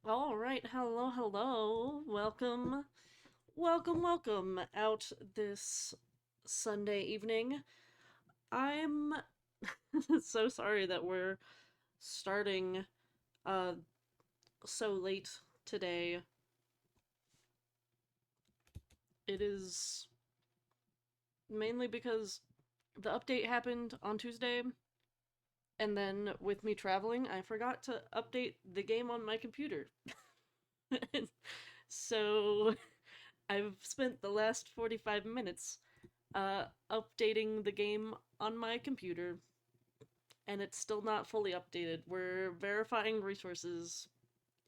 All right, hello. Welcome out this Sunday evening. I'm so sorry that we're starting uh so late today. It is mainly because the update happened on Tuesday, and then with me traveling, I forgot to update the game on my computer. So I've spent the last 45 minutes updating the game on my computer, and it's still not fully updated. We're verifying resources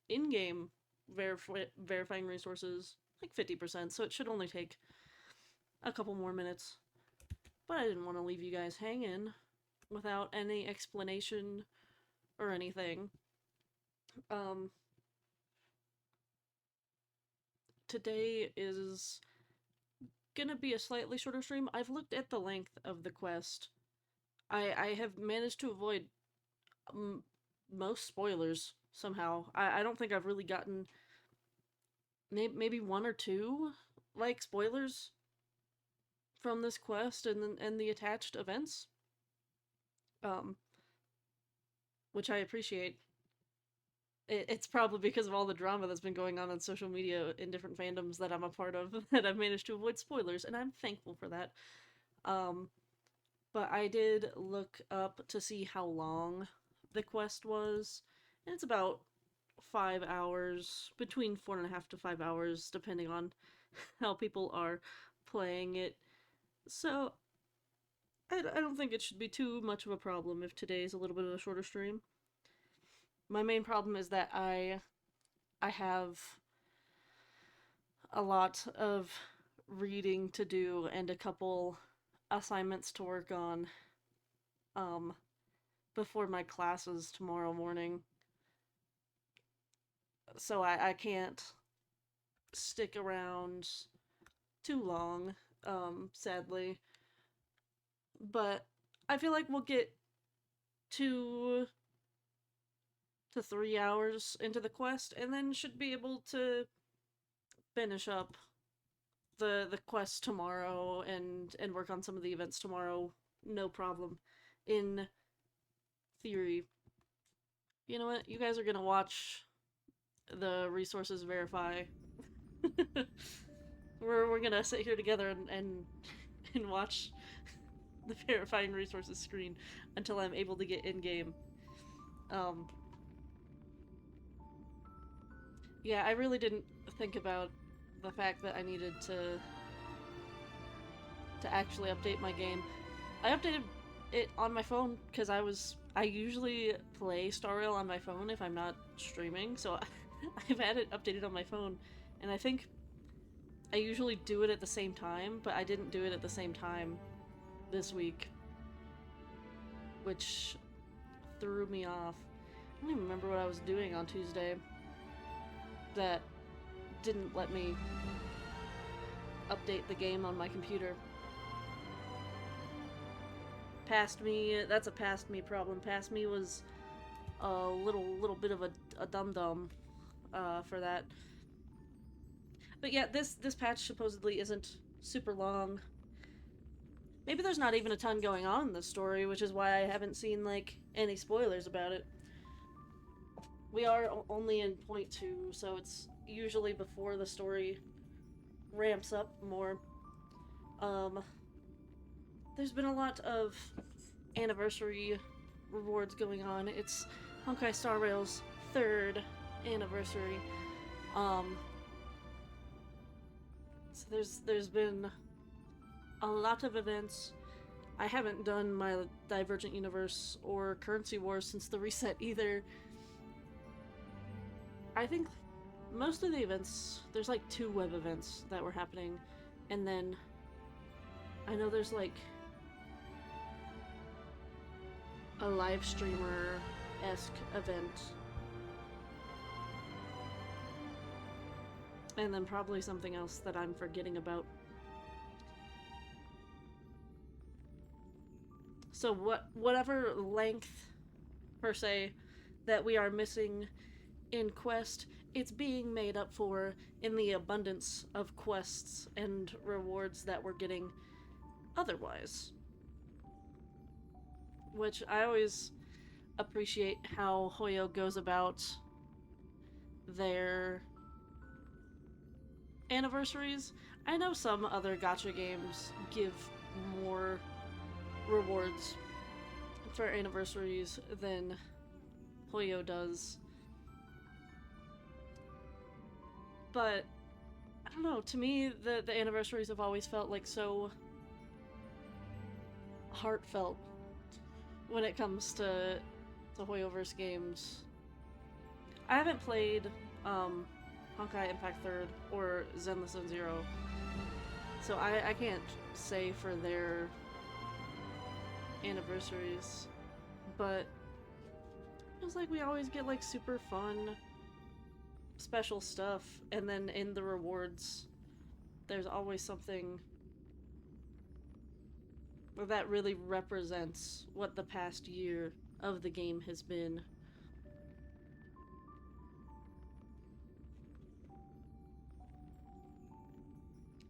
in game, verifying resources like 50%, so it should only take a couple more minutes. But I didn't want to leave you guys hanging without any explanation or anything. Um, Today is gonna be a slightly shorter stream. I've looked at the length of the quest. I have managed to avoid um, most spoilers somehow. I don't think I've really gotten maybe one or two like spoilers from this quest and the attached events, um, which I appreciate. It's probably because of all the drama that's been going on social media in different fandoms that I'm a part of that I've managed to avoid spoilers, and I'm thankful for that. Um, but I did look up to see how long the quest was, and it's about 5 hours, between 4.5 to 5 hours, depending on how people are playing it. So I don't think it should be too much of a problem if today's a little bit of a shorter stream. My main problem is that I have a lot of reading to do and a couple assignments to work on um before my classes tomorrow morning. So I can't stick around too long, sadly. But I feel like we'll get 2 to 3 hours into the quest and then should be able to finish up the quest tomorrow and work on some of the events tomorrow, no problem, in theory. You know what, you guys are gonna watch the resources verify. We're gonna sit here together and watch the verifying resources screen until I'm able to get in game. um yeah, I really didn't think about the fact that I needed to actually update my game. I updated it on my phone because I usually play Star Rail on my phone if I'm not streaming, so I've had it updated on my phone, and I think I usually do it at the same time, but I didn't do it at the same time this week, which threw me off. I don't even remember what I was doing on Tuesday that didn't let me update the game on my computer. Past me, that's a past me problem. Past me was a little bit of a dum dum for that. But yeah, this patch supposedly isn't super long. Maybe there's not even a ton going on in this story, which is why I haven't seen like any spoilers about it. We are only in point 2, so it's usually before the story ramps up more. Um, there's been a lot of anniversary rewards going on. It's Honkai Star Rail's 3rd anniversary. Um, so there's been a lot of events. I haven't done my Divergent Universe or Currency Wars since the reset either. I think most of the events, there's like 2 web events that were happening, and then I know there's like a live streamer esque event, and then probably something else that I'm forgetting about. So whatever length per se that we are missing in quest, it's being made up for in the abundance of quests and rewards that we're getting otherwise. Which I always appreciate how Hoyo goes about their anniversaries. I know some other gacha games give more rewards for anniversaries than Hoyo does. But I don't know, to me the anniversaries have always felt like so heartfelt when it comes to Hoyoverse games. I haven't played Honkai Impact 3rd or Zenless and Zero, so I can't say for their anniversaries, but it feels like we always get like super fun special stuff, and then in the rewards there's always something that really represents what the past year of the game has been.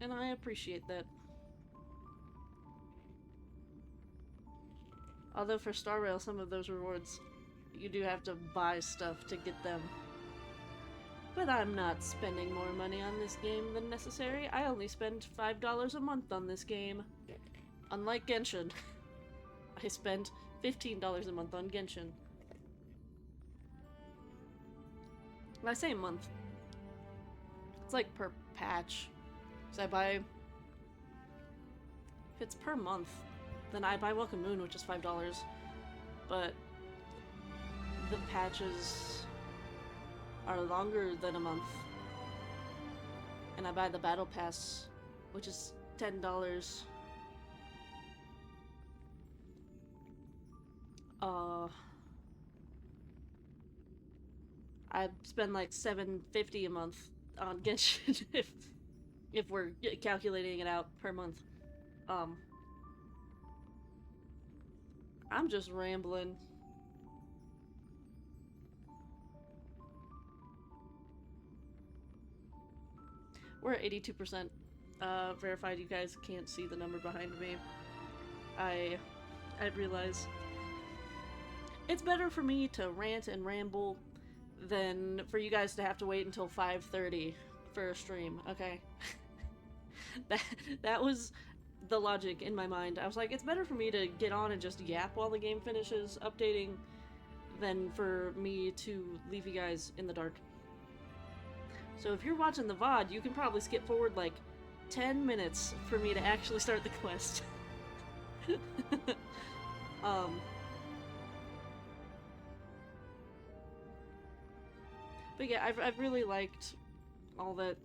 And I appreciate that. Although for Star Rail, some of those rewards, you do have to buy stuff to get them. But I'm not spending more money on this game than necessary. I only spend $5 a month on this game. Unlike Genshin, I spend $15 a month on Genshin. When I say month, it's like per patch. So I buy... If it's per month, then I buy Welcome Moon, which is $5. But the patches are longer than a month. And I buy the Battle Pass, which is $10. I spend like $7.50 a month on Genshin if we're calculating it out per month. I'm just rambling. We're at 82% verified. You guys can't see the number behind me. I realize it's better for me to rant and ramble than for you guys to have to wait until 5:30 for a stream, okay? that was the logic in my mind. I was like, it's better for me to get on and just yap while the game finishes updating than for me to leave you guys in the dark. So if you're watching the VOD, you can probably skip forward like 10 minutes for me to actually start the quest. But yeah, I've really liked all that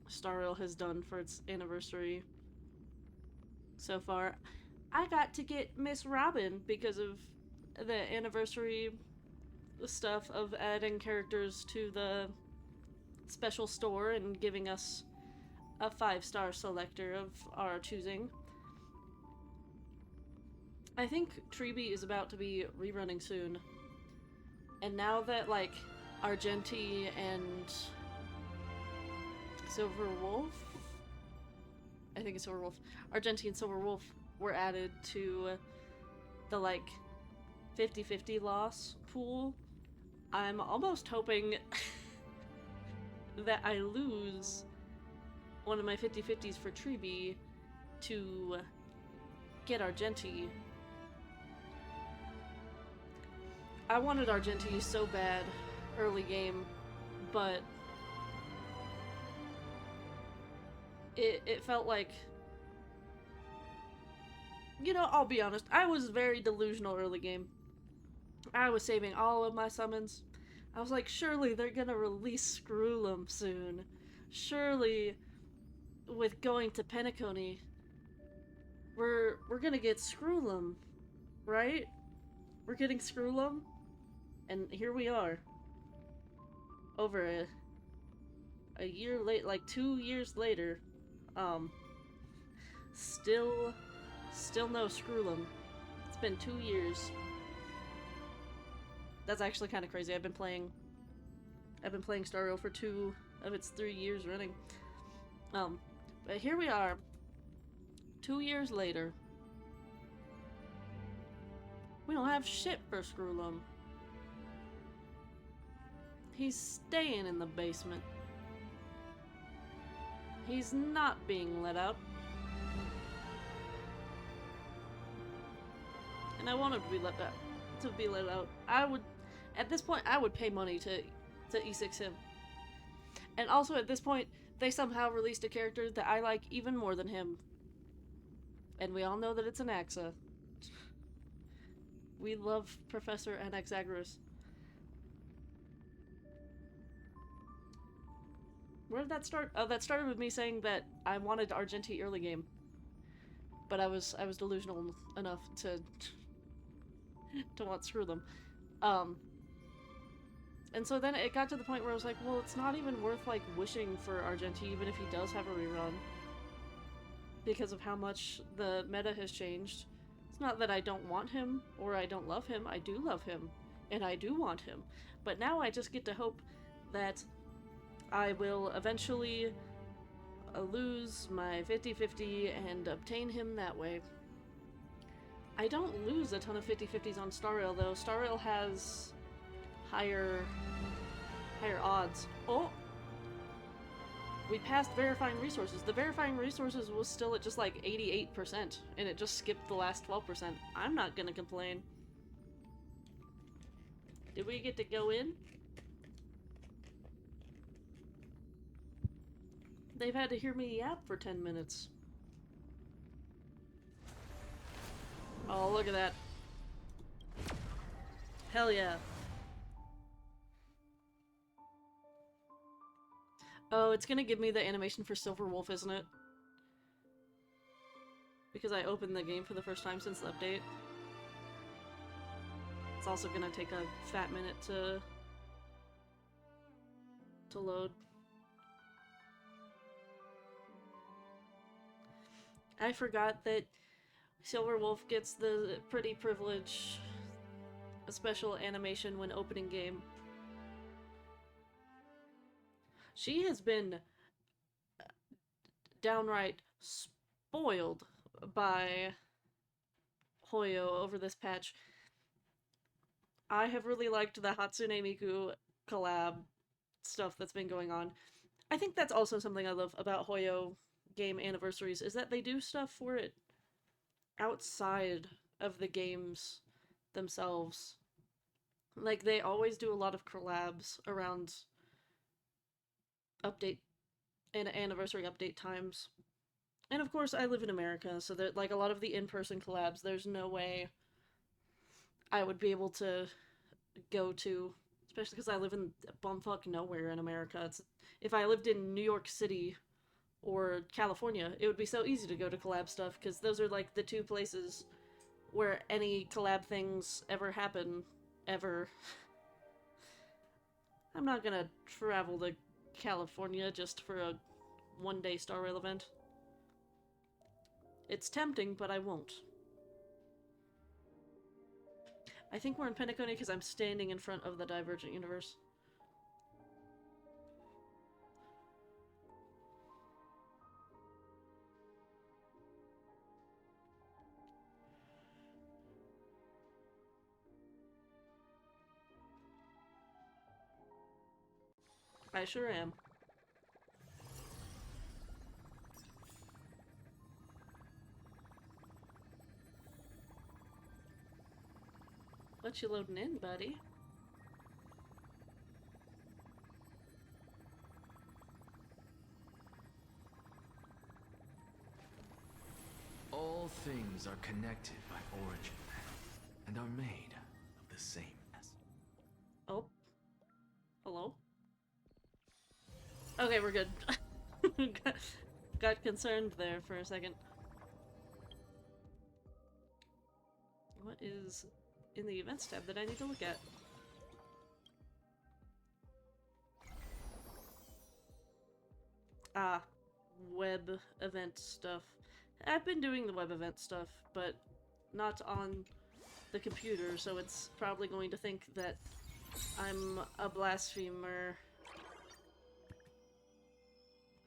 Star Rail has done for its anniversary so far. I got to get Miss Robin because of the anniversary stuff of adding characters to the special store and giving us a 5-star selector of our choosing. I think Treeby is about to be rerunning soon. And now that, like, Argenti and Silver Wolf? I think it's Silver Wolf. Argenti and Silver Wolf were added to the, like, 50-50 loss pool. I'm almost hoping that I lose one of my 50-50s for Treeby to get Argenti. I wanted Argenti so bad early game, but it felt like, you know, I'll be honest, I was very delusional early game. I was saving all of my summons. I was like, surely they're gonna release Screwlum soon. Surely, with going to Penacony, we're gonna get Screwlum, right? We're getting Screwlum, and here we are. Over a year late, like 2 years later, still no Screwlum. It's been 2 years. That's actually kind of crazy. I've been playing I've been playing Star Rail for 2 of its 3 years running. But here we are, 2 years later. We don't have shit for Screwlum. He's staying in the basement. He's not being let out. And I want him to be let out. I would, at this point, I would pay money to E6 him. And also at this point, they somehow released a character that I like even more than him. And we all know that it's an Axa. We love Professor Anaxagoras. Where did that start? Oh, that started with me saying that I wanted Argenti early game. But I was delusional enough to want Screwlum. And so then it got to the point where I was like, well, it's not even worth, like, wishing for Argenti, even if he does have a rerun. Because of how much the meta has changed. It's not that I don't want him, or I don't love him. I do love him, and I do want him. But now I just get to hope that I will eventually lose my 50-50 and obtain him that way. I don't lose a ton of 50-50s on Star Rail, though. Star Rail has higher odds. Oh! We passed verifying resources. The verifying resources was still at just like 88%, and it just skipped the last 12%. I'm not gonna complain. Did we get to go in? They've had to hear me yap for 10 minutes. Oh, look at that. Hell yeah. Oh, it's gonna give me the animation for Silver Wolf, isn't it? Because I opened the game for the first time since the update. It's also gonna take a fat minute to load. I forgot that Silver Wolf gets the pretty privilege special animation when opening game. She has been downright spoiled by Hoyo over this patch. I have really liked the Hatsune Miku collab stuff that's been going on. I think that's also something I love about Hoyo game anniversaries, is that they do stuff for it outside of the games themselves. Like, they always do a lot of collabs around update and anniversary update times. And of course, I live in America, so that, like, a lot of the in-person collabs, there's no way I would be able to go to, especially because I live in bumfuck nowhere in America. If I lived in New York City or California, it would be so easy to go to collab stuff, because those are, like, the two places where any collab things ever happen, ever. I'm not gonna travel to California just for a one-day Star Rail event. It's tempting, but I won't. I think we're in Penacony because I'm standing in front of the Divergent Universe. I sure am. What you loading in, buddy? All things are connected by origin, and are made of the same essence. Oh. Hello? Okay, we're good. Got concerned there for a second. What is in the events tab that I need to look at? Ah, web event stuff. I've been doing the web event stuff, but not on the computer, so it's probably going to think that I'm a blasphemer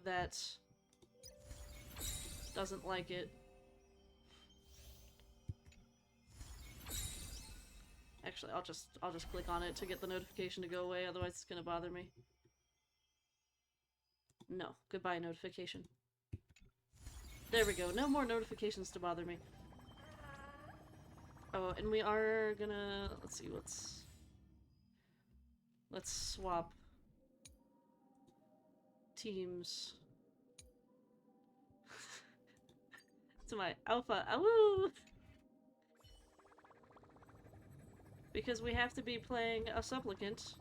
that doesn't like it. Actually, I'll just click on it to get the notification to go away, otherwise it's gonna bother me. No, goodbye notification. There we go, no more notifications to bother me. Oh, and we are gonna, let's see, let's swap teams to my alpha. Awoo! Because we have to be playing a supplicant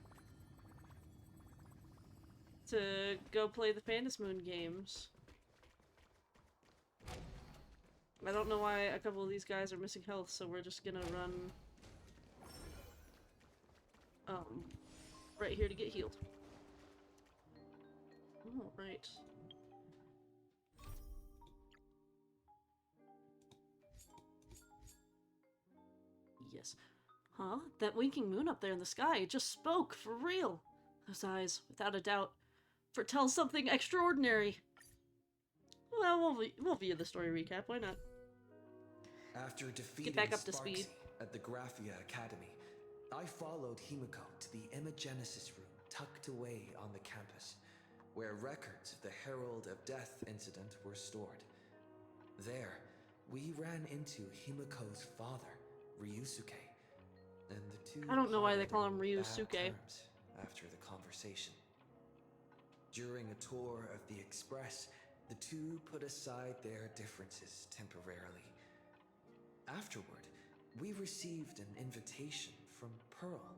to go play the Pandus Moon games. I don't know why a couple of these guys are missing health, so we're just gonna run right here to get healed. Oh, right. Yes. Huh? That winking moon up there in the sky, it just spoke, for real! Those eyes, without a doubt, foretell something extraordinary! Well, we'll view the story recap, why not? After defeating Get back up to speed. Sparksy at the Graphia Academy, I followed Himiko to the Imagenesis room tucked away on the campus, where records of the Herald of Death incident were stored. There, we ran into Himiko's father, Ryusuke, and the two I don't know why they call him parted on Ryusuke. bad terms after the conversation. During a tour of the Express, the two put aside their differences temporarily. Afterward, we received an invitation from Pearl.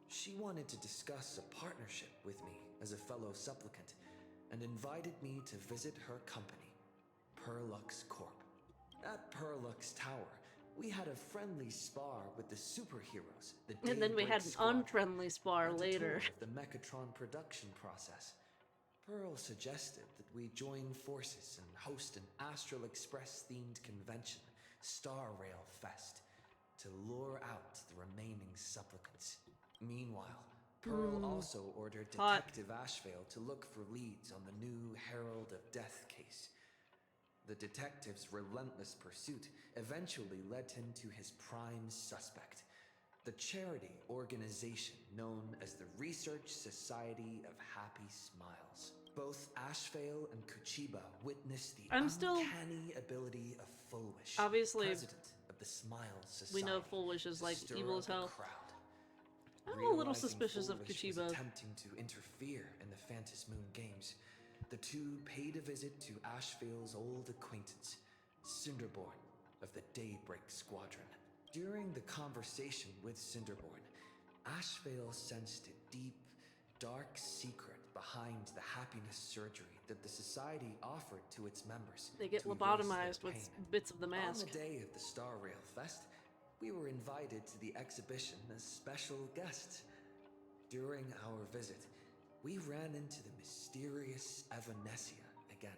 She wanted to discuss a partnership with me as a fellow supplicant and invited me to visit her company, Perlux Corp. At Perlux Tower, we had a friendly spar with the superheroes, the And then we had an Daybreak Squad, unfriendly spar and a later. tour of the Mechatron production process. Pearl suggested that we join forces and host an Astral Express themed convention, Star Rail Fest, to lure out the remaining supplicants. Meanwhile, Pearl also ordered Hot. Detective Ashvale to look for leads on the new Herald of Death case. The detective's relentless pursuit eventually led him to his prime suspect, the charity organization known as the Research Society of Happy Smiles. Both Ashvale and Kuchiba witnessed the uncanny ability of Fullwish, Obviously, president of the Smile Society. we know Fullwish is to like stir evil up as the hell. crowd. I'm a little Realizing suspicious of Fullwish was Kuchiba. attempting to interfere in the Phantas Moon games, the two paid a visit to Ashvale's old acquaintance, Cinderborn of the Daybreak Squadron. During the conversation with Cinderborn, Ashvale sensed a deep, dark secret behind the happiness surgery that the Society offered to its members. They get to erase lobotomized their with pain. bits of the mask. On the day of the Star Rail Fest, we were invited to the exhibition as special guests. During our visit, we ran into the mysterious Evanesia again.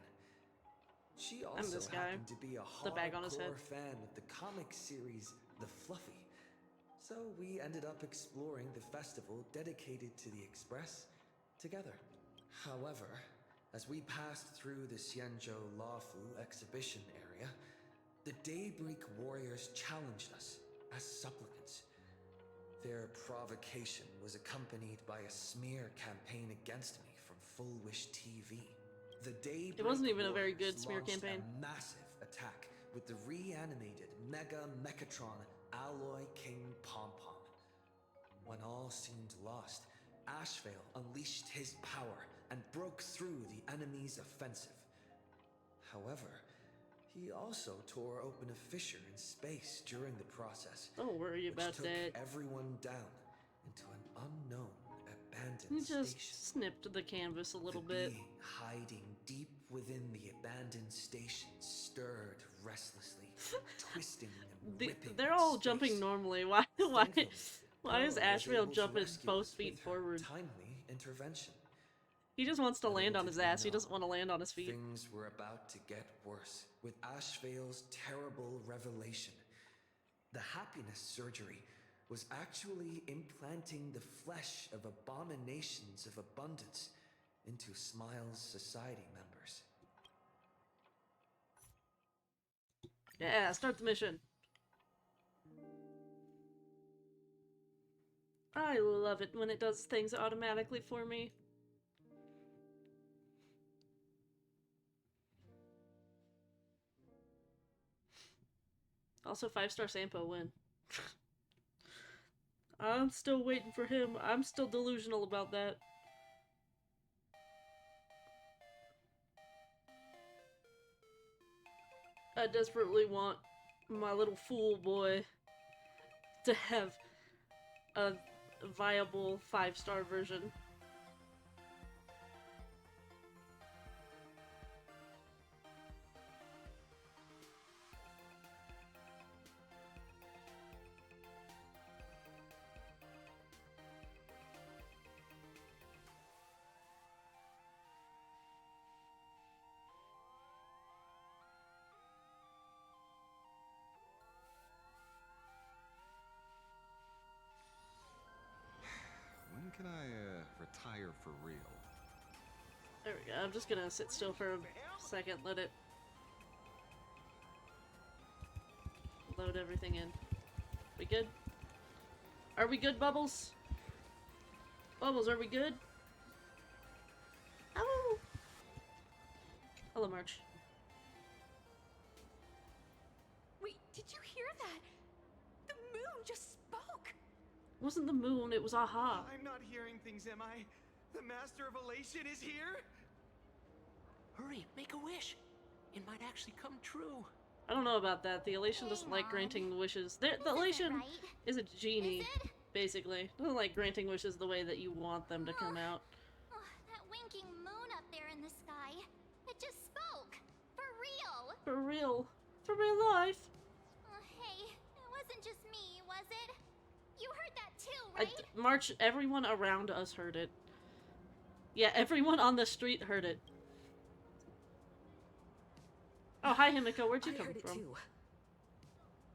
She also this guy. happened to be a The bag on his head. hardcore fan of the comic series The Fluffy. So we ended up exploring the festival dedicated to the Express together. However, as we passed through the Xianzhou Laofu exhibition area, the Daybreak Warriors challenged us as supplicants. Their provocation was accompanied by a smear campaign against me from Fullwish TV. The Daybreak It wasn't even a very Warriors good smear launched campaign. a massive attack with the reanimated Mega Mechatron Alloy King Pom Pom. When all seemed lost, Ashvale unleashed his power and broke through the enemy's offensive. However, he also tore open a fissure in space during the process. Don't worry which about took that. everyone down into an unknown abandoned He just station. snipped the canvas a little The bit. being hiding deep within the abandoned station stirred restlessly, twisting and ripping They're at all space. jumping normally. Why? Thankfully, Why is Pearl was Ashvale able to jumping rescue both us feet with her forward? timely intervention. He just wants to Little land on did his we ass. He know, doesn't want to land on his feet. Things were about to get worse with Ashvale's terrible revelation. The happiness surgery was actually implanting the flesh of abominations of abundance into Smile's society members. Yeah, start the mission. I love it when it does things automatically for me. Also, 5-star Sampo win. I'm still waiting for him. I'm still delusional about that. I desperately want my little fool boy to have a viable 5-star version. When can I, retire for real? There we go. I'm just gonna sit still for a second, let it load everything in. We good? Are we good, Bubbles? Bubbles, are we good? Oh! Hello, March. Wait, did you hear that? The moon just spoke! It wasn't the moon, it was Aha. I'm not hearing things, am I? The Master of Elation is here? Hurry, make a wish. It might actually come true. I don't know about that. The Elation doesn't like granting wishes. The Elation right. is a genie, Is it? basically. Doesn't like granting wishes the way that you want them to come out. Oh, that winking moon up there in the sky. It just spoke. For real. For real. For real life. Hey, it wasn't just me, was it? You heard that too, right? March, everyone around us heard it. Yeah, everyone on the street heard it. Oh, hi, Himiko. Where'd you I come heard it from? too.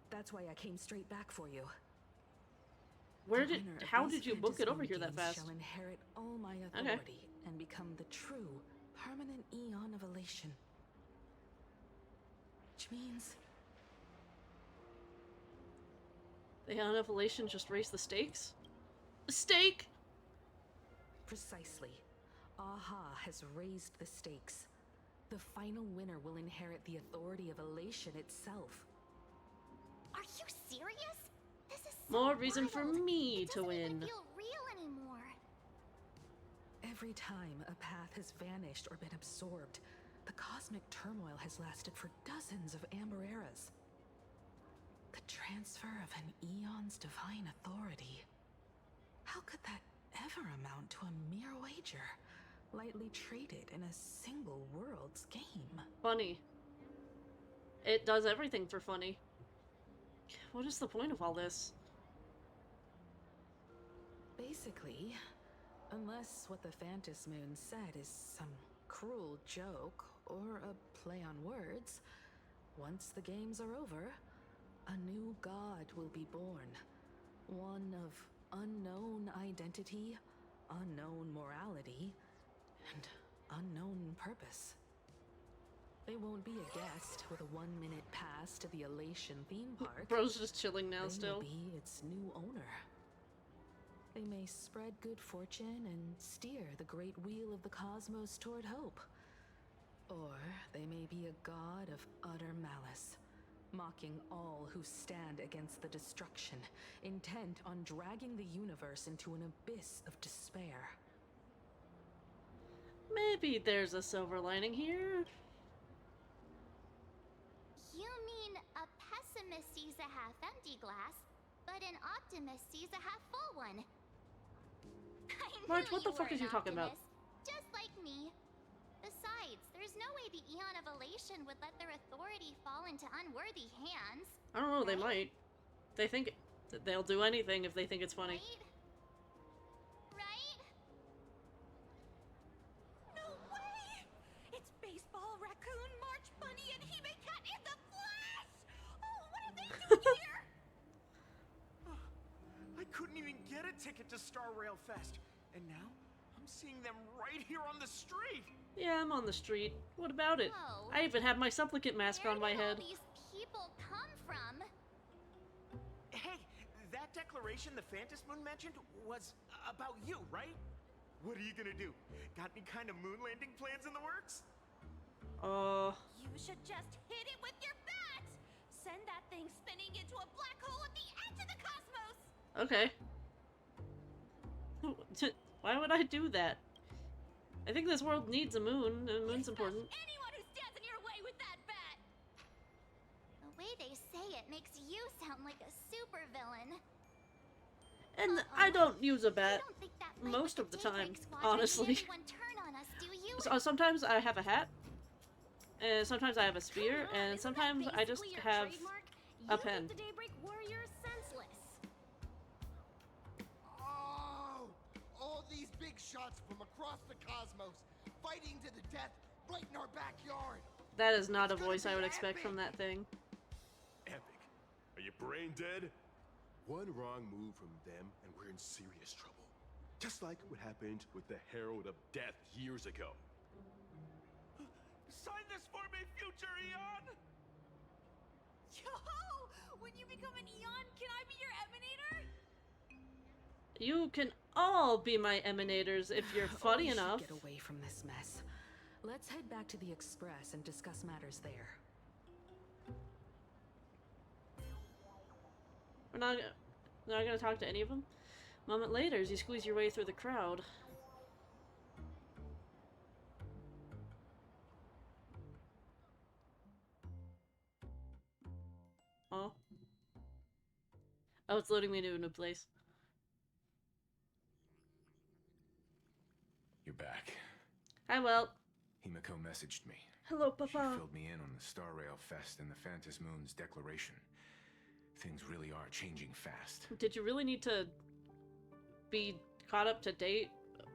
That's why I came straight back for you. Where The did? winner of How these did you book it over Phantasm here that games fast? Shall inherit all my authority and become the true, permanent Eon of Elation. Which means The Eon of Elation just raised the stakes? Stake? precisely, Aha has raised the stakes. The final winner will inherit the authority of Elation itself. Are you serious? This is so More reason for wild. me It to doesn't even win. feel real anymore. Every time a path has vanished or been absorbed, the cosmic turmoil has lasted for dozens of amber eras. The transfer of an Eon's divine authority. How could that ever amount to a mere wager, lightly traded in a single world's game? Funny. It does everything for funny. What is the point of all this? Basically, unless what the Phantas Moon said is some cruel joke or a play on words, once the games are over, a new god will be born. One of unknown identity, unknown morality, and unknown purpose. They won't be a guest with a 1-minute pass to the Elation theme park. Bro's just chilling now They still. may be its new owner. They may spread good fortune and steer the great wheel of the cosmos toward hope. Or they may be a god of utter malice, mocking all who stand against the destruction, intent on dragging the universe into an abyss of despair. Maybe there's a silver lining here. You mean a pessimist sees a half-empty glass, but an optimist sees a half-full one. I knew Marge, what the you fuck were is an you talking about? optimist, just like me. Besides, there's no way the Eon of Elation would let their authority fall into unworthy hands. I don't know, they Right? might. They think they'll do anything if they think it's funny. Right? Right? No way! It's Baseball, Raccoon, March Bunny, and Hime Cat in the flesh! Oh, what are they doing here? I couldn't even get a ticket to Star Rail Fest. And now, I'm seeing them right here on the street. Yeah, I'm on the street. What about it? Whoa. I even have my supplicant mask Where on my did head. all these people come from? Hey, that declaration the Phantom Moon mentioned was about you, right? What are you gonna do? Got any kind of moon landing plans in the works? You should just hit it with your bat! Send that thing spinning into a black hole at the edge of the cosmos! Okay. Why would I do that? I think this world needs a moon, and the moon's important. Anyone who stands in your way with that bat! The way they say it makes you sound like a supervillain. And I don't use a You bat don't think that fight most with of the Daybreak time, Squadron honestly. made anyone turn on us, do you? So sometimes I have a hat, and sometimes I have a spear, and sometimes I just have a pen. The Daybreak Warriors senseless. Oh, all these big shots from across the cosmos, fighting to the death right in our backyard. That is not a It's gonna voice I be would expect epic. from that thing. Epic. Are you brain dead? One wrong move from them and we're in serious trouble. Just like what happened with the Herald of Death years ago. Sign this for me, future Eon! Yo! When you become an Eon, can I be your Emanator? You can all be my emanators if you're funny We should enough. Get away from this mess. Let's head back to the Express and discuss matters there. We're not gonna talk to any of them. A moment later, as you squeeze your way through the crowd. Oh. Oh, it's loading me to a new place. You're back. Hi, well. Himiko messaged me. Hello, She Papa. filled me in on the Star Rail Fest and the Phantom Moon's declaration. Things really are changing fast. Did you really need to be caught up to date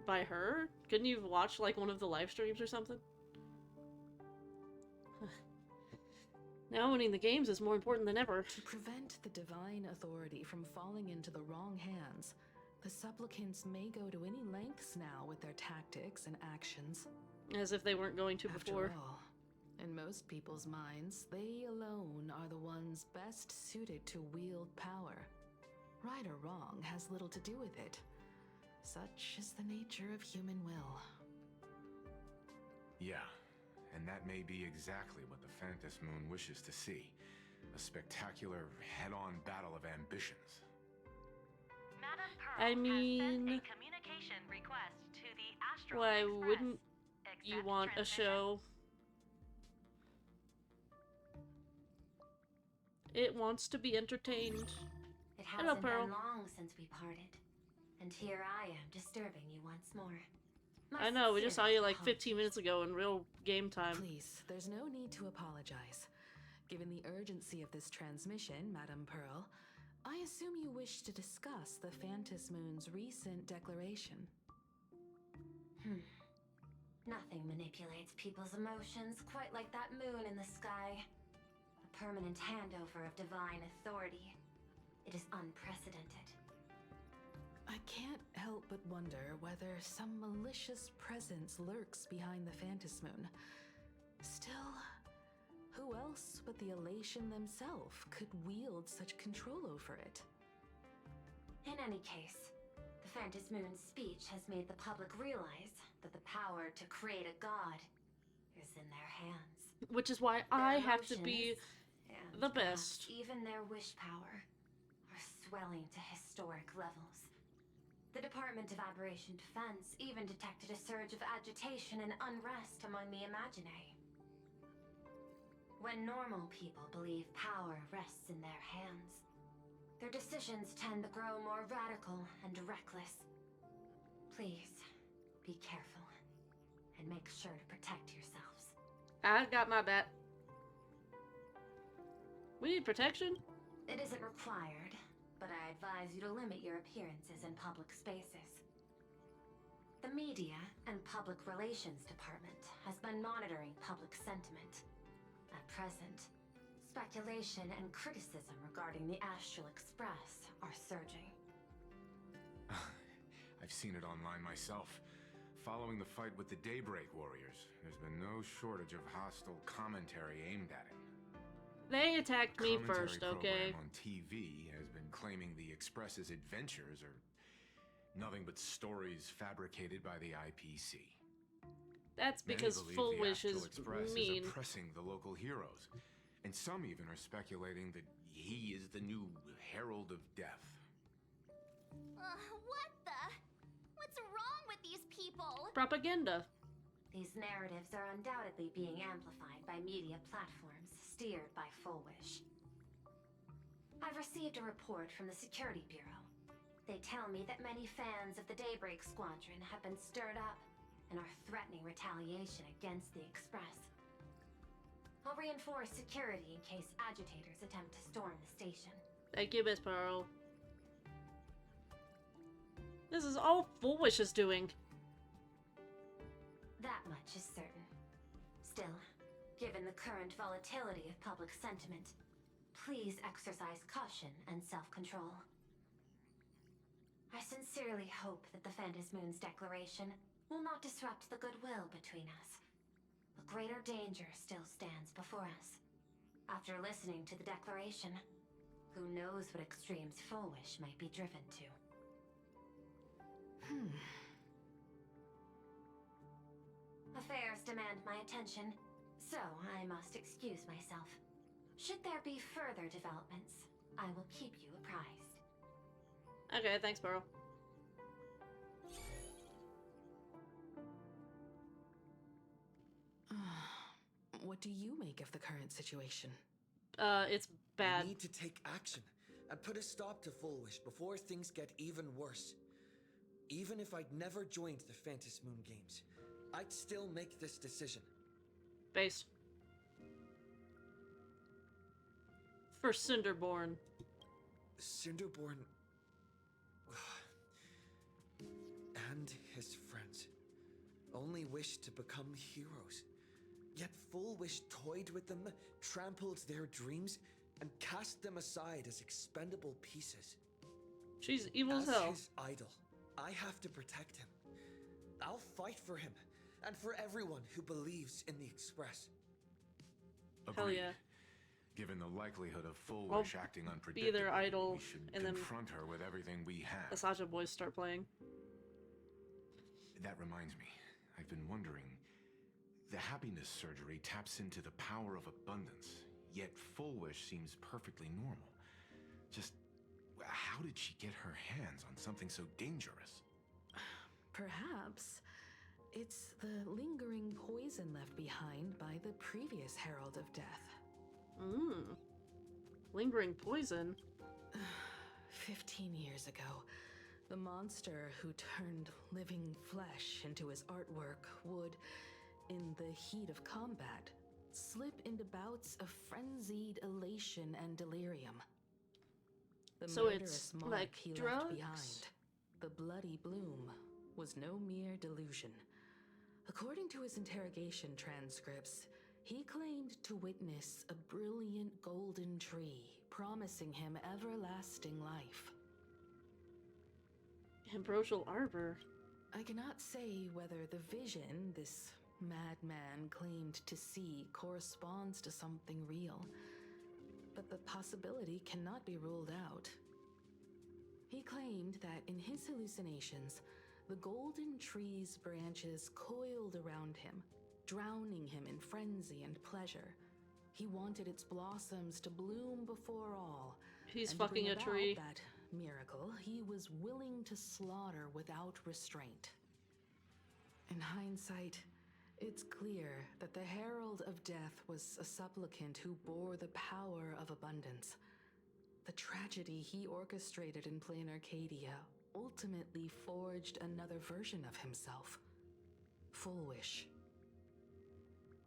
by her? Couldn't you watch, like, one of the live streams or something? Now winning the games is more important than ever. To prevent the divine authority from falling into the wrong hands, the supplicants may go to any lengths now with their tactics and actions. As if they weren't going to After before. all, in most people's minds, they alone are the ones best suited to wield power. Right or wrong has little to do with it. Such is the nature of human will. Yeah, and that may be exactly what the Phantom Moon wishes to see. A spectacular, head-on battle of ambitions. Madam Pearl I mean, has sent a communication request to the Astral why Express. wouldn't you Accept want a transmission. show? It wants to be entertained. It Hello, hasn't Pearl. been long since we parted, and here I am disturbing you once more. I know, we just saw you like Sincere 15 minutes ago in real game time. Please, there's no need to apologize. Given the urgency of this transmission, Madam Pearl, I assume you wish to discuss the Phantom Moon's recent declaration. Nothing manipulates people's emotions quite like that moon in the sky. A permanent handover of divine authority. It is unprecedented. I can't help but wonder whether some malicious presence lurks behind the Phantom Moon. Still, who else but the Elation themselves could wield such control over it? In any case, the Phantom Moon's speech has made the public realize that the power to create a god is in their hands. Which is why I have to be And the perhaps best. even their wish power are swelling to historic levels. The Department of Aberration Defense even detected a surge of agitation and unrest among the Imaginary. When normal people believe power rests in their hands, their decisions tend to grow more radical and reckless. Please, be careful, and make sure to protect yourselves. I got my bat. We need protection? It isn't required, but I advise you to limit your appearances in public spaces. The Media and Public Relations Department has been monitoring public sentiment. At present, speculation and criticism regarding the Astral Express are surging. I've seen it online myself. Following the fight with the Daybreak Warriors, there's been no shortage of hostile commentary aimed at it. They attacked me Commentary first, okay? program on TV has been claiming the Express's adventures are nothing but stories fabricated by the IPC. That's Many because believe Full the Wish Astral is Express mean. is oppressing the local heroes, and some even are speculating that he is the new Herald of Death. What the? What's wrong with these people? Propaganda. These narratives are undoubtedly being amplified by media platforms steered by Full Wish. I've received a report from the Security Bureau. They tell me that many fans of the Daybreak Squadron have been stirred up and are threatening retaliation against the Express. I'll reinforce security in case agitators attempt to storm the station. Thank you, Miss Pearl. This is all Full Wish is doing. That much is certain. Still, given the current volatility of public sentiment, please exercise caution and self-control. I sincerely hope that the Phantom Moon's declaration will not disrupt the goodwill between us. A greater danger still stands before us. After listening to the declaration, who knows what extremes Full Wish might be driven to. Affairs demand my attention, so I must excuse myself. Should there be further developments, I will keep you apprised. Okay, thanks, Pearl. What do you make of the current situation? It's bad. We need to take action and put a stop to Full Wish before things get even worse. Even if I'd never joined the Phantom Moon Games, I'd still make this decision. Base. For Cinderborn. Cinderborn and his friends only wished to become heroes. Yet Full Wish toyed with them, trampled their dreams, and cast them aside as expendable pieces. She's evil as As hell. his idol, I have to protect him. I'll fight for him, and for everyone who believes in the Express. Hell Agreed. yeah. Given the likelihood of Full I'll Wish acting be their unpredictably, idol, we should and then confront her with everything we have. the Sasha boys start playing. That reminds me, I've been wondering, the happiness surgery taps into the power of abundance, yet Full Wish seems perfectly normal. Just, how did she get her hands on something so dangerous? Perhaps it's the lingering poison left behind by the previous Herald of Death. Lingering poison? 15 years ago, the monster who turned living flesh into his artwork would, in the heat of combat, slip into bouts of frenzied elation and delirium. The So murderous it's mark like he drugs? left behind, the bloody bloom, was no mere delusion. According to his interrogation transcripts, he claimed to witness a brilliant golden tree promising him everlasting life. Ambrosial arbor. I cannot say whether the vision this madman claimed to see corresponds to something real, but the possibility cannot be ruled out. He claimed that in his hallucinations, the golden tree's branches coiled around him, drowning him in frenzy and pleasure. He wanted its blossoms to bloom before all. He's and to fucking bring a about tree. that miracle, he was willing to slaughter without restraint. In hindsight, it's clear that the Herald of Death was a supplicant who bore the power of abundance. The tragedy he orchestrated in Planarcadia ultimately forged another version of himself. Full Wish.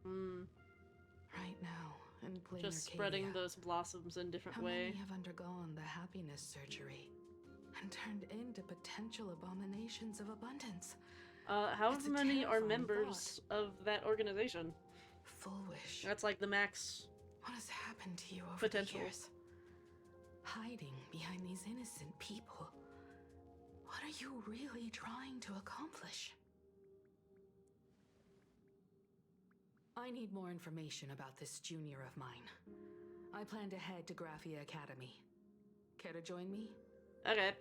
Right now, in Planarcadia, Just spreading those blossoms in different how way. many have undergone the happiness surgery and turned into potential abominations of abundance? However It's a many are terrifying members of that organization. Full Wish. That's like the max What has happened to you over potential. the years? Hiding behind these innocent people. What are you really trying to accomplish? I need more information about this junior of mine. I plan to head to Graphia Academy. Care to join me? Okay.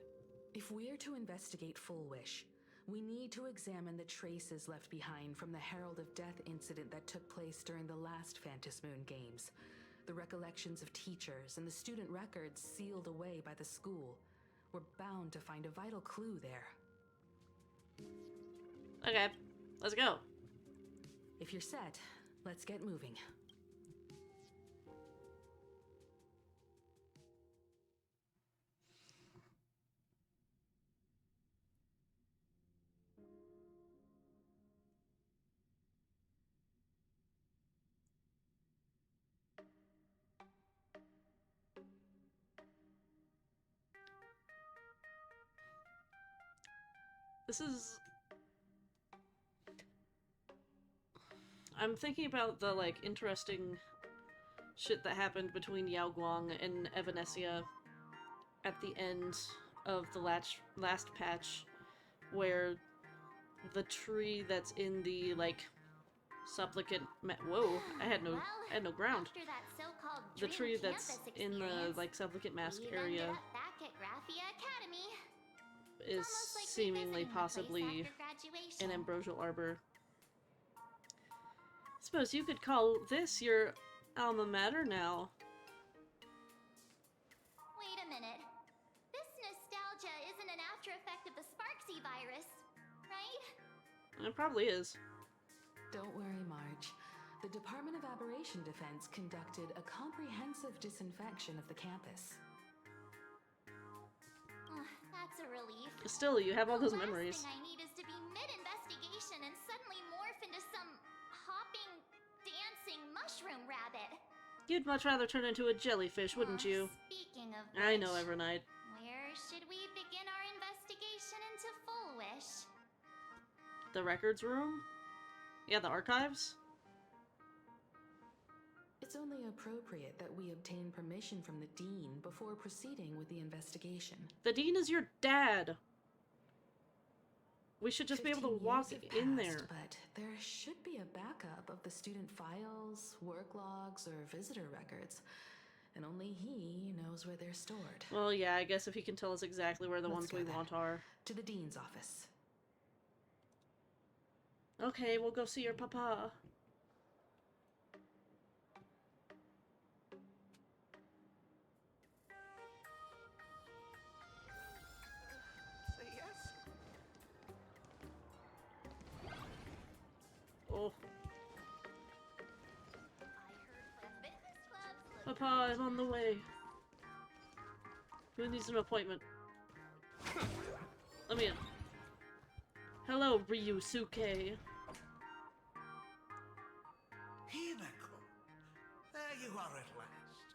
If we're to investigate Full Wish, we need to examine the traces left behind from the Herald of Death incident that took place during the last Phantom Moon Games. The recollections of teachers and the student records sealed away by the school. We're bound to find a vital clue there. Okay, let's go. If you're set, let's get moving. This is... I'm thinking about the, like, interesting shit that happened between Yao Guang and Evanesia at the end of the last patch, where the tree that's in the, like, supplicant... Whoa, I had no ground. After that so-called The dream tree that's campus in the, experience, like, supplicant mask we've area ended up back at Graphia Academy. is Almost like seemingly revisiting the place possibly after graduation. an ambrosial arbor. Suppose you could call this your alma mater now. Wait a minute. This nostalgia isn't an after effect of the Sparksy virus, right? It probably is. Don't worry, Marge. The Department of Aberration Defense conducted a comprehensive disinfection of the campus. That's a relief. Still, you have all those The memories. last thing I need is to be mid-investigation and suddenly morph into some hopping, dancing mushroom rabbit. You'd much rather turn into a jellyfish, wouldn't you? Speaking of I know, which, Evernight. where should we begin our investigation into Full Wish? The records room? Yeah, the archives? It's only appropriate that we obtain permission from the Dean before proceeding with the investigation. The Dean is your dad. We should just be able to 15 walk years have in passed, there. But there should be a backup of the student files, work logs, or visitor records. And only he knows where they're stored. Well, yeah, I guess if he can tell us exactly where the Let's ones go we then. want are. To the Dean's office. Okay, we'll go see your papa. Say yes. Oh. I heard from fitness clubs. Papa, I'm on the way. Who needs an appointment? Let me in. Hello, Ryusuke. Himeko, there you are at last.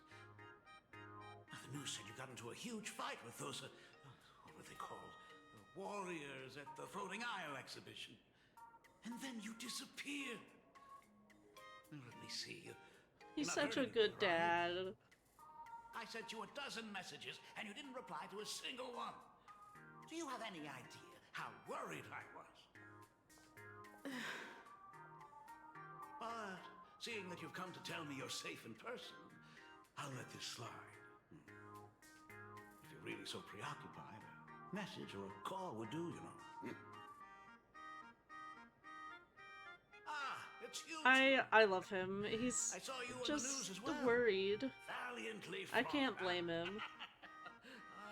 The news said you got into a huge fight with those, what were they called? Warriors at the Floating Isle exhibition. And then you disappeared. Let me see. He's You're not such a hurting good me, right? dad. I sent you a dozen messages, and you didn't reply to a single one. Do you have any idea how worried I was? But seeing that you've come to tell me you're safe in person, I'll let this slide. If you're really so preoccupied, a message or a call would do, you know. It's you. I love him. He's I saw you in just the news as well. worried. Valiantly I fought. can't blame him.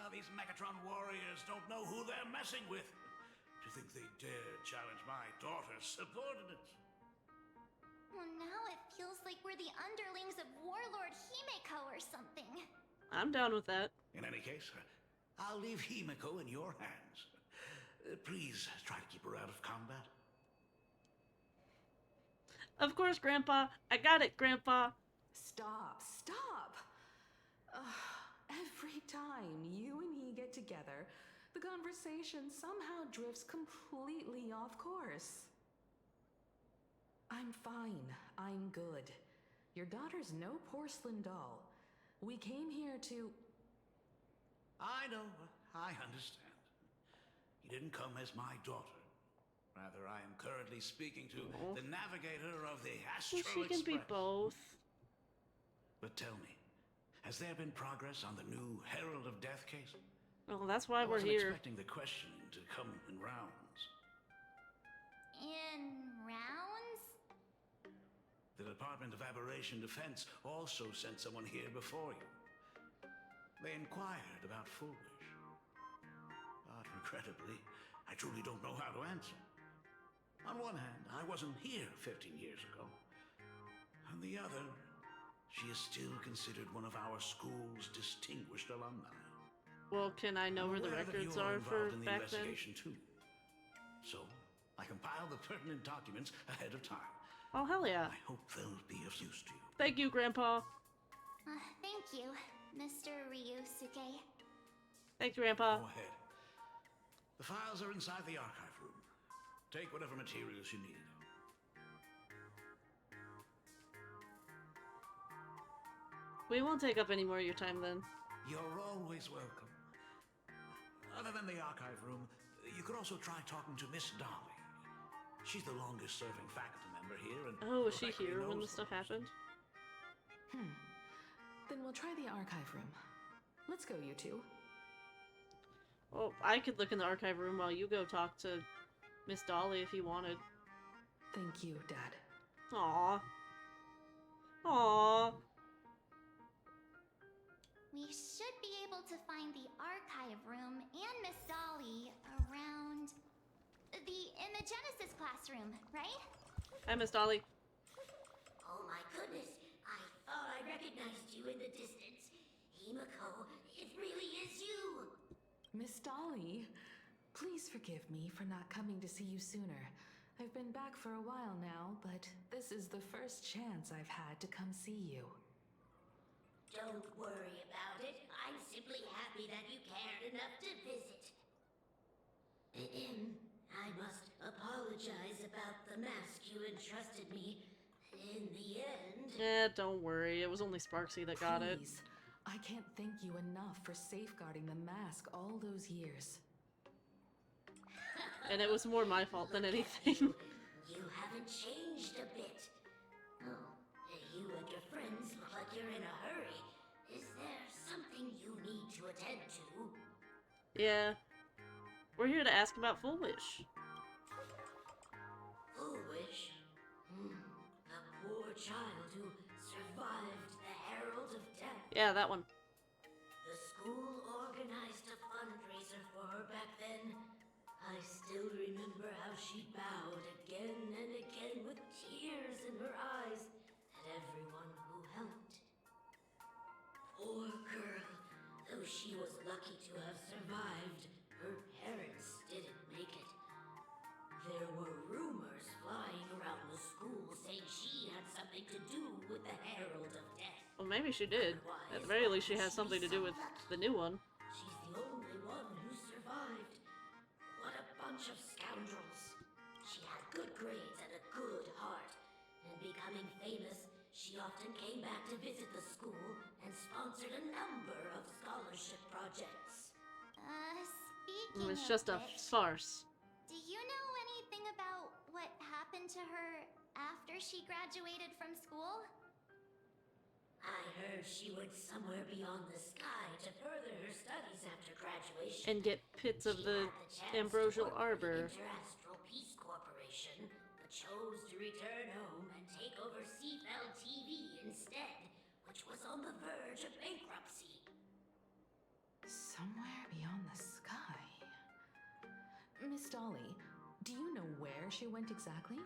These Megatron warriors don't know who they're messing with. Do you think they dare challenge my daughter's subordinates? Well, now it feels like we're the underlings of Warlord Himeko or something. I'm down with that. In any case, I'll leave Himeko in your hands. Please try to keep her out of combat. Of course, Grandpa. I got it, Grandpa. Stop. Every time you and he get together, the conversation somehow drifts completely off course. I'm fine. I'm good. Your daughter's no porcelain doll. We came here to... I know. I understand. You didn't come as my daughter. Rather, I am currently speaking to Oh. the navigator of the So Astral she can be Express. both. But tell me, has there been progress on the new Herald of Death case? Well, that's why I we're wasn't here. expecting the questioning to come in rounds. In rounds? The Department of Aberration Defense also sent someone here before you. They inquired about Foolish. But regrettably, I truly don't know how to answer. On one hand, I wasn't here 15 years ago. On the other, she is still considered one of our school's distinguished alumni. Well, can I know where the I'm aware that records you are for involved in the back then? investigation too. So, I compiled the pertinent documents ahead of time. Oh, hell yeah. I hope they'll be of use to you. Thank you, Grandpa. Thank you, Mr. Ryusuke. Thanks, Grandpa. Go ahead. The files are inside the archive room. Take whatever materials you need. We won't take up any more of your time then. You're always welcome. Other than the archive room, you could also try talking to Miss Dolly. She's the longest serving faculty member here and Oh, was she likely here when knows this stuff happened? Then we'll try the archive room. Let's go, you two. Well, I could look in the archive room while you go talk to Miss Dolly if you wanted. Thank you, Dad. Aww. Aww. We should be able to find the archive room and Miss Dolly around in the Genesis classroom, right? Hi, Miss Dolly. Oh my goodness, I thought I recognized you in the distance. Himiko, it really is you! Miss Dolly, please forgive me for not coming to see you sooner. I've been back for a while now, but this is the first chance I've had to come see you. Don't worry about it. I'm simply happy that you cared enough to visit. I must apologize about the mask you entrusted me. In the end... Don't worry. It was only Sparksy that got it. Please, I can't thank you enough for safeguarding the mask all those years. And it was more my fault than anything. You haven't changed a bit. Oh, you and your friends look like you're in a hurry. Is there something you need to attend to? Yeah. We're here to ask about Foolish. Foolish? The poor child who survived the Herald of Death. Yeah, that one. The school organized a fundraiser for her back then. I still remember how she bowed again and again with tears in her eyes at everyone who helped. Poor girl. Though she was lucky to have survived, her parents didn't make it. There were rumors flying around the school saying she had something to do with the Herald of Death. Well, maybe she did. At the very least, she has something to do with the new one. She's the only one who survived. What a bunch of scoundrels. She had good grades and a good heart. And becoming famous, she often came back to visit the school and sponsored a number of scholarship projects. Speaking It's of just a which, farce. do you know anything about what happened to her after she graduated from school? I heard she went somewhere beyond the sky to further her studies after graduation. And get pits of the chance ambrosial to work for arbor. the Interastral Peace Corporation, but chose to return home and take over Seafell TV instead, which was on the verge of bankruptcy. Somewhere beyond the sky. Miss Dolly, do you know where she went exactly?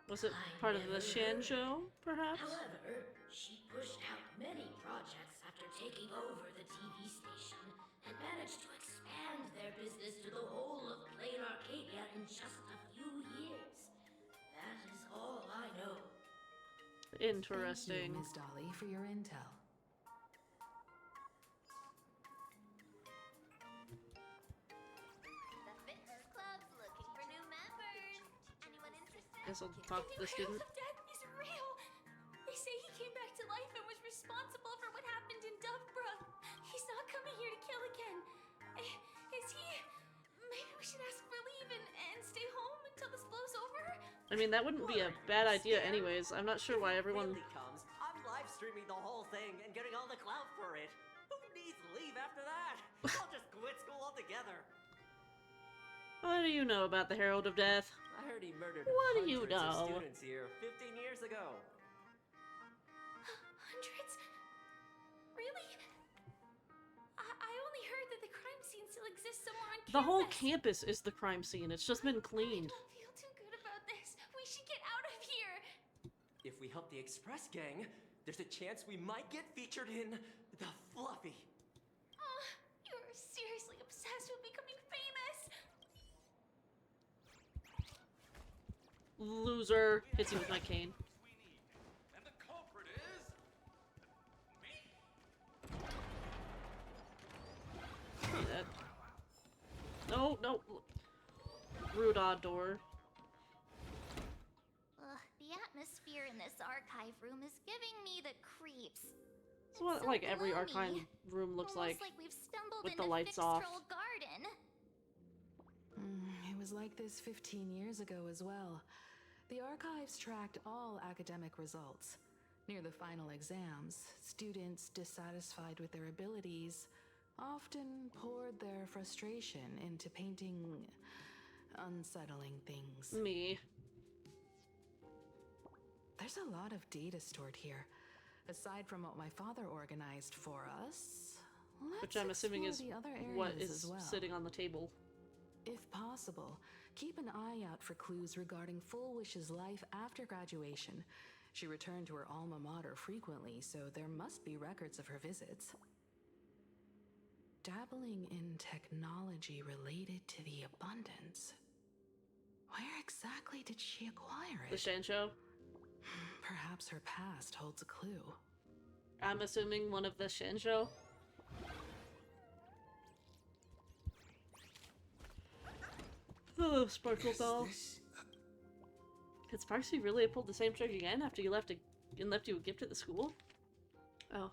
Was it part of the Shan show, perhaps? However, she pushed out many projects after taking over the TV station and managed to expand their business to the whole of Planarcadia in just a few years. That is all I know. Interesting. Thank you, Miss Dolly, for your intel. The fitness club's looking for new members. Anyone interested? Guess I'll talk to the student. Herald of Death is real. They say he came back to life and was responsible for what happened in Doveborough. He's not coming here to kill again. Is he? Maybe we should ask for leave and stay I mean, that wouldn't be a bad idea anyways. I'm not sure why everyone... Really comes, I'm live streaming the whole thing and getting all the clout for it. Who needs leave after that? I'll just quit school altogether. What do you know about the Herald of Death? I heard he murdered What do hundreds you know? of students here 15 years ago. Hundreds? Really? I only heard that the crime scene still exists somewhere on campus. The whole campus is the crime scene. It's just been cleaned. I don't feel too good about this. We should get out of here. If we help the Express gang, there's a chance we might get featured in The Fluffy. You're seriously obsessed with becoming famous. Loser. Hits you with my cane. And the culprit is See that? No, no. Rude odd door. The atmosphere in this archive room is giving me the creeps. It's what so like every gloomy. archive room looks Almost like. we've stumbled with into the lights Fixed off. Troll Garden. It was like this 15 years ago as well. The archives tracked all academic results. Near the final exams, students dissatisfied with their abilities often poured their frustration into painting unsettling things. Me. There's a lot of data stored here. Aside from what my father organized for us, Which I'm assuming is the other areas what is as well. sitting on the table. If possible, keep an eye out for clues regarding Full Wish's life after graduation. She returned to her alma mater frequently, so there must be records of her visits. Dabbling in technology related to the abundance. Where exactly did she acquire it? The Shan Show? Perhaps her past holds a clue. I'm assuming one of the Shan Show. Oh, Sparkle Doll. Could Sparksy really have pulled the same trick again after you left you a gift at the school? Oh,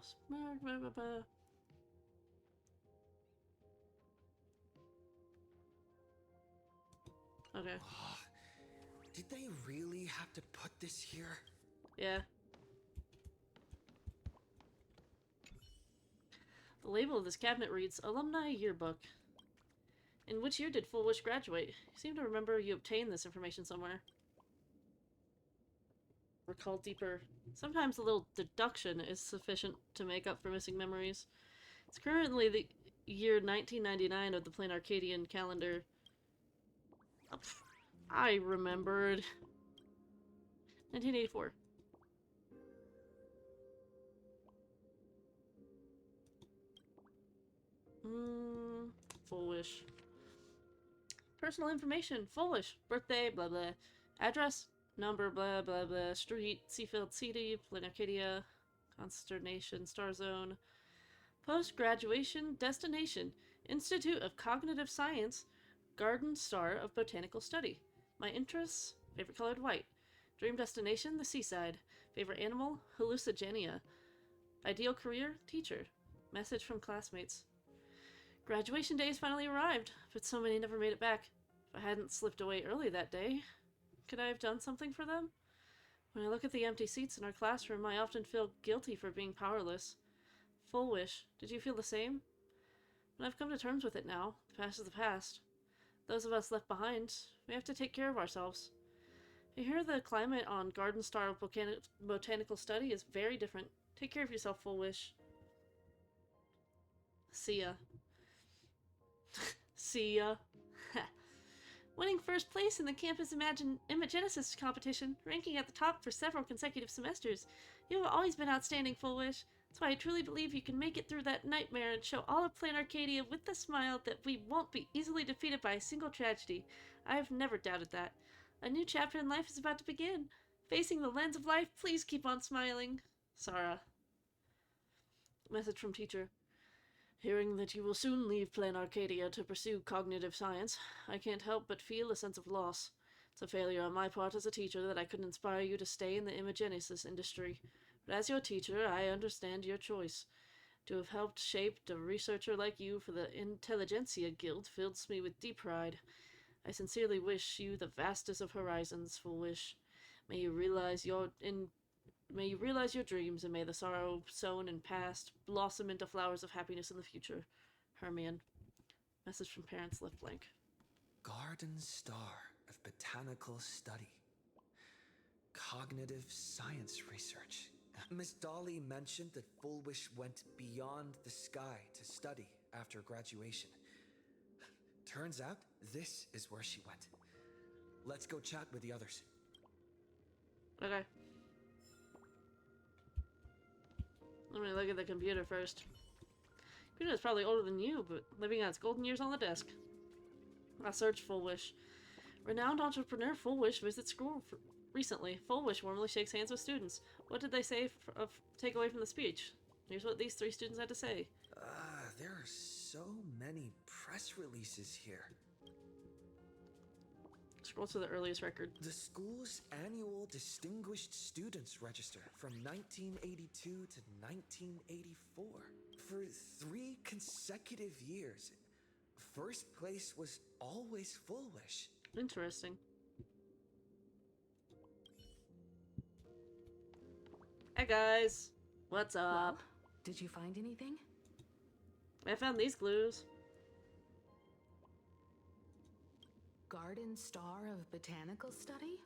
okay. Did they really have to put this here? Yeah. The label of this cabinet reads Alumni Yearbook. In which year did Full Wish graduate? You seem to remember you obtained this information somewhere. Recall deeper. Sometimes a little deduction is sufficient to make up for missing memories. It's currently the year 1999 of the Planarcadian calendar. Oh, I remembered. 1984. Full Wish. Personal information. Full Wish. Birthday, blah blah. Address, number, blah blah blah. Street, Seafield City, Planarcadia. Consternation, Star Zone. Post-graduation destination. Institute of Cognitive Science. Garden Star of Botanical Study. My interests? Favorite colored white. Dream destination? The seaside. Favorite animal? Hallucigenia. Ideal career? Teacher. Message from classmates. Graduation day has finally arrived, but so many never made it back. If I hadn't slipped away early that day, could I have done something for them? When I look at the empty seats in our classroom, I often feel guilty for being powerless. Full Wish, did you feel the same? But I've come to terms with it now. The past is the past. Those of us left behind, we have to take care of ourselves. I hear the climate on Garden Star of Botanical Study is very different. Take care of yourself, Full Wish. See ya. See ya. Winning first place in the campus Imagenesis competition, ranking at the top for several consecutive semesters. You have always been outstanding, Full Wish. That's why I truly believe you can make it through that nightmare and show all of Planarcadia with the smile that we won't be easily defeated by a single tragedy. I've never doubted that. A new chapter in life is about to begin. Facing the lens of life, please keep on smiling. Sarah. Message from teacher. Hearing that you will soon leave Planarcadia to pursue cognitive science, I can't help but feel a sense of loss. It's a failure on my part as a teacher that I couldn't inspire you to stay in the imagenesis industry. But as your teacher, I understand your choice. To have helped shape a researcher like you for the Intelligentsia Guild fills me with deep pride. I sincerely wish you the vastest of horizons, Foolish. May you realize your dreams, and may the sorrow sown in past blossom into flowers of happiness in the future. Hermione. Message from parents left blank. Garden Star of Botanical Study. Cognitive Science Research. Miss Dolly mentioned that Fullwish went beyond the sky to study after graduation. Turns out, this is where she went. Let's go chat with the others. Okay. Let me look at the computer first. Computer is probably older than you, but living out its golden years on the desk. I searched Fullwish. Renowned entrepreneur Fullwish visits school recently. Fullwish warmly shakes hands with students. What did they say of take away from the speech? Here's what these 3 students had to say. There are so many press releases here. Scroll to the earliest record. The school's annual Distinguished Students Register from 1982 to 1984. For 3 consecutive years, first place was always Fullwish. Interesting. Hey guys, what's up? Well, did you find anything? I found these clues. Garden Star of Botanical Study?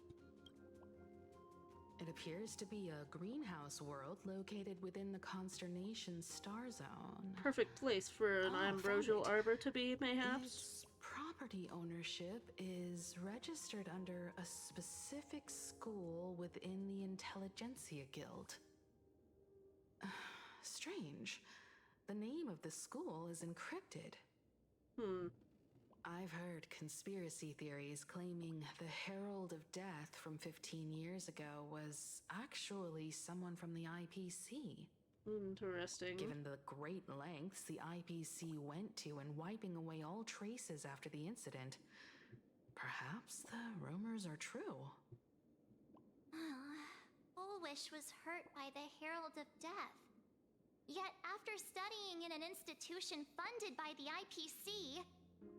It appears to be a greenhouse world located within the Consternation Star Zone. Perfect place for an ambrosial arbor to be, mayhaps? Its property ownership is registered under a specific school within the Intelligentsia Guild. Strange. The name of the school is encrypted. I've heard conspiracy theories claiming the Herald of Death from 15 years ago was actually someone from the IPC. Interesting. Given the great lengths the IPC went to in wiping away all traces after the incident, perhaps the rumors are true. Fullwish was hurt by the Herald of Death. Yet after studying in an institution funded by the IPC,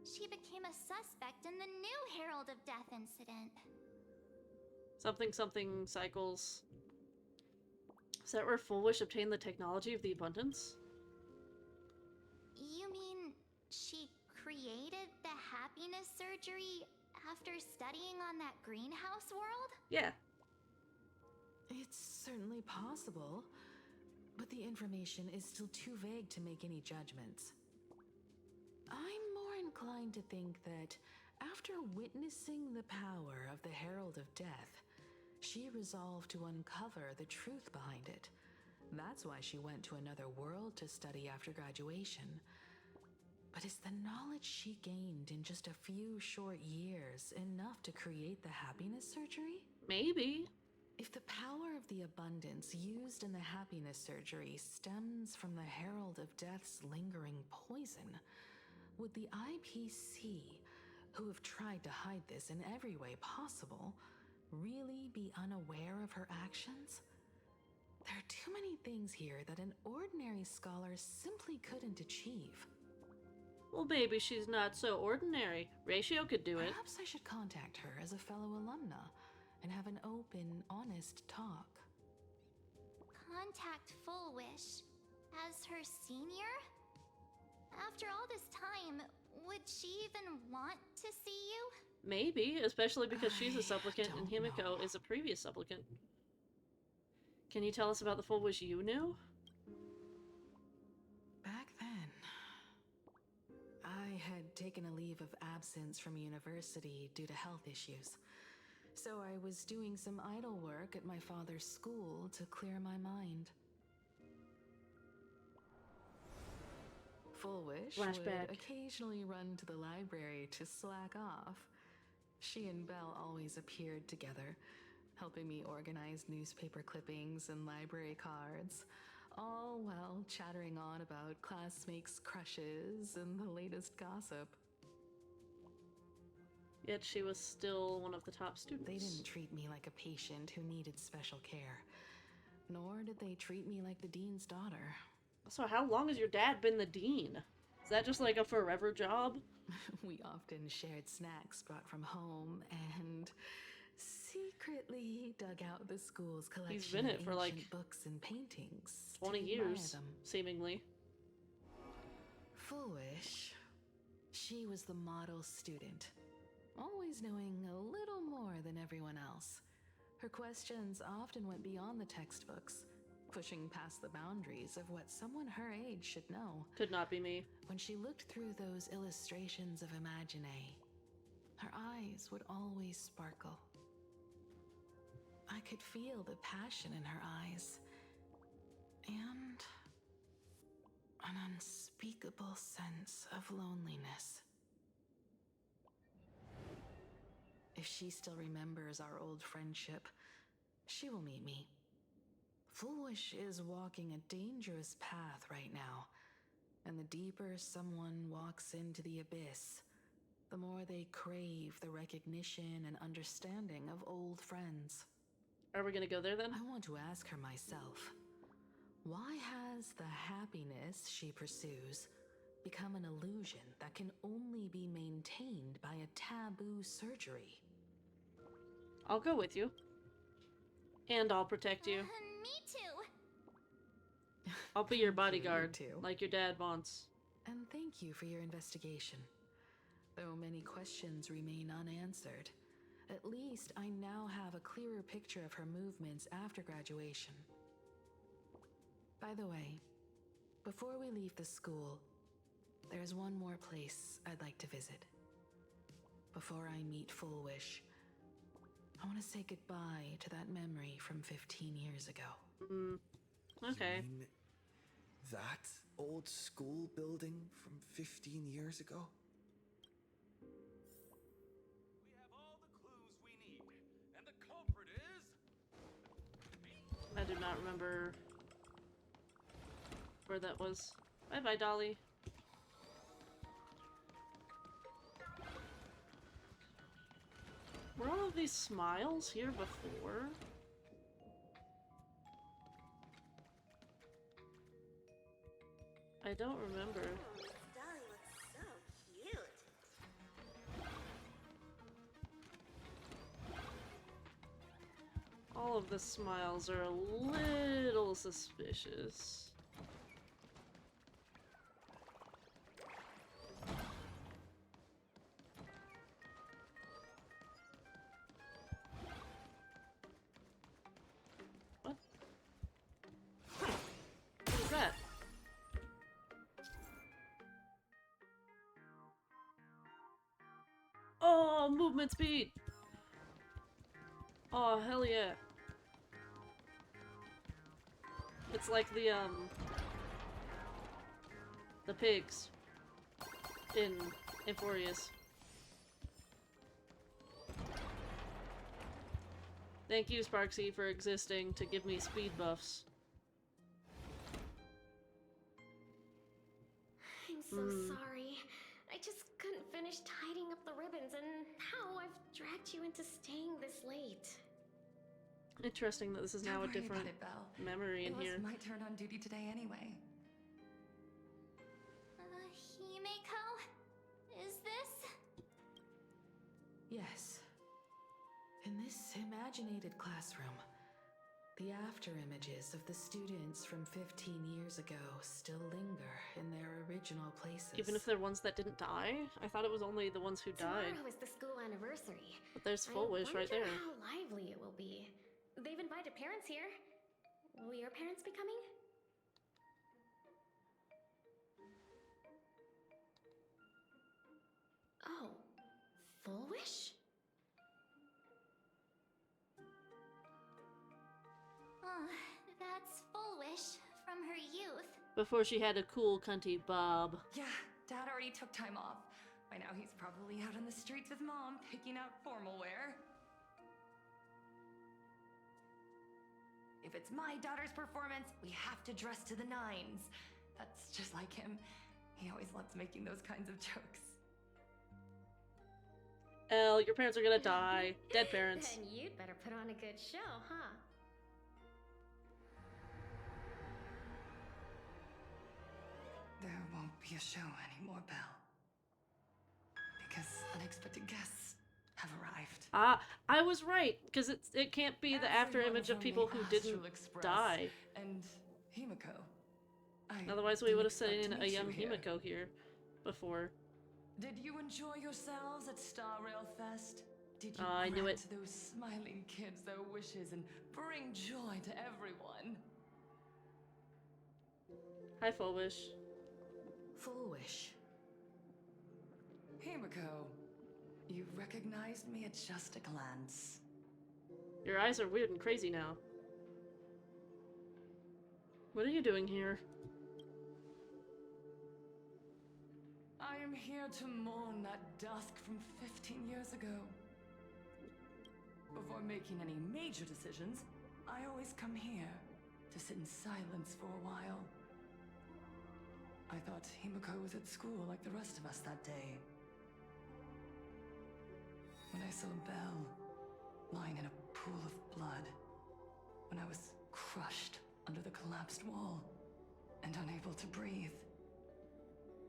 she became a suspect in the new Herald of Death incident. Something cycles. Is that where Fullwish obtained the technology of the abundance? You mean she created the happiness surgery after studying on that greenhouse world? Yeah. It's certainly possible, but the information is still too vague to make any judgments. I'm more inclined to think that after witnessing the power of the Herald of Death, she resolved to uncover the truth behind it. That's why she went to another world to study after graduation. But is the knowledge she gained in just a few short years enough to create the happiness surgery? Maybe. If the power of the abundance used in the happiness surgery stems from the Herald of Death's lingering poison, would the IPC, who have tried to hide this in every way possible, really be unaware of her actions? There are too many things here that an ordinary scholar simply couldn't achieve. Well, maybe she's not so ordinary. Ratio could do it. Perhaps I should contact her as a fellow alumna and have an open, honest talk. Contact Fullwish as her senior? After all this time, would she even want to see you? Maybe, especially because she's a supplicant and Himiko is a previous supplicant. Can you tell us about the Fullwish you knew? Back then, I had taken a leave of absence from university due to health issues. So I was doing some idle work at my father's school to clear my mind. Fullwish Flashback. would occasionally run to the library to slack off. She and Belle always appeared together, helping me organize newspaper clippings and library cards, all while chattering on about classmates' crushes and the latest gossip. Yet she was still one of the top students. They didn't treat me like a patient who needed special care, nor did they treat me like the dean's daughter. So how long has your dad been the dean? Is that just like a forever job? We often shared snacks brought from home and secretly dug out the school's collection He's been of it for ancient like books and paintings 20 to admire years, them. seemingly. Foolish. She was the model student, always knowing a little more than everyone else. Her questions often went beyond the textbooks, pushing past the boundaries of what someone her age should know. Could not be me. When she looked through those illustrations of Imagine, her eyes would always sparkle. I could feel the passion in her eyes, and an unspeakable sense of loneliness. If she still remembers our old friendship, she will meet me. Foolish is walking a dangerous path right now, and the deeper someone walks into the abyss, the more they crave the recognition and understanding of old friends. Are we gonna go there then? I want to ask her myself, why has the happiness she pursues become an illusion that can only be maintained by a taboo surgery? I'll go with you. And I'll protect you. Me too. I'll be your Thank you, bodyguard, you too. like your dad wants. And thank you for your investigation. Though many questions remain unanswered, at least I now have a clearer picture of her movements after graduation. By the way, before we leave the school, there's one more place I'd like to visit. Before I meet Fullwish, I want to say goodbye to that memory from 15 years ago. Okay. You mean that old school building from 15 years ago? We have all the clues we need, and the culprit is... I do not remember where that was. Bye-bye, Dolly. Were all of these smiles here before? I don't remember. Dolly looks so cute. All of the smiles are a little suspicious. What? What is that? Oh, movement speed! Oh, hell yeah. It's like the pigs in Euphorious. Thank you, Sparksy, for existing to give me speed buffs. I'm so sorry. I just couldn't finish tidying up the ribbons, and now I've dragged you into staying this late. Interesting that this is now a Don't worry different about it, Belle. memory in It was here. my turn on duty today anyway. Himeko? Is this? Yes. In this imaginated classroom, the after images of the students from 15 years ago still linger in their original places. Even if they're ones that didn't die? I thought it was only the ones who died. Tomorrow is the school anniversary. But there's Fullwish right there. I wonder how lively it will be. They've invited parents here. Will your parents be coming? Oh, Fullwish? Oh, that's Fullwish from her youth. Before she had a cool cunty bob. Yeah, Dad already took time off. By now he's probably out on the streets with Mom, picking out formal wear. If it's my daughter's performance, we have to dress to the nines. That's just like him. He always loves making those kinds of jokes. Elle, your parents are gonna die. Dead parents. Then you'd better put on a good show, huh? There won't be a show anymore, Belle. Because unexpected guests have arrived. Ah, I was right, because it can't be the after image of people who didn't die. And Himiko. Otherwise we would have seen a young Himiko here before. Did you enjoy yourselves at Star Rail Fest? Did you I knew grant it. those smiling kids their wishes and bring joy to everyone? Hi, Full Wish. Full Wish. Himiko, you recognized me at just a glance. Your eyes are weird and crazy now. What are you doing here? I am here to mourn that dusk from 15 years ago. Before making any major decisions, I always come here to sit in silence for a while. I thought Himiko was at school like the rest of us that day. When I saw Belle lying in a pool of blood, when I was crushed under the collapsed wall and unable to breathe,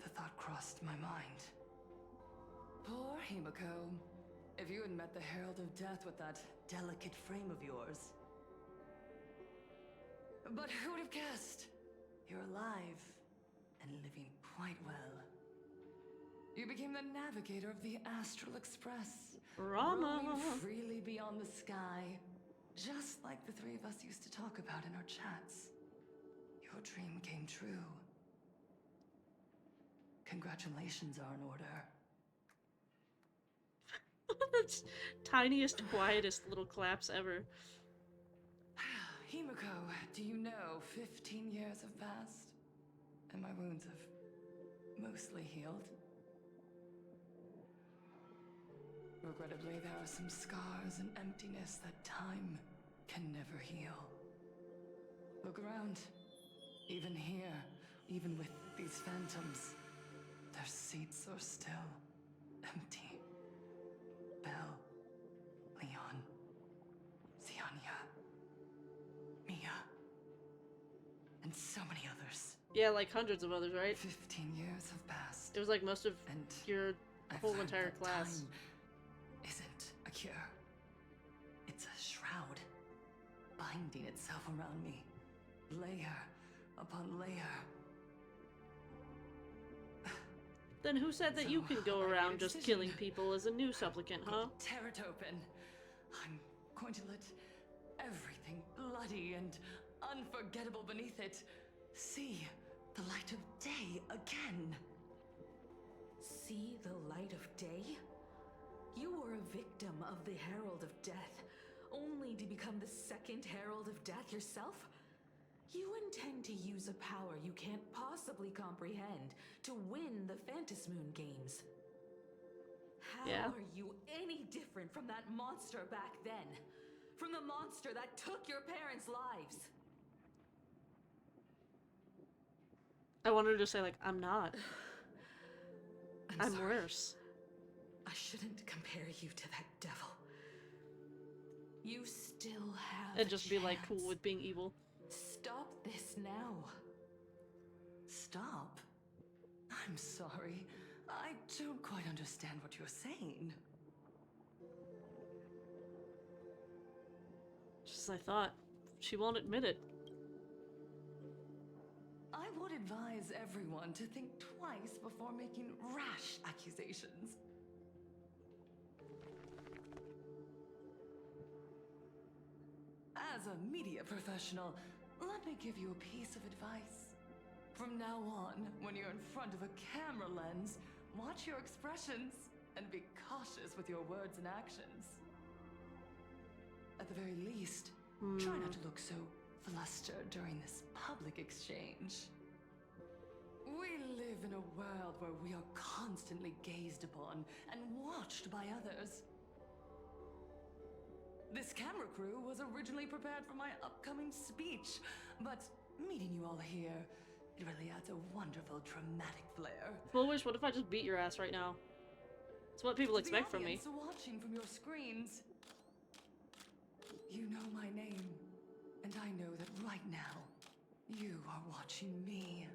the thought crossed my mind. Poor Himiko. If you had met the Herald of Death with that delicate frame of yours. But who would have guessed? You're alive and living quite well. You became the navigator of the Astral Express. Rama! Roaming freely beyond the sky. Just like the three of us used to talk about in our chats. Your dream came true. Congratulations are in order. The tiniest, quietest little claps ever. Himiko, do you know 15 years have passed? And my wounds have mostly healed. Regrettably, there are some scars and emptiness that time can never heal. Look around. Even here, even with these phantoms, their seats are still empty. Belle, Leon, Ziania, Mia, and so many others. Yeah, like hundreds of others, right? 15 years have passed. It was like most of your whole entire that class. Time isn't a cure. It's a shroud, binding itself around me, layer upon layer. Then who said that you can go I made around a just decision. killing people as a new supplicant, huh? Tear it open. I'm going to let everything bloody and unforgettable beneath it see the light of day again. See the light of day? You were a victim of the Herald of Death, only to become the second Herald of Death yourself? You intend to use a power you can't possibly comprehend to win the Phantasmoon games. How Yeah. are you any different from that monster back then? From the monster that took your parents' lives? I wanted to say, like, I'm not. I'm sorry. worse. I shouldn't compare you to that devil. You still have And just be, like, chance. cool with being evil. Stop this now. Stop? I'm sorry. I don't quite understand what you're saying. Just as I thought. She won't admit it. I would advise everyone to think twice before making rash accusations. As a media professional, let me give you a piece of advice. From now on, when you're in front of a camera lens, watch your expressions and be cautious with your words and actions. At the very least, try not to look so flustered during this public exchange. We live in a world where we are constantly gazed upon and watched by others. This camera crew was originally prepared for my upcoming speech, but meeting you all here, it really adds a wonderful dramatic flair. Full Wish, what if I just beat your ass right now? It's what people expect from me. The audience watching from your screens, you know my name, and I know that right now, you are watching me.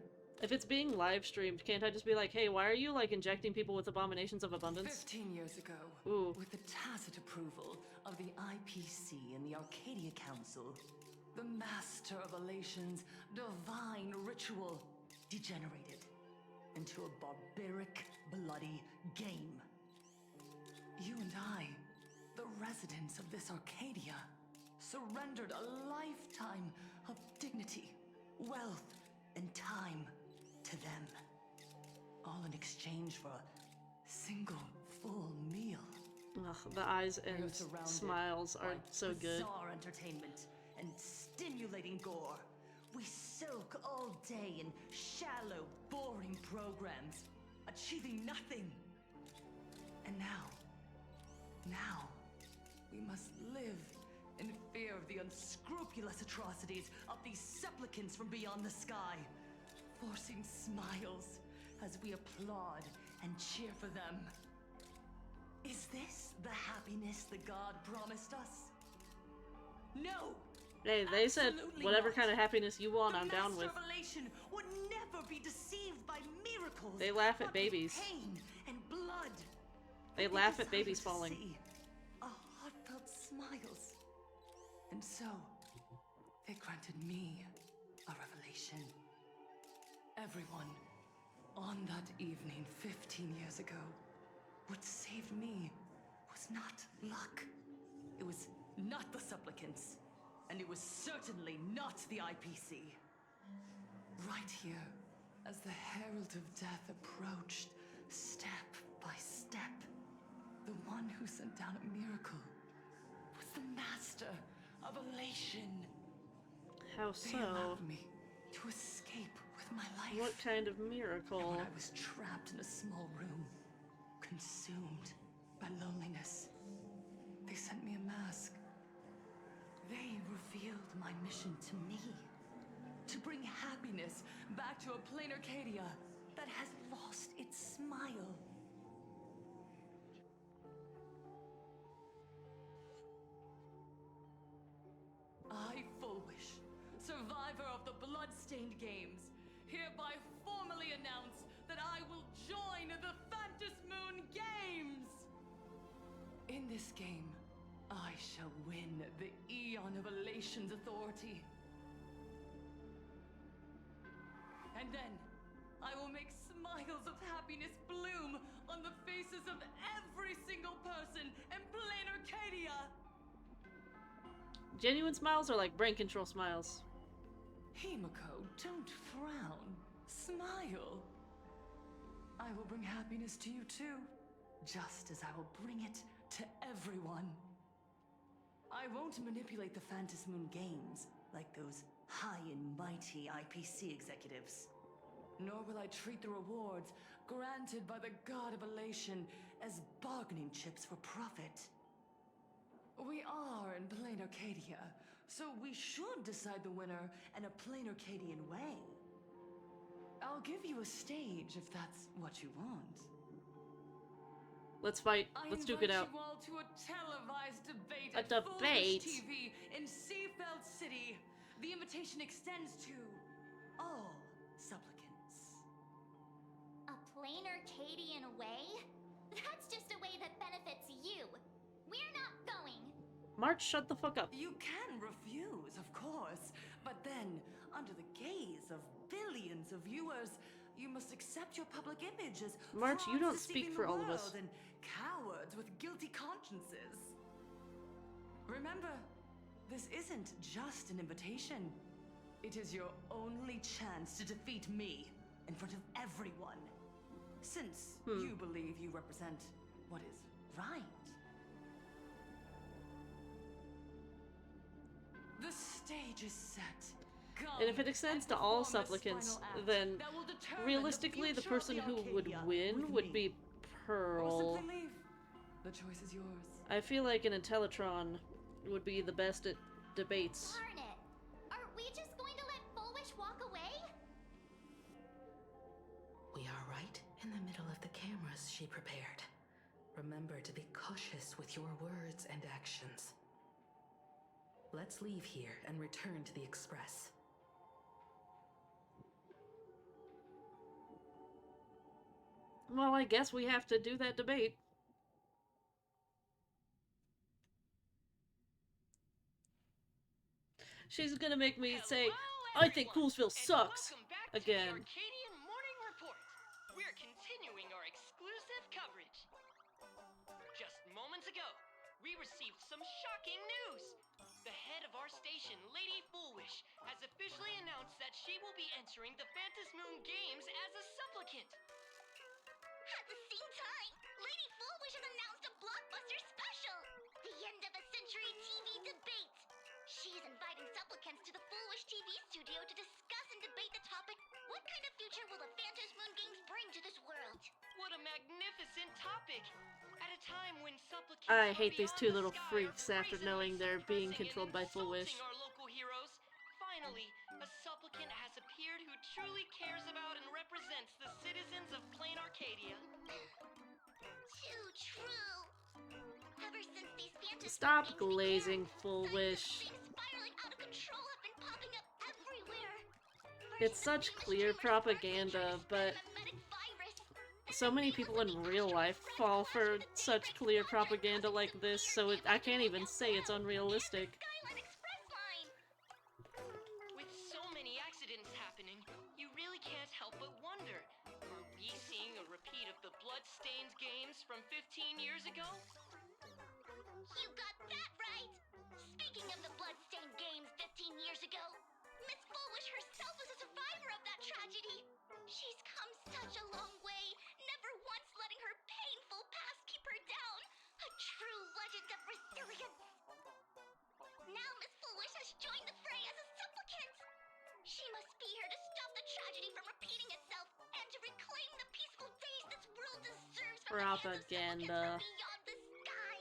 If it's being live streamed, can't I just be like, hey, why are you like injecting people with abominations of abundance? 15 years ago, Ooh. with the tacit approval of the IPC and the Arcadia Council, the Master of Elation's divine ritual degenerated into a barbaric, bloody game. You and I, the residents of this Arcadia, surrendered a lifetime of dignity, wealth, and time to them. All in exchange for a single full meal. Ugh, the eyes and smiles are so good. Bizarre entertainment and stimulating gore. We soak all day in shallow, boring programs, achieving nothing. And now, we must live in fear of the unscrupulous atrocities of these supplicants from beyond the sky, forcing smiles as we applaud and cheer for them. Is this the happiness the god promised us? No! Hey, they said absolutely whatever not. kind of happiness you want, I'm down with. The Revelation would never be deceived by miracles. They laugh at but babies. with pain and blood. They laugh at babies falling. Heartfelt smiles. And so, they granted me a revelation. Everyone, on that evening 15 years ago, what saved me was not luck. It was not the supplicants. And it was certainly not the IPC. Right here, as the Herald of Death approached, step by step, the one who sent down a miracle was the Master of Elation. How They so? allowed me to escape with my life. What kind of miracle? And when I was trapped in a small room, consumed by loneliness, they sent me a mask. They revealed my mission to me. To bring happiness back to a Planarcadia that has lost its smile. I, Fullwish, survivor of the Bloodstained Games, hereby formally announce that I will join the Phantom Moon Games! In this game, I shall win the Eon of Elation's authority. And then, I will make smiles of happiness bloom on the faces of every single person in Planarcadia! Genuine smiles are like brain control smiles. Himiko, don't frown. Smile. I will bring happiness to you too, just as I will bring it to everyone. I won't manipulate the Phantom Moon Games like those high and mighty IPC executives. Nor will I treat the rewards granted by the God of Elation as bargaining chips for profit. We are in Planarcadia, so we should decide the winner in a Planarcadian way. I'll give you a stage if that's what you want. Let's fight. Let's duke it out. I invite you all to a televised debate A at debate? Fullwish TV in Seafeld City. The invitation extends to all supplicants. A Planarcadian way? That's just a way that benefits you. We're not going. March, shut the fuck up. You can refuse, of course, but then, under the gaze of billions of viewers, you must accept your public image as March, you frauds don't speak deceiving for the all of us. world and cowards with guilty consciences. Remember, this isn't just an invitation. It is your only chance to defeat me in front of everyone. Since you believe you represent what is right. The stage is set. Come And if it extends to all supplicants, then realistically the person who would win would be Pearl. Simply leave. The choice is yours. I feel like an Intellitron would be the best at debates. Darn it! Are we just going to let Fullwish walk away? We are right in the middle of the cameras she prepared. Remember to be cautious with your words and actions. Let's leave here and return to the Express. Well, I guess we have to do that debate. She's gonna make me say, I think Coolsville sucks. Again. Planarcadia Morning Report. We're continuing our exclusive coverage. Just moments ago, we received some shocking news. The head of our station, Lady Foolwish, has officially announced that she will be entering the Phantom Moon Games as a supplicant. At the same time, Lady Foolwish has announced a blockbuster special! The end of a century TV debate! She is inviting supplicants to the Foolwish TV studio to discuss and debate the topic, what kind of future will the Phantom Moon Games bring to this world? What a magnificent topic! At a time when supplicants I hate these two little freaks after knowing they're being controlled by Foolwish. our local heroes, finally, a supplicant has appeared who truly cares about and represents the citizens of Planarcadia. Too true! Ever since these Phantom Stop glazing, Foolwish. spiraling out of control have been popping up everywhere. It's such clear propaganda, but so many people in real life fall for such clear propaganda like this, so I can't even say it's unrealistic. With so many accidents happening, you really can't help but wonder, are we seeing a repeat of the Bloodstained games from 15 years ago? You got that right! Speaking of the Bloodstained Games 15 years ago, Miss Foolwish herself was a survivor of that tragedy. She's come such a long way, never once letting her painful past keep her down. A true legend of resilience. Now Miss Foolwish has joined the fray as a supplicant. She must be here to stop the tragedy from repeating itself and to reclaim the peaceful days this world deserves from the hands of supplicants Propaganda. from beyond the sky.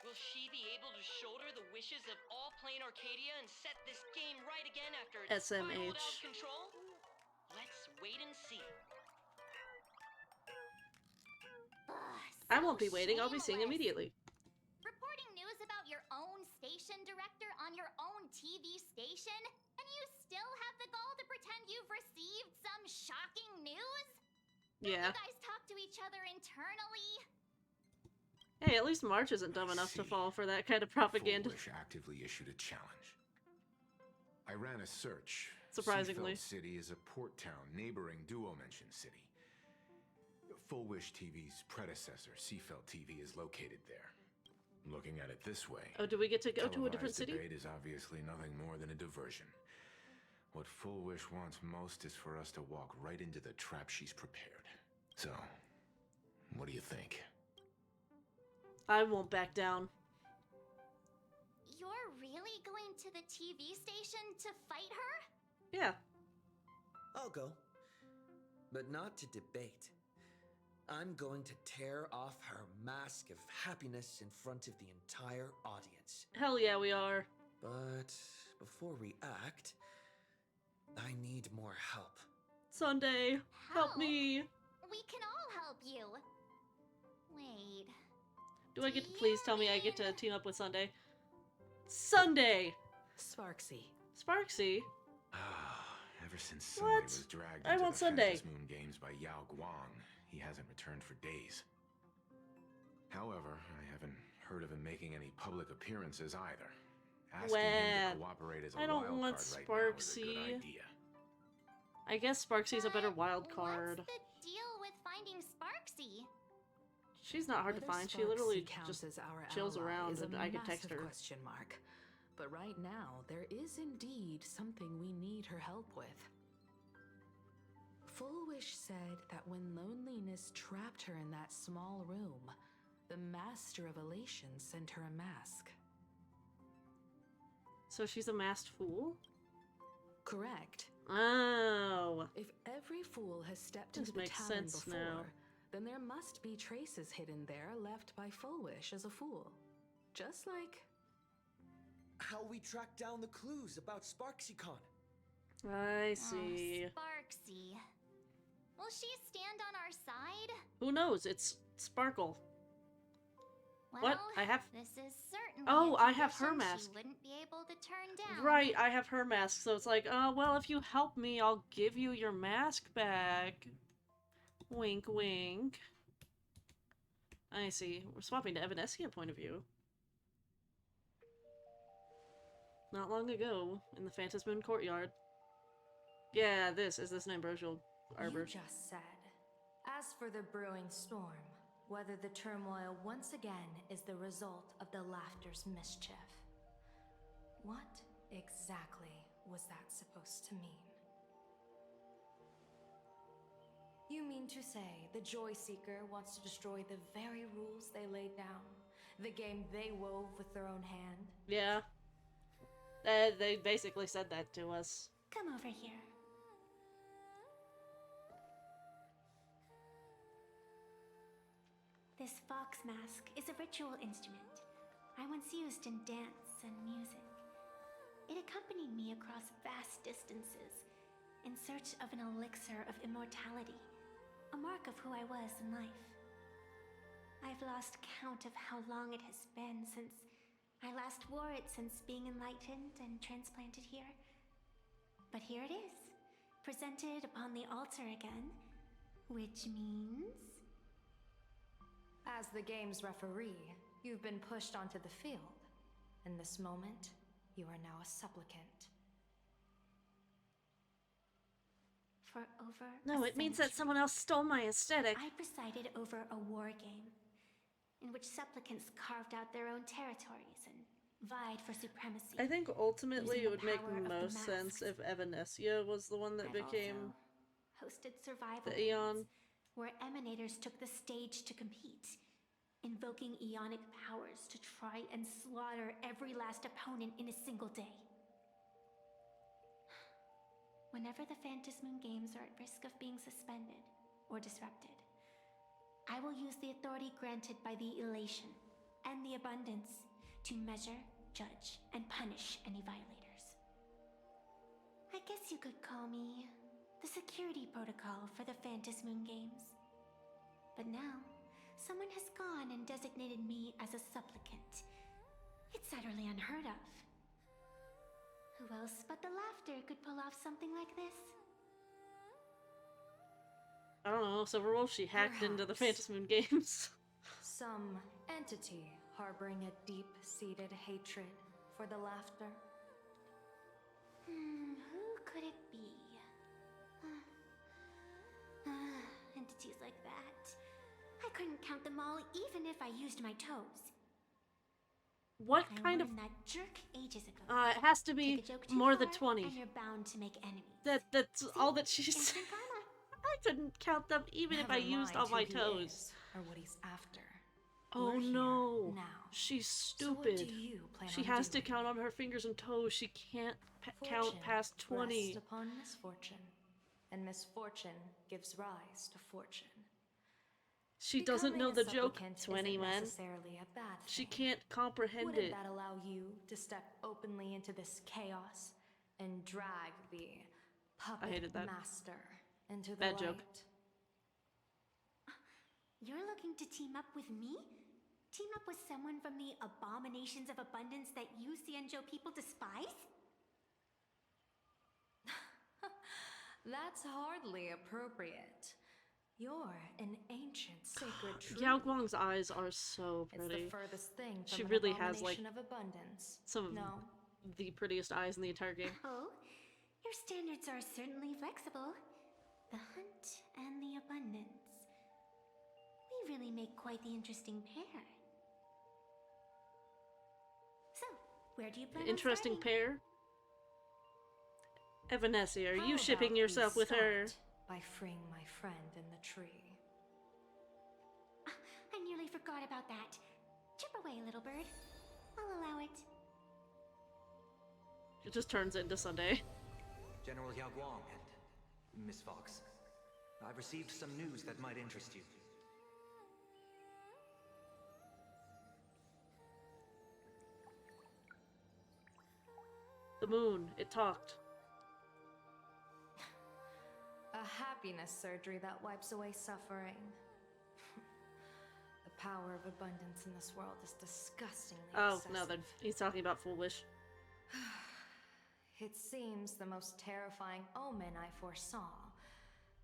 Will she be able to shoulder the wishes of all Planarcadia and set this game right again after it spiraled out of control? Let's wait and see. I won't be waiting, I'll be seeing immediately. Reporting news about your own station director on your own TV station, and you still have the gall to pretend you've received some shocking news? Yeah. You guys talk to each other internally? Hey, at least March isn't dumb enough to fall for that kind of propaganda. Foolwish actively issued a challenge. I ran a search. Surprisingly. Seafeld City is a port town neighboring Duo-Mention City. Foolwish TV's predecessor, Seafeld TV, is located there. Looking at it this way, Oh, do we get to go to a different televised city? debate is obviously nothing more than a diversion. What Foolwish wants most is for us to walk right into the trap she's prepared. So, what do you think? I won't back down. You're really going to the TV station to fight her? Yeah. I'll go. But not to debate. I'm going to tear off her mask of happiness in front of the entire audience. Hell yeah, we are. But before we act, I need more help. Sunday, help me. We can all help you. Wait. Do I get to please tell me I get to team up with Sunday? Sunday! Sparksy. Sparksy? Ever since Sunday What? was dragged I into want the Sunday. Phantom Moon Games by Yao Guang, he hasn't returned for days. However, I haven't heard of him making any public appearances either. Asking him to cooperate as a I don't wild want card right now is a good Sparksy. idea. I guess Sparksy's a better wild card. What's the deal with finding Sparksy? She's not hard to Whether find. She Sparksy literally counts just as our chills ally around is a and I can text massive her. question mark. But right now, there is indeed something we need her help with. Foolwish said that when loneliness trapped her in that small room, the Master of Elation sent her a mask. So she's a masked fool? Correct. Oh. If every fool has stepped This into the makes tavern sense before, now. then there must be traces hidden there left by Foolwish as a fool. Just like... How we track down the clues about SparksyCon. I see. Sparksy. Will she stand on our side? Who knows? It's Sparkle. Well, What? I have... This is certainly Oh, a I have her condition mask. She wouldn't be able to turn down. Right, I have her mask, so it's like, well, if you help me, I'll give you your mask back. Wink, wink. I see. We're swapping to Evanescia point of view. Not long ago, in the Phantasmoon courtyard. Yeah, this an ambrosial arbor. You just said, as for the brewing storm, whether the turmoil once again is the result of the laughter's mischief. What exactly was that supposed to mean? You mean to say the Joy Seeker wants to destroy the very rules they laid down? The game they wove with their own hand? Yeah. They basically said that to us. Come over here. This fox mask is a ritual instrument I once used in dance and music. It accompanied me across vast distances in search of an elixir of immortality, a mark of who I was in life. I've lost count of how long it has been since I last wore it, since being enlightened and transplanted here. But here it is, presented upon the altar again, which means... As the game's referee, you've been pushed onto the field. In this moment, you are now a supplicant. For over No, it means that someone else stole my aesthetic. I presided over a war game in which supplicants carved out their own territories and vied for supremacy. I think ultimately using it would the make power of the most sense if Evanescia was the one that I've became also hosted survival the Eon. games where emanators took the stage to compete, invoking eonic powers to try and slaughter every last opponent in a single day. Whenever the Phantasmoon games are at risk of being suspended or disrupted, I will use the authority granted by the elation and the abundance to measure, judge, and punish any violators. I guess you could call me the security protocol for the Phantasmoon games. But now, someone has gone and designated me as a supplicant. It's utterly unheard of. Who else but the laughter could pull off something like this? I don't know, Silverwolf, she hacked into the Perhaps. Phantasmoon games. Some entity harboring a deep-seated hatred for the laughter. Who could it be? Entities like that. I couldn't count them all even if I used my toes. What kind of... I learned that jerk ages ago. it has to be Take a joke too more than far, 20. and you're bound to make enemies. That's all that she said. Instant karma. I couldn't count them even if I Never used mind all my who he toes. is or what he's after. Oh We're here no. now. She's So what stupid. do you plan She on has doing? to count on her fingers and toes. She can't count Fortune past 20. rests upon misfortune, and misfortune gives rise to fortune. She doesn't know the Becoming a joke, supplicant 20 isn't man. necessarily a bad She thing. can't comprehend Wouldn't it. that allow you to step openly into this chaos and drag the puppet hated that. master into the Bad light? joke. You're looking to team up with me? Team up with someone from the abominations of abundance that you Xianzhou people despise? That's hardly appropriate. You're an ancient sacred tree. Yao Guang's eyes are so It's pretty. the furthest thing from She an really has like abomination of abundance. some of No. the prettiest eyes in the entire game. Oh, your standards are certainly flexible. The hunt and the abundance. We really make quite the interesting pair. So, where do you plan Interesting on starting? pair. Evanescia, are How you shipping about we yourself with her? start by freeing my friend in the tree? I nearly forgot about that. Chip away, little bird. I'll allow it. It just turns into Sunday. General Yao Guang and Miss Fox. I've received some news that might interest you. The moon, it talked. A happiness surgery that wipes away suffering. The power of abundance in this world is disgustingly Oh, excessive. no, then he's talking about foolish. It seems the most terrifying omen I foresaw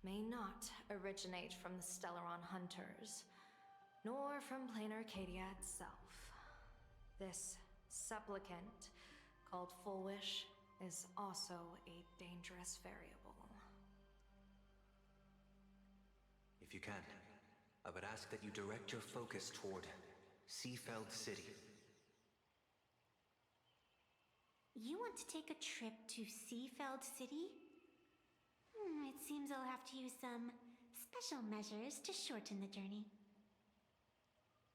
may not originate from the Stellaron hunters, nor from Planarcadia itself. This supplicant, called Fullwish, is also a dangerous variable. If you can, I would ask that you direct your focus toward Seafeld City. You want to take a trip to Seafeld City? It seems I'll have to use some special measures to shorten the journey.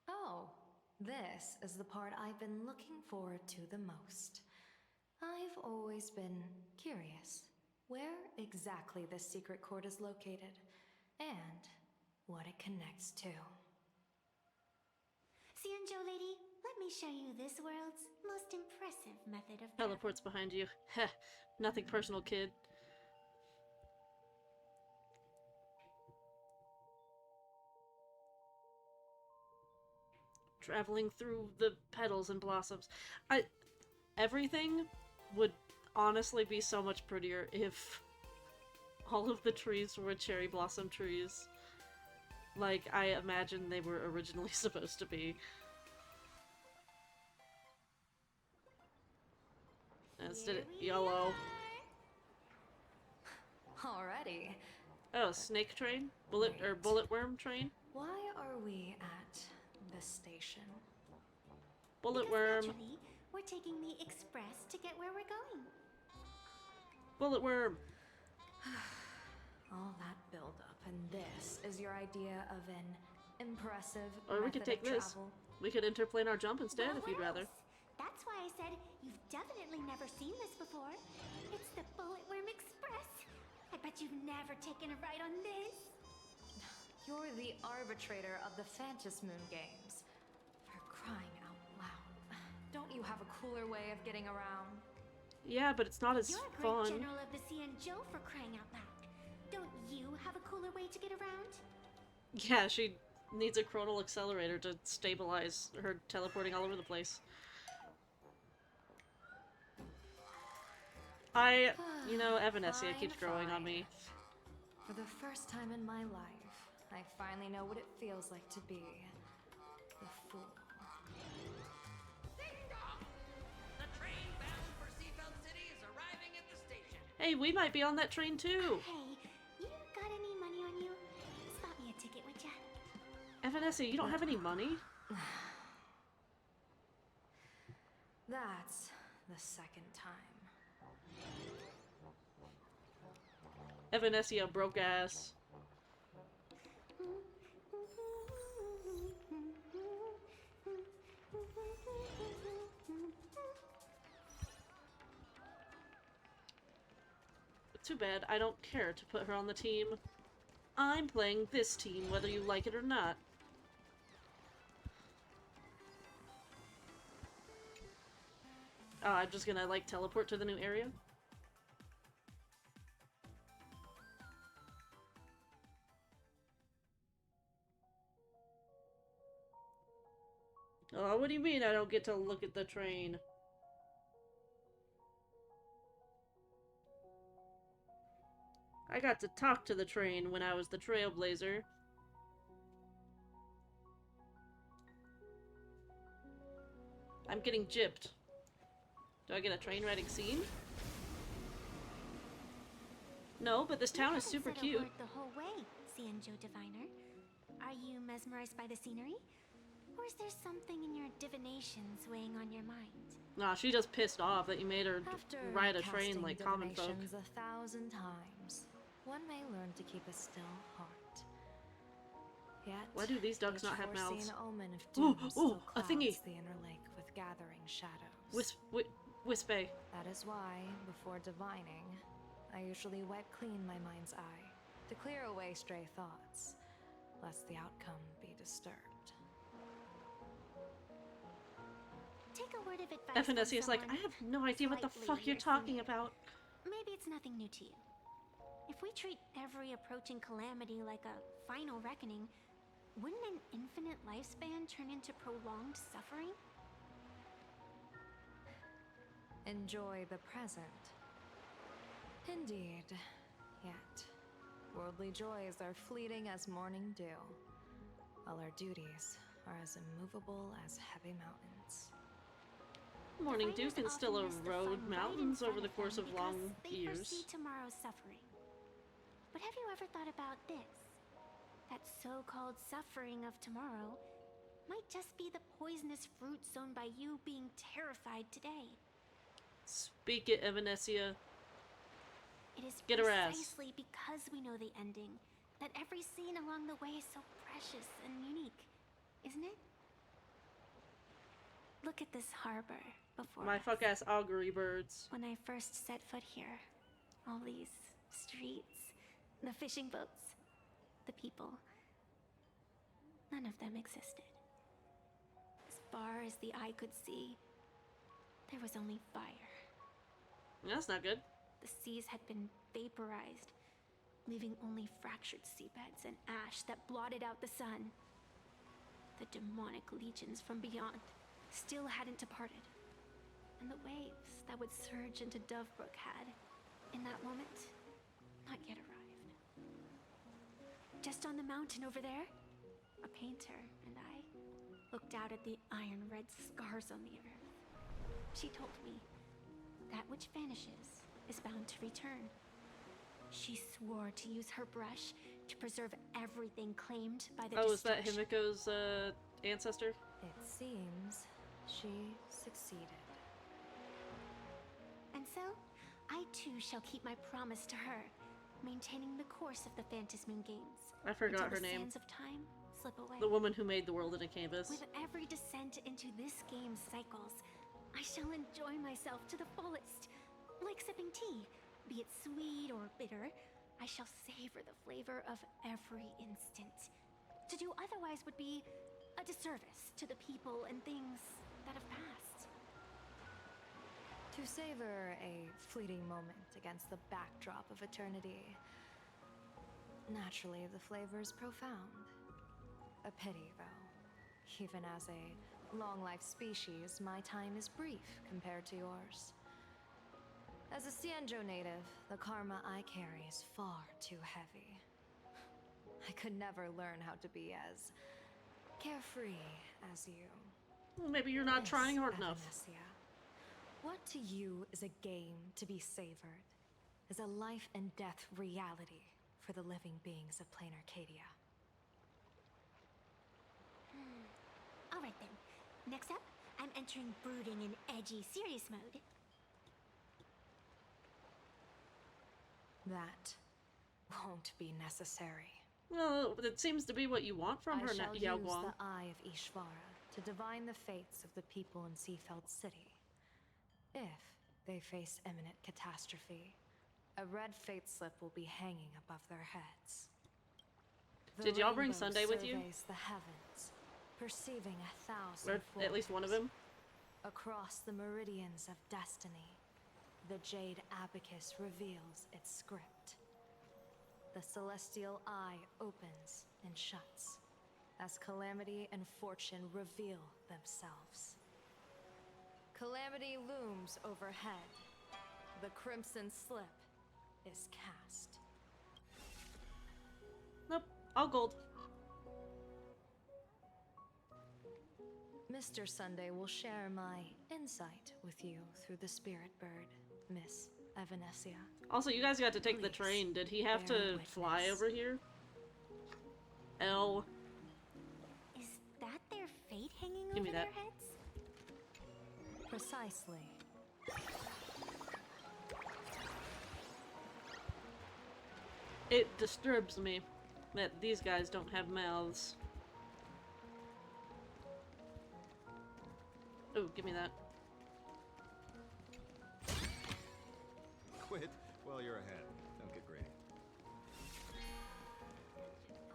Oh, this is the part I've been looking forward to the most. I've always been curious where exactly this secret court is located, and what it connects to. Xianzhou lady, let me show you this world's most impressive method of Teleports behind you. Heh, nothing personal, kid. Traveling through the petals and blossoms. Everything would honestly be so much prettier if all of the trees were cherry blossom trees. Like I imagine they were originally supposed to be. Instead of yellow. Alrighty. Oh, snake train? Bullet worm train? Why are we at this station? Bullet worm. Naturally, we're taking the express to get where we're going. Bullet worm. All that build-up, and this is your idea of an impressive Or we method could take of this. travel? We could interplanar jump instead if you'd rather. That's why I said you've definitely never seen this before. It's the Bullet Worm Express. I bet you've never taken a ride on this. You're the arbitrator of the Phantom Moon games. For crying out loud. Don't you have a cooler way of getting around? Yeah, but it's not as You're a great fun. general of the Xianzhou for crying out loud. Don't you have a cooler way to get around? Yeah, she needs a chronal accelerator to stabilize her teleporting all over the place. You know, Evanescia keeps growing on me. For the first time in my life, I finally know what it feels like to be the fool. Ding dong! The train bound for Seafeld City is arriving at the station. Hey, we might be on that train too. Hey, you got any money on you? Spot me a ticket, would ya? Evanescia, you don't have any money? That's the second time. Evanescia broke ass. Too bad I don't care to put her on the team. I'm playing this team whether you like it or not. Oh, I'm just gonna like teleport to the new area? Oh, what do you mean I don't get to look at the train? I got to talk to the train when I was the trailblazer. I'm getting gypped. Do I get a train riding scene? No, but this town is super cute. The whole way, Xianzhou diviner. Are you mesmerized by the scenery? Or is there something in your divinations weighing on your mind? Nah, she just pissed off that you made her After ride a train like common folk. divinations 1,000 times, one may learn to keep a still heart. Yet, Why do these ducks each not have mouths? foreseen omen of doom still a thingy. clouds the inner lake with gathering shadows. Wispy. That is why, before divining, I usually wipe clean my mind's eye to clear away stray thoughts, lest the outcome be disturbed. Take a word of advice. Evanescia's like, I have no idea what the fuck you're talking about. Maybe it's nothing new to you. If we treat every approaching calamity like a final reckoning, wouldn't an infinite lifespan turn into prolonged suffering? Enjoy the present. Indeed. Yet, Worldly joys are fleeting as morning dew, while our duties are as immovable as heavy mountains. Morning dew Diviners can still often miss the erode fun right in mountains front over the of course them of long because they years. foresee tomorrow's suffering. But have you ever thought about this? That so-called suffering of tomorrow might just be the poisonous fruit sown by you being terrified today. Speak it, Evanescia. It is Get her ass. precisely because we know the ending that every scene along the way is so precious and unique, isn't it? Look at this harbor before My us. fuck-ass augury birds. When I first set foot here, all these streets, the fishing boats, the people, none of them existed. As far as the eye could see, there was only fire. That's not good. The seas had been vaporized, leaving only fractured seabeds and ash that blotted out the sun. The demonic legions from beyond still hadn't departed, and the waves that would surge into Dovebrook had, in that moment, not yet arrived. Just on the mountain over there, a painter and I looked out at the iron red scars on the earth. She told me that which vanishes is bound to return. She swore to use her brush to preserve everything claimed by the Oh, is that destruction. Himiko's ancestor? It seems she succeeded. And so, I too shall keep my promise to her, maintaining the course of the Phantasmoon Games. I forgot until her the name. sands of time slip away. The woman who made the world in a canvas. With every descent into this game's cycles, I shall enjoy myself to the fullest. Like sipping tea, be it sweet or bitter, I shall savor the flavor of every instant. To do otherwise would be a disservice to the people and things that have passed. To savor a fleeting moment against the backdrop of eternity. Naturally, the flavor is profound. A pity, though. Even as a long-life species, my time is brief compared to yours. As a Cienjo native, the karma I carry is far too heavy. I could never learn how to be as carefree as you. Well, maybe you're not Miss trying hard enough. Evanescia, what to you is a game to be savored, is a life and death reality for the living beings of Planarcadia. Alright then. Next up, I'm entering brooding and edgy serious mode. That won't be necessary. Well, it seems to be what you want from her, I shall use Yaoguang. the Eye of Ishvara to divine the fates of the people in Seafeld City. If they face imminent catastrophe, a red fate slip will be hanging above their heads. The Did y'all bring rainbow Sunday with you? surveys the heavens, perceiving 1,000 Or at least one of them? Across the meridians of destiny, the Jade Abacus reveals its script. The celestial eye opens and shuts as calamity and fortune reveal themselves. Calamity looms overhead. The crimson slip is cast. Nope, all gold. Mr. Sunday will share my insight with you through the spirit bird, Miss Evanescia. Also, you guys got to take the Please, train. Did he have bear to witness. fly over here? L. Is that their fate hanging Give me over that. their heads? Precisely. It disturbs me that these guys don't have mouths. Oh, give me that. Quit while you're ahead. Don't get greedy.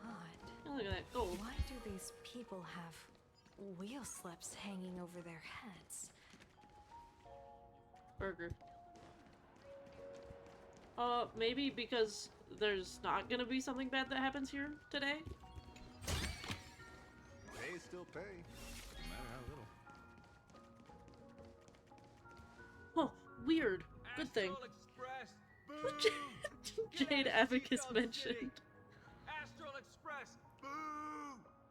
Odd. Oh, look at that gold. Why do these people have wheel slips hanging over their heads? Burger. Maybe because there's not gonna be something bad that happens here today? Pay still pay, no matter how little. Oh, weird. Good thing. Astral Express. Boom. Jade Abacus mentioned. Astral Express, boo!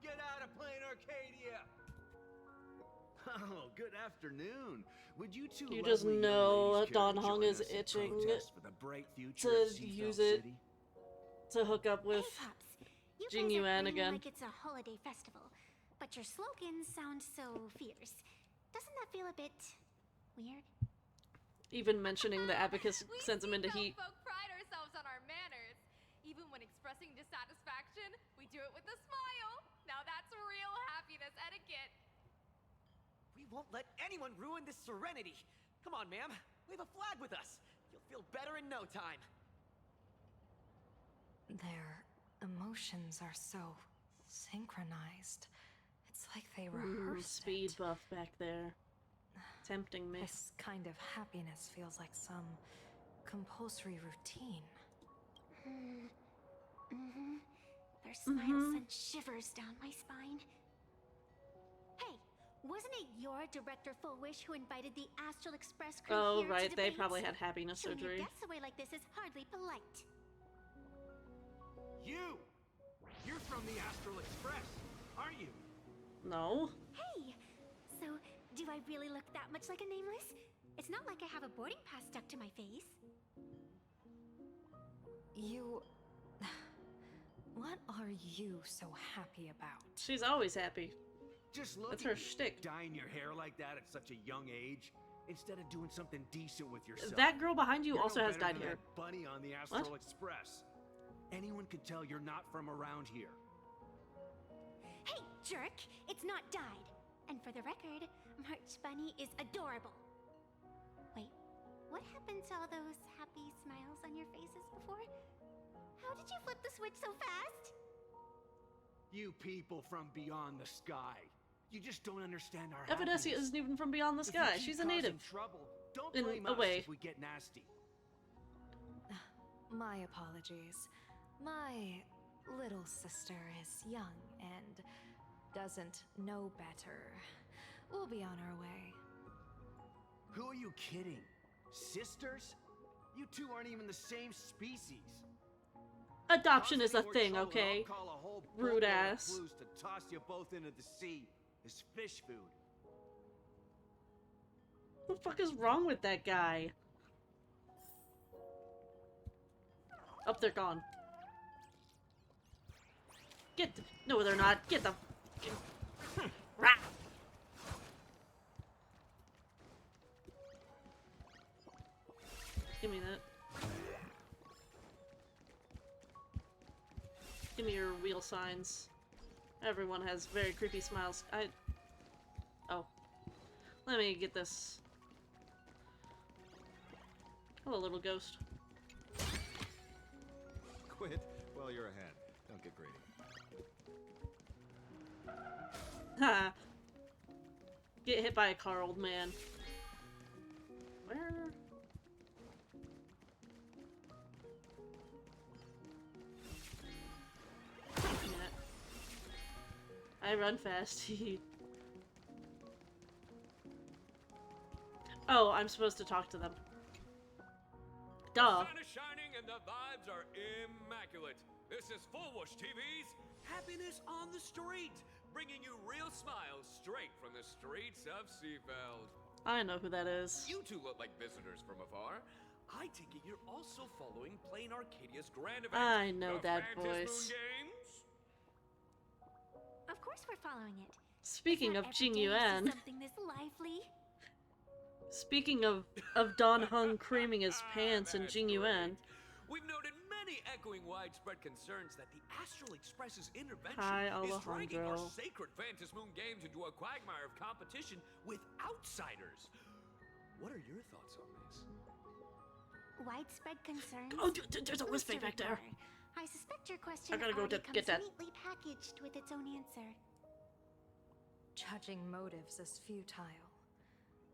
Get out of Planarcadia! Oh, good afternoon. Would you two You just lovely young know ladies care Don to Hong join is us in itching protest for the bright future to of Seafell use it City? to hook up with You Jing guys are Yuan grinning again. like it's a holiday festival, but your slogans sound so fierce. Doesn't that feel a bit weird? Even mentioning the Abacus sends him into heat. Folk pride ourselves on our manners. Even when expressing dissatisfaction, we do it with a smile. Now that's real happiness etiquette. We won't let anyone ruin this serenity. Come on, ma'am. Wave a flag with us. You'll feel better in no time. Their emotions are so synchronized. It's like they Ooh, rehearsed speed it. buff back there. Tempting me. This kind of happiness feels like some compulsory routine. Their smiles send shivers down my spine. Hey, wasn't it your director Full Wish who invited the Astral Express crew Oh, here right. to They debate? probably had happiness Showing your surgery. guests away like this is hardly polite. You! You're from the Astral Express, aren't you? No. Hey, so do I really look that much like a nameless? It's not like I have a boarding pass stuck to my face. You... What are you so happy about? She's always happy. Just look That's at her you, shtick. dyeing your hair like that at such a young age, instead of doing something decent with yourself. That girl behind you You're also no has better dyed than hair. that bunny on the Astral Express. Anyone could tell you're not from around here. Hey, jerk! It's not dyed. And for the record, March Bunny is adorable. Wait, what happened to all those happy smiles on your faces before? How did you flip the switch so fast? You people from beyond the sky. You just don't understand our Evanesia happiness. isn't even from beyond the If you sky. keep She's a causing native. trouble, don't In blame a us way. if we get nasty. My apologies. My little sister is young and doesn't know better. We'll be on our way. Who are you kidding? Sisters? You two aren't even the same species. Adoption is a Causing more thing, trouble, okay? I'll call a whole Rude boatload of ass. clues to toss you both into the sea as fish food. What the fuck is wrong with that guy? Up, they're gone. Get the, no, they're not. Get the. Rah! Give me that. Give me your wheel signs. Everyone has very creepy smiles. Oh. Let me get this. Hello, little ghost. Quit while you're ahead. Don't get greedy. Ha! Get hit by a car, old man. Where? I run fast. Oh, I'm supposed to talk to them. Duh. The sun is shining and the vibes are immaculate. This is Full Whoosh TV's Happiness on the Street, bringing you real smiles straight from the streets of Seafeld. I know who that is. You two look like visitors from afar. I take it you're also following Planarcadia's grand event. I know the that Fantasy voice. Moon Games? Of course we're following it. Speaking of Jing Yuan, Something this lively. speaking of Don Hung creaming his pants and Jing Yuan. We've noted many echoing widespread concerns that the Astral Express's intervention Hi, is dragging our Alejandro. sacred Fantasmoon games into a quagmire of competition with outsiders. What are your thoughts on this? Widespread concerns. Oh, there's a whiz Mr. back there. Reporter, I suspect your question I gotta go already get comes that. neatly packaged with its own answer. Judging motives is futile.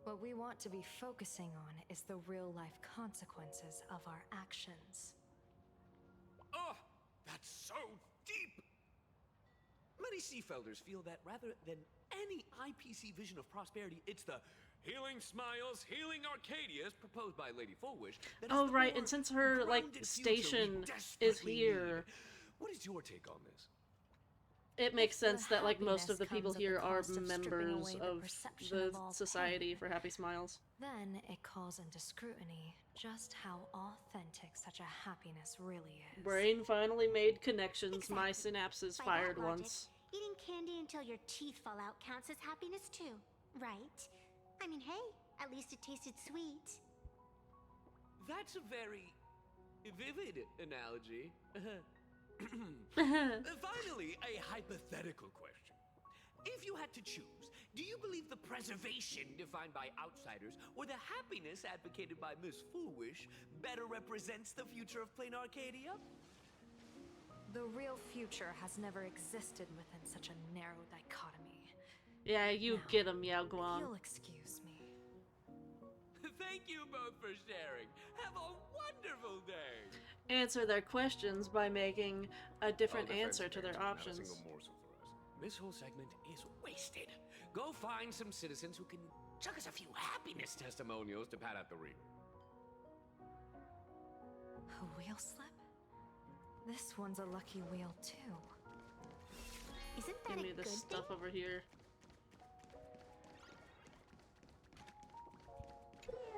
What we want to be focusing on is the real-life consequences of our actions. Oh, that's so deep! Many Seafelders feel that rather than any IPC vision of prosperity, it's the Healing Smiles, Healing Arcadia is proposed by Lady Fullwish. That is Oh, the right, more and since her, like, grounded future we station is desperately here, need. What is your take on this? it makes If the sense that, like, most of the happiness people comes at the here are cost of stripping members away the of perception the of all Society pain, for Happy Smiles. then it calls into scrutiny just how authentic such a happiness really is. Brain finally made connections. My synapses By fired that logic, once. eating candy until your teeth fall out counts as happiness too, right? I mean, hey, at least it tasted sweet. That's a very vivid analogy. Finally, a hypothetical question. If you had to choose, do you believe the preservation defined by outsiders or the happiness advocated by Miss Foolish better represents the future of Planarcadia? The real future has never existed within such a narrow dichotomy. Yeah, you Now, get him, Yao Guang. You'll excuse me. Thank you both for sharing. Have a wonderful day. Answer their questions by making a different All answer defensive to their answers, not a options. single morsel for us. This whole segment is wasted. Go find some citizens who can chuck us a few happiness testimonials to pad out the rear. A wheel slip? This one's a lucky wheel, too. Isn't that Give me a this good stuff thing? over here.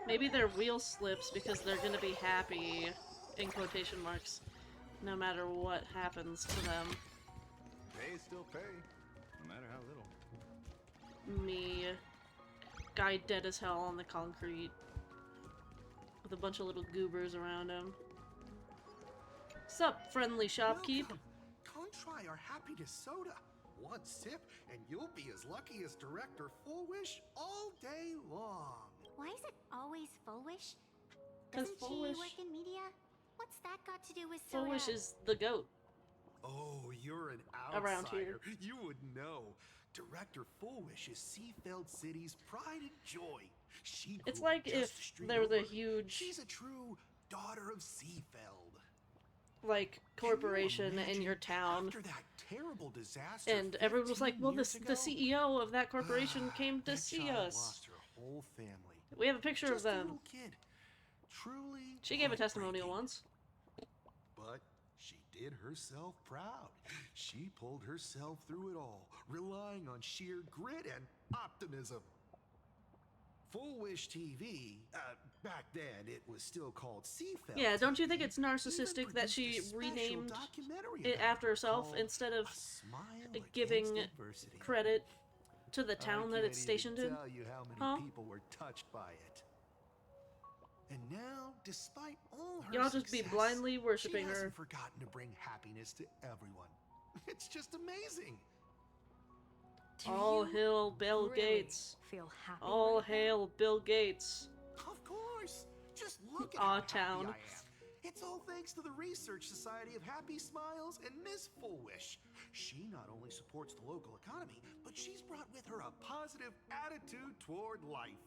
Maybe they're wheel slips because they're gonna be happy, in quotation marks, no matter what happens to them. Pay still pay, no matter how little. Me, guy dead as hell on the concrete, with a bunch of little goobers around him. Sup, friendly shopkeep? Welcome. Come try our happiness soda. One sip, and you'll be as lucky as Director Fullwish all day long. Why is it always Fullwish? 'Cause Doesn't Fullwish- she work in media? What's that got to do with soda? Foolish is the goat. Oh, you're an outsider. Around here. You would know. Director Fullwish is Seafeld City's pride and joy. She grew It's up like just if the street there was a over. huge, She's a true daughter of Seafeld. like, corporation in your town, After that terrible disaster, and everyone was like, 15 well, years the ago, CEO of that corporation came to that see child us. lost her whole family. We have a picture Just of a them. little kid. Truly She gave a testimonial heartbreaking. once. But she did herself proud. She pulled herself through it all, relying on sheer grit and optimism. Full Wish TV, back then it was still called Seafeld. Yeah, don't you think it's Even narcissistic that produced she a special renamed documentary it about after herself called instead of A Smile giving Against Adversity. credit to the town that it's stationed in? I can't even tell you how many Huh? people were touched by it. And now, despite all her Y'all just be success, blindly worshipping she her. hasn't forgotten to bring happiness to everyone. It's just amazing. All hail Bill Gates. Feel happy? All right now? hail Bill Gates. Of course. Just look at Aw, how happy town. I am. It's all thanks to the Research Society of Happy Smiles and Miss Fullwish. She not only supports the local economy, but she's brought with her a positive attitude toward life.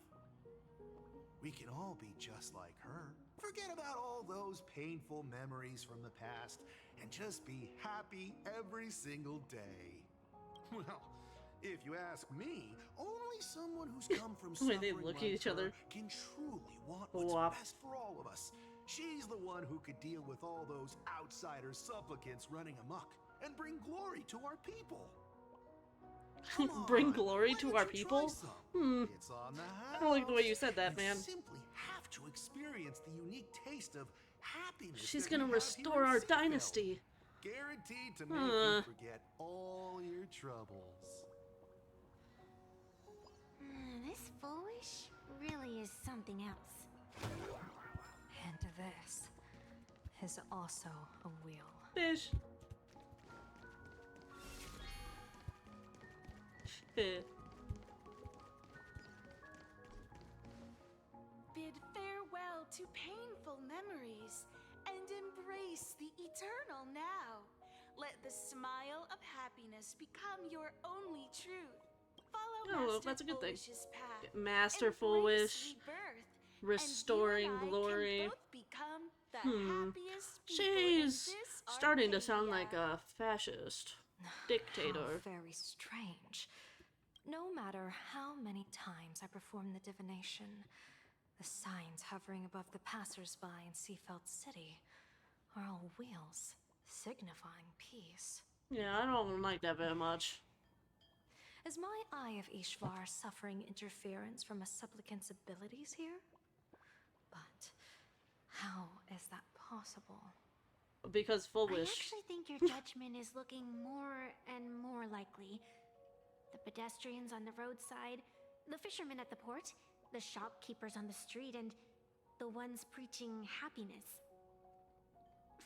We can all be just like her. Forget about all those painful memories from the past and just be happy every single day. Well, if you ask me, only someone who's come from When suffering they look at like each her other. can truly want what's Wop. best for all of us. She's the one who could deal with all those outsider supplicants running amok and bring glory to our people. Come on, Bring glory why to don't our you try people? some? It's on the house. I don't like the way you said that, You man. simply have to experience the unique taste of happiness. She's that gonna we have restore here in our Seafeld. dynasty. Guaranteed to make Uh. you forget all your troubles. This Foolish really is something else. And this is also a wheel. Fish. Bid farewell to painful memories and embrace the eternal now. Let the smile of happiness become your only truth. Follow Oh, Master that's a good thing. Foolish's path. Masterful Embrace wish. rebirth, Restoring and you and I glory. Can both become the happiest people She's in this starting to sound Arcadia. like a fascist dictator. How very strange. No matter how many times I perform the divination, the signs hovering above the passersby in Seafeld City are all wheels, signifying peace. Yeah, I don't like that very much. Is my Eye of Ishvar suffering interference from a supplicant's abilities here? But how is that possible? Because full I wish. actually think your judgment is looking more and more likely. The pedestrians on the roadside, the fishermen at the port, the shopkeepers on the street, and the ones preaching happiness.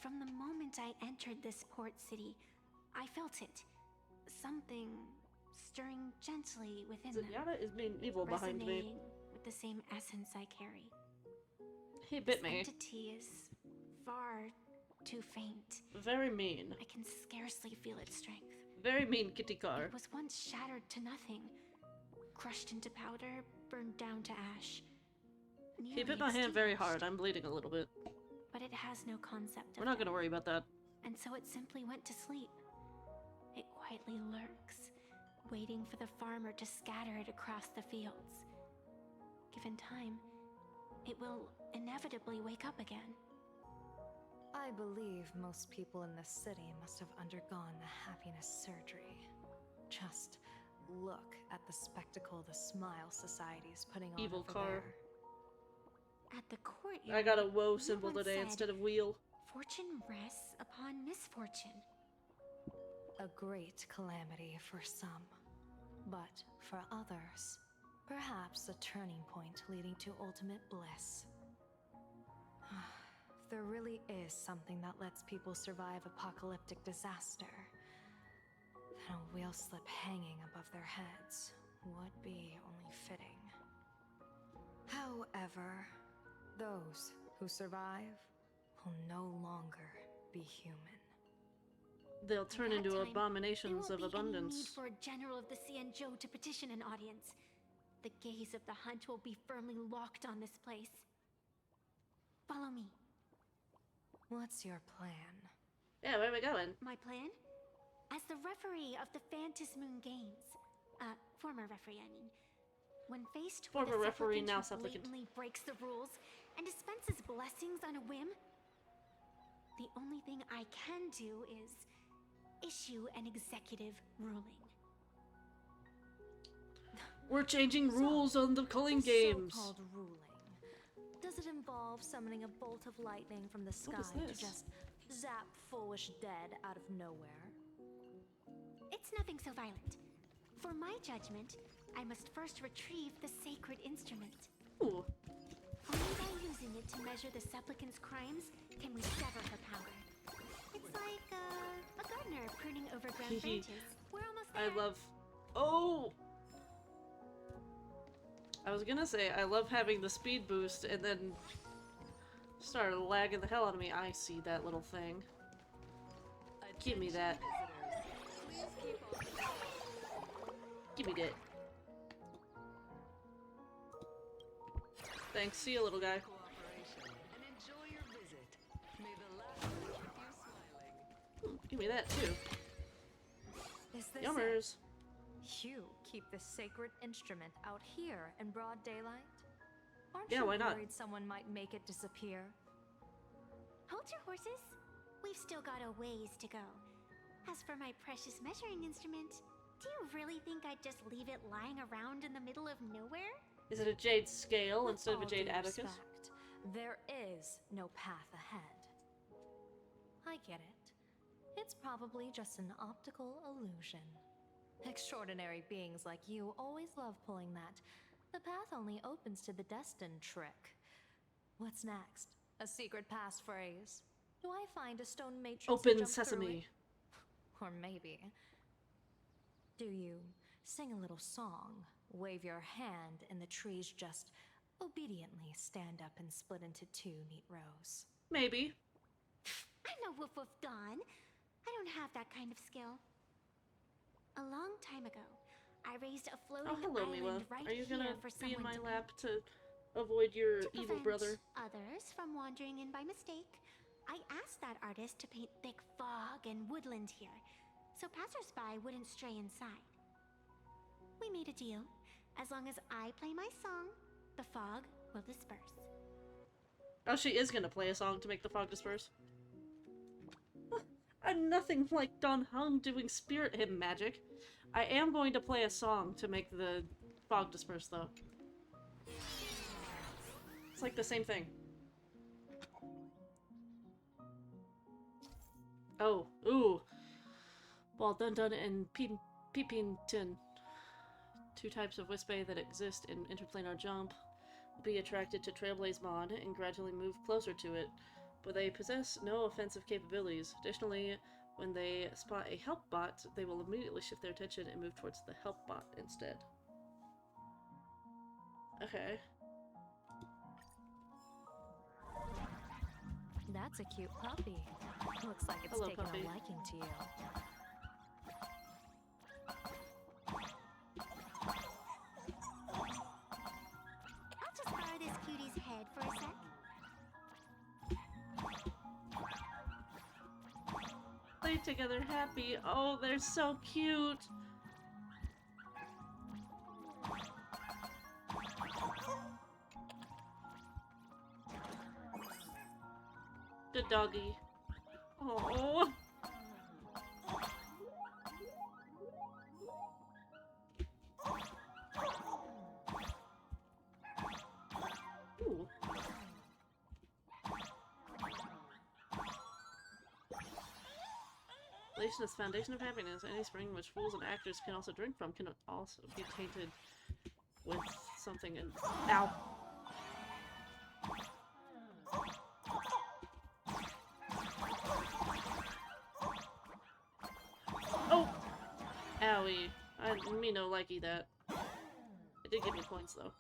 From the moment I entered this port city, I felt it. Something stirring gently within them. Zenyatta is being evil behind me. Resonating with the same essence I carry. He bit This me. entity is far too faint. Very mean. I can scarcely feel its strength. Very mean kitty car. It was once shattered to nothing, crushed into powder, burned down to ash. He Nearly bit my hand very extinguished. hard. I'm bleeding a little bit. But it has no concept of We're not death. gonna worry about that. And so it simply went to sleep. It quietly lurks, waiting for the farmer to scatter it across the fields. Given time, it will inevitably wake up again. I believe most people in this city must have undergone the happiness surgery. Just look at the spectacle the Smile Society's putting on Evil over car. there. At the courtyard, I got a woe you symbol once today said, instead of wheel. "Fortune rests upon misfortune." A great calamity for some, but for others, perhaps a turning point leading to ultimate bliss. If there really is something that lets people survive apocalyptic disaster, then a wheel slip hanging above their heads would be only fitting. However, those who survive will no longer be human. They'll turn At into that time, abominations there of won't be any need abundance. for a general of the Xianzhou to petition an audience. The gaze of the hunt will be firmly locked on this place. Follow me. What's your plan? Yeah, where are we going? My plan? As the referee of the Phantasm Moon Games, former referee, I mean, when faced Former with a referee, supplicant now who supplicant. blatantly breaks the rules and dispenses blessings on a whim, the only thing I can do is issue an executive ruling. We're changing rules on the culling games. So-called ruling. Does it involve summoning a bolt of lightning from the sky What is to this? just zap Foolish dead out of nowhere? It's nothing so violent. For my judgment, I must first retrieve the sacred instrument. Ooh. Only by using it to measure the supplicant's crimes can we sever her power. It's like a gardener pruning overgrown branches. We're almost there. I love... Oh! I was gonna say, I love having the speed boost and then started lagging the hell out of me. I see that little thing. Give me that. Give me that. Thanks. See you, little guy. And enjoy your visit. May the laughter keep you smiling. Give me that, too. Is this Yummers. it? You keep this sacred instrument out here in broad daylight? Aren't Yeah, you why not? worried someone might make it disappear? Hold your horses. We've still got a ways to go. As for my precious measuring instrument, do you really think I'd just leave it lying around in the middle of nowhere? Is it a jade scale With instead of a all jade due abacus? respect, there is no path ahead. I get it. It's probably just an optical illusion. Extraordinary beings like you always love pulling that. The path only opens to the destined trick. What's next? A secret passphrase? Do I find a stone matrix to Open jump through sesame. it? Or maybe... do you sing a little song, wave your hand, and the trees just obediently stand up and split into two neat rows? Maybe. I'm no woof woof Dawn. I don't have that kind of skill. A long time ago, I raised a floating Oh, hello, island Mila. right Are you here gonna for be in someone my to lap to avoid your To evil prevent brother? others from wandering in by mistake, I asked that artist to paint thick fog and woodland here, so passersby wouldn't stray inside. We made a deal. As long as I play my song, the fog will disperse. Oh, she is gonna play a song to make the fog disperse. I'm nothing like Don Hung doing spirit hymn magic. I am going to play a song to make the fog disperse, though. It's like the same thing. Oh, ooh. While Dun Dun and Peepington, two types of Wispy that exist in interplanar jump, will be attracted to Trailblaze Mod and gradually move closer to it, but they possess no offensive capabilities. Additionally, when they spot a help bot, they will immediately shift their attention and move towards the help bot instead. Okay. That's a cute puppy. Looks like it's Hello, taken puppy. a liking to you. I'll just borrow this cutie's head for a sec. Play together happy. Oh, they're so cute. Good doggy. Oh. Ooh. Relation is foundation of happiness. Any spring which fools and actors can also drink from can also be tainted with something and ow. Oh! Owie. Me no likey that. It did give me points though.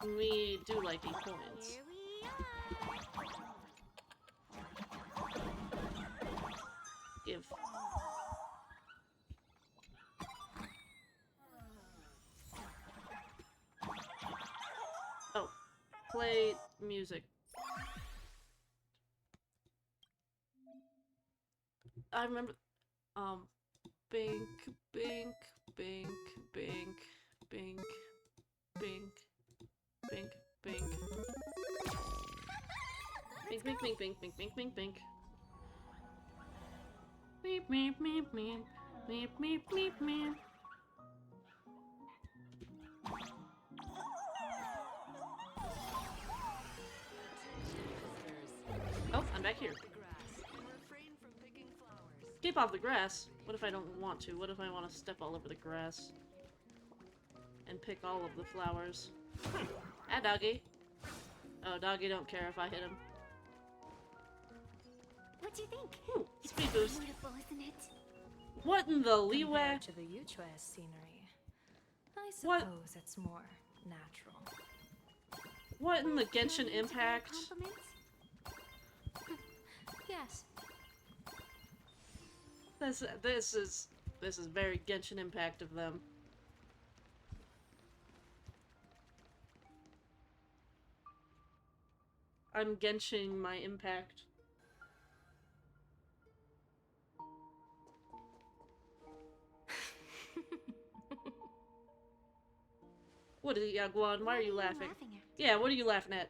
Me do likey points. Here we are. Give. Oh. Play music. I remember bink, bink, bink, bink, bink, bink, bink, bink. Bink, bink, bink, bink, bink, bink, bink, bink. Meep, meep, meep, meep, meep, meep, meep, meep. Oh, I'm back here. Keep off the grass. What if I don't want to? What if I want to step all over the grass? And pick all of the flowers? Ah, doggy. Oh, doggy don't care if I hit him. What do you think? Ooh, It's speed boost. beautiful, isn't it? What in the leeway? Compared to the Yuchua's scenery, I suppose it's more natural. What in the Genshin Impact? Compliments? Yes. This is very Genshin Impact of them. I'm Genshin my impact. What is it, Yaguan? Why are you laughing? Yeah, what are you laughing at?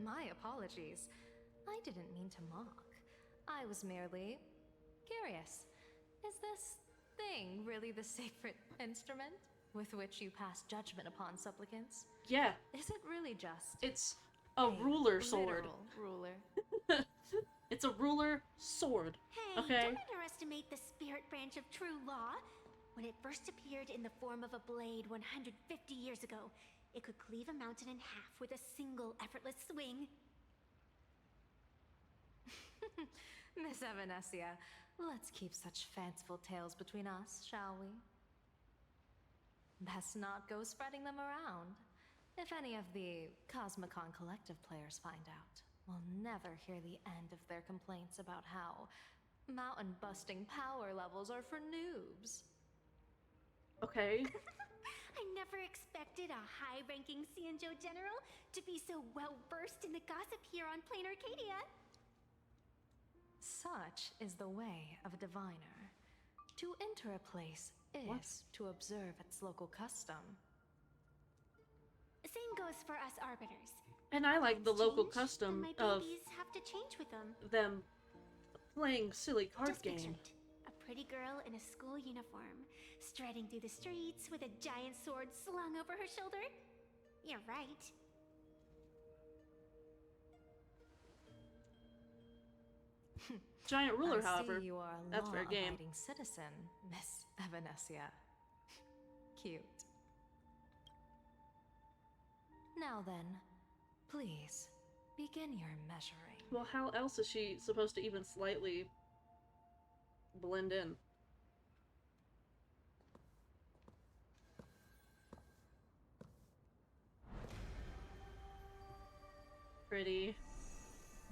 My apologies. I didn't mean to mock. I was merely curious. Is this thing really the sacred instrument with which you pass judgment upon supplicants? Yeah. Is it really just It's a ruler sword. literal ruler? It's a ruler sword. Hey, Okay? don't underestimate the spirit branch of true law. When it first appeared in the form of a blade 150 years ago, it could cleave a mountain in half with a single effortless swing. Miss Evanesia, let's keep such fanciful tales between us, shall we? Best not go spreading them around. If any of the Cosmicon Collective players find out, we'll never hear the end of their complaints about how mountain-busting power levels are for noobs. Okay. I never expected a high-ranking Xianzhou general to be so well-versed in the gossip here on Planarcadia. Such is the way of a diviner. To enter a place is to observe its local custom. Same goes for us arbiters. And I like the local custom My of babies have to change with them. them playing silly card Just picture game. it. A pretty girl in a school uniform, striding through the streets with a giant sword slung over her shoulder. You're right. Giant ruler, I see however. you are a That's fair game. law-abiding citizen, Miss Evanesia. Cute. Now then, please, begin your measuring. Well, how else is she supposed to even slightly blend in? Pretty.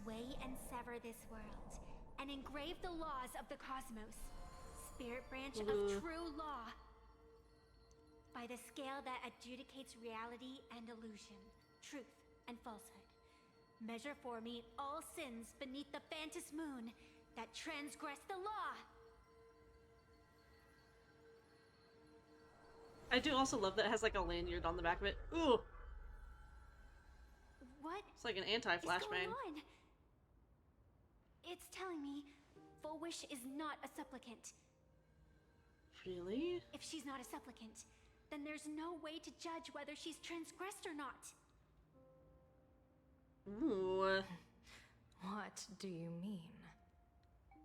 Weigh and sever this world, and engrave the laws of the cosmos. Spirit branch Ooh. of true law. By the scale that adjudicates reality and illusion, truth and falsehood. Measure for me all sins beneath the Phantom moon that transgress the law. I do also love that it has like a lanyard on the back of it. Ooh! What? It's like an What's anti-flashbang. going on? It's telling me Full Wish is not a supplicant. Really? If she's not a supplicant, then there's no way to judge whether she's transgressed or not. Ooh. What do you mean?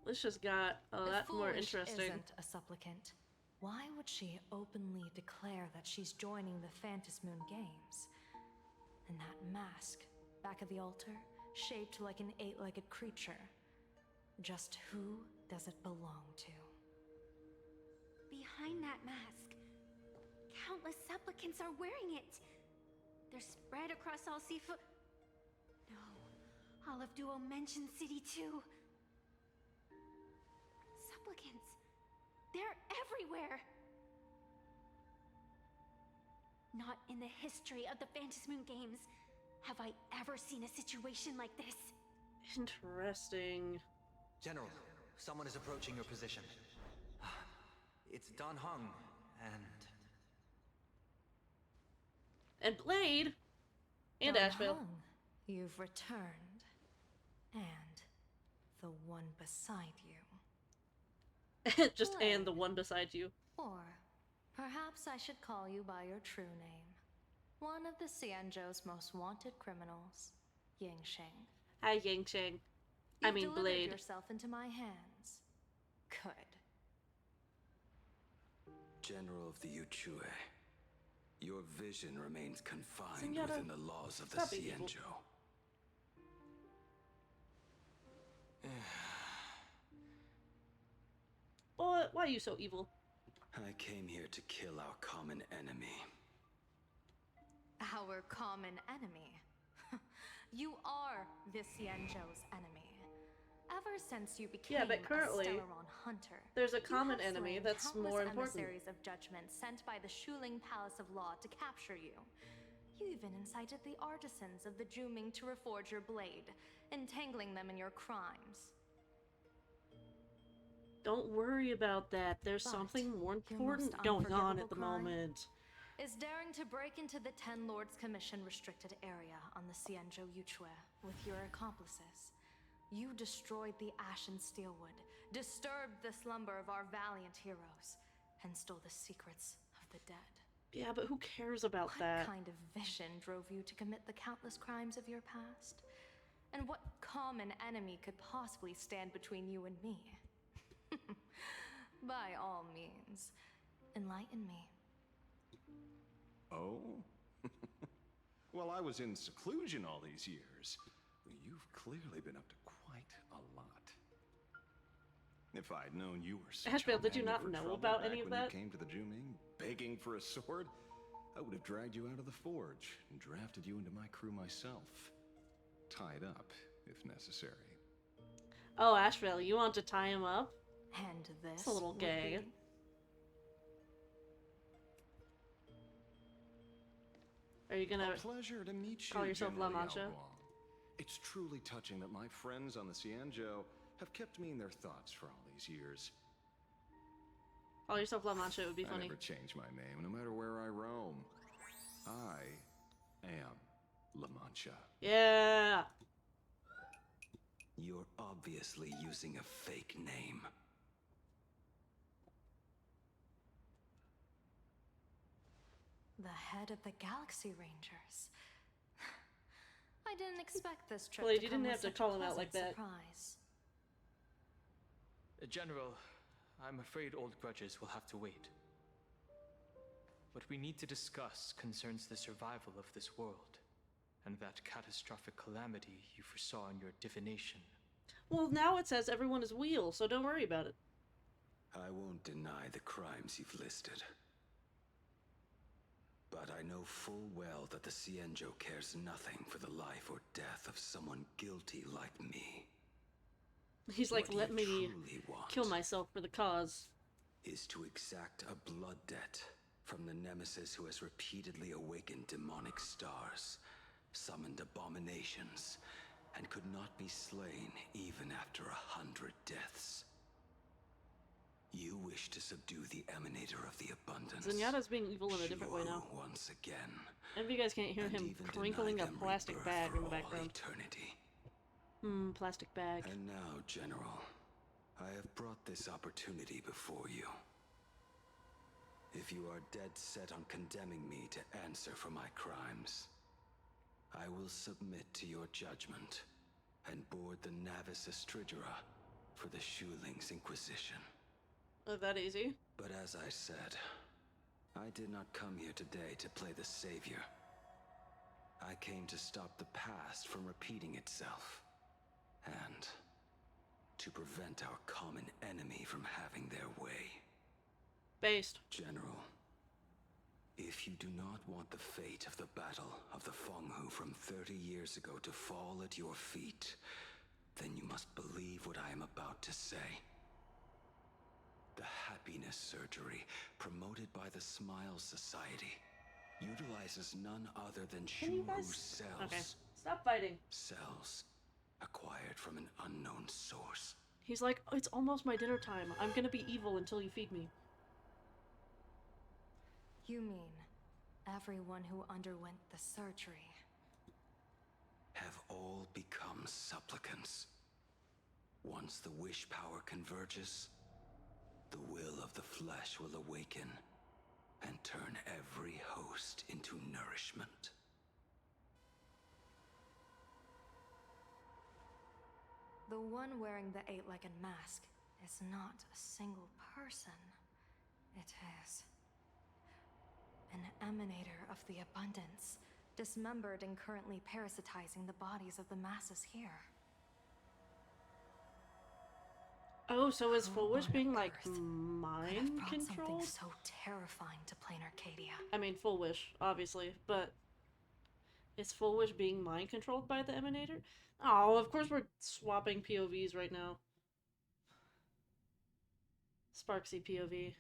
This just got a lot If more Foolish interesting. Isn't a supplicant, why would she openly declare that she's joining the Phantom Moon Games? And that mask, back of the altar, shaped like an 8-legged creature. Just who does it belong to? Behind that mask, countless supplicants are wearing it. They're spread across all Seafood. No, all of Duo mentioned City too. Supplicants, they're everywhere. Not in the history of the Phantom Moon Games have I ever seen a situation like this. Interesting. General, someone is approaching your position. It's Don Hung, And Blade! And Don Asheville. Hung, you've returned. And the one beside you. Just and the one beside you. Or perhaps I should call you by your true name. One of the Xianzhou's most wanted criminals, Yingsheng. Hi, Yingsheng. I You've mean, delivered Blade. yourself into my hands. Good. General of the Yuchue, your vision remains confined Zenyatta, within the laws of the stop being evil. Xianzhou. Boy, why are you so evil? I came here to kill our common enemy. Our common enemy. You are the Xianzhou's enemy. Ever since you became Yeah, but currently, a Stellaron hunter, there's a you common have enemy slain that's countless more important. emissaries of judgment sent by the Shuling Palace of Law to capture you. You even incited the artisans of the Juming to reforge your blade, entangling them in your crimes. Don't worry about that. There's But something more your important most going on at unforgivable the crime moment. Is daring to break into the Ten Lords Commission restricted area on the Xianzhou Yuchue with your accomplices. You destroyed the Ashen Steelwood, disturbed the slumber of our valiant heroes, and stole the secrets of the dead. Yeah, but who cares about What that? kind of vision drove you to commit the countless crimes of your past? And what common enemy could possibly stand between you and me? By all means, enlighten me. Oh? Well, I was in seclusion all these years. You've clearly been up to quite a lot. If I'd known you were such Asheville, a did you magnet not for know trouble about back any of when that? you came to the Juming, begging for a sword, I would have dragged you out of the forge and drafted you into my crew myself. Tied up, if necessary. Oh, Asheville, you want to tie him up? And this It's a little would gay. be- Are you gonna A pleasure to meet you, call yourself La General Mancha? Yao Guang. It's truly touching that my friends on the Xianzhou have kept me in their thoughts for all these years. Call yourself La Mancha, it would be I funny. never change my name, no matter where I roam. I am La Mancha. Yeah. You're obviously using a fake name. The head of the Galaxy Rangers. I didn't expect this trip Well, you to didn't come have with to such a call him out like pleasant that. surprise. General, I'm afraid old grudges will have to wait. What we need to discuss concerns the survival of this world, and that catastrophic calamity you foresaw in your divination. Well, now it says everyone is Wheel, so don't worry about it. I won't deny the crimes you've listed. But I know full well that the Cienjo cares nothing for the life or death of someone guilty like me. He's like, What let you me truly want kill myself for the cause. is to exact a blood debt from the nemesis who has repeatedly awakened demonic stars, summoned abominations, and could not be slain even after 100 deaths. You wish to subdue the emanator of the abundance. Zenyatta's being evil in a different way now. Once again. And if you guys can't hear and him even crinkling deny a them plastic rebirth bag for in the all background. Eternity. Plastic bag. And now, General, I have brought this opportunity before you. If you are dead set on condemning me to answer for my crimes, I will submit to your judgment and board the Navis Astridura for the Shuling's Inquisition. That easy. But as I said, I did not come here today to play the savior. I came to stop the past from repeating itself, and to prevent our common enemy from having their way. Based. General, if you do not want the fate of the Battle of the Fenghu from 30 years ago to fall at your feet, then you must believe what I am about to say. The happiness surgery, promoted by the Smile Society, utilizes none other than Shuhu's cells. Okay, stop fighting. Cells acquired from an unknown source. He's like, oh, it's almost my dinner time. I'm gonna be evil until you feed me. You mean everyone who underwent the surgery Have all become supplicants. Once the wish power converges, the will of the flesh will awaken and turn every host into nourishment. The one wearing the eight-legged mask is not a single person. It is an emanator of the abundance, dismembered and currently parasitizing the bodies of the masses here. Oh, so is Full Wish being like could mind have brought controlled? something so terrifying to Planarcadia. I mean, Full Wish, obviously, but is Full Wish being mind controlled by the Emanator? Oh, of course we're swapping POVs right now. Sparksy POV.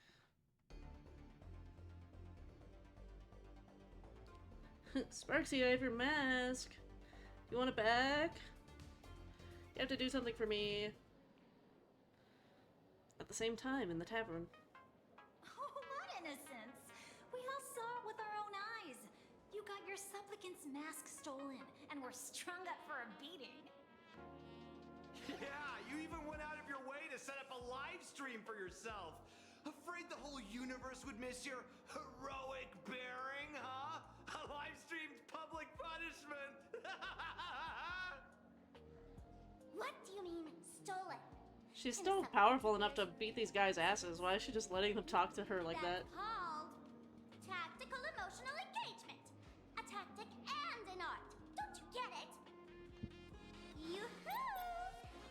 Sparksy, I have your mask. You want it back? You have to do something for me. At the same time, in the tavern. Oh, what innocence! We all saw it with our own eyes. You got your supplicant's mask stolen, and were strung up for a beating. Yeah, you even went out of your way to set up a live stream for yourself. Afraid the whole universe would miss your heroic bearing, huh? A live streamed public punishment! What do you mean, stolen? She's still powerful enough to beat these guys' asses. Why is she just letting them talk to her like that? That's called tactical emotional engagement. A tactic and an art. Don't you get it? Yoo-hoo!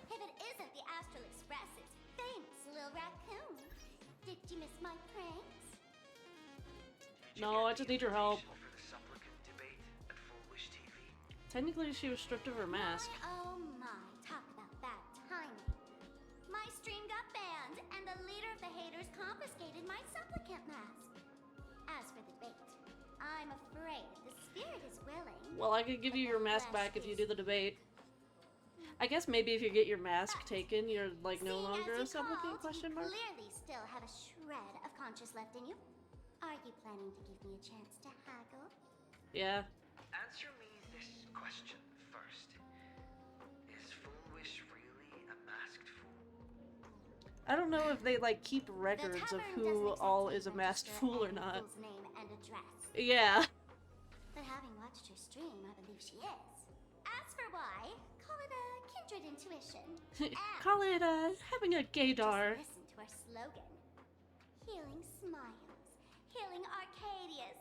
If it isn't the Astral Express's famous little raccoon. Did you miss my pranks? No, I just need your help. Technically, she was stripped of her mask. Oh my, talk about bad timing. My stream got banned, and the leader of the haters confiscated my supplicant mask. As for the debate, I'm afraid the spirit is willing. Well, I could give you your mask back if you do the debate. I guess maybe if you get your mask taken, you're like no Seeing longer as a you supplicant? called, Question you mark. clearly still have a shred of conscience left in you. Are you planning to give me a chance to haggle? Yeah. Answer me this question first. Is Foolish really a masked fool? I don't know if they like keep records of who all is a masked fool or not. Name and address. Yeah. But having watched her stream, I believe she is. As for why, call it a kindred intuition. Call it having a gaydar. Just listen to our slogan. Healing smiles. Healing Arcadius.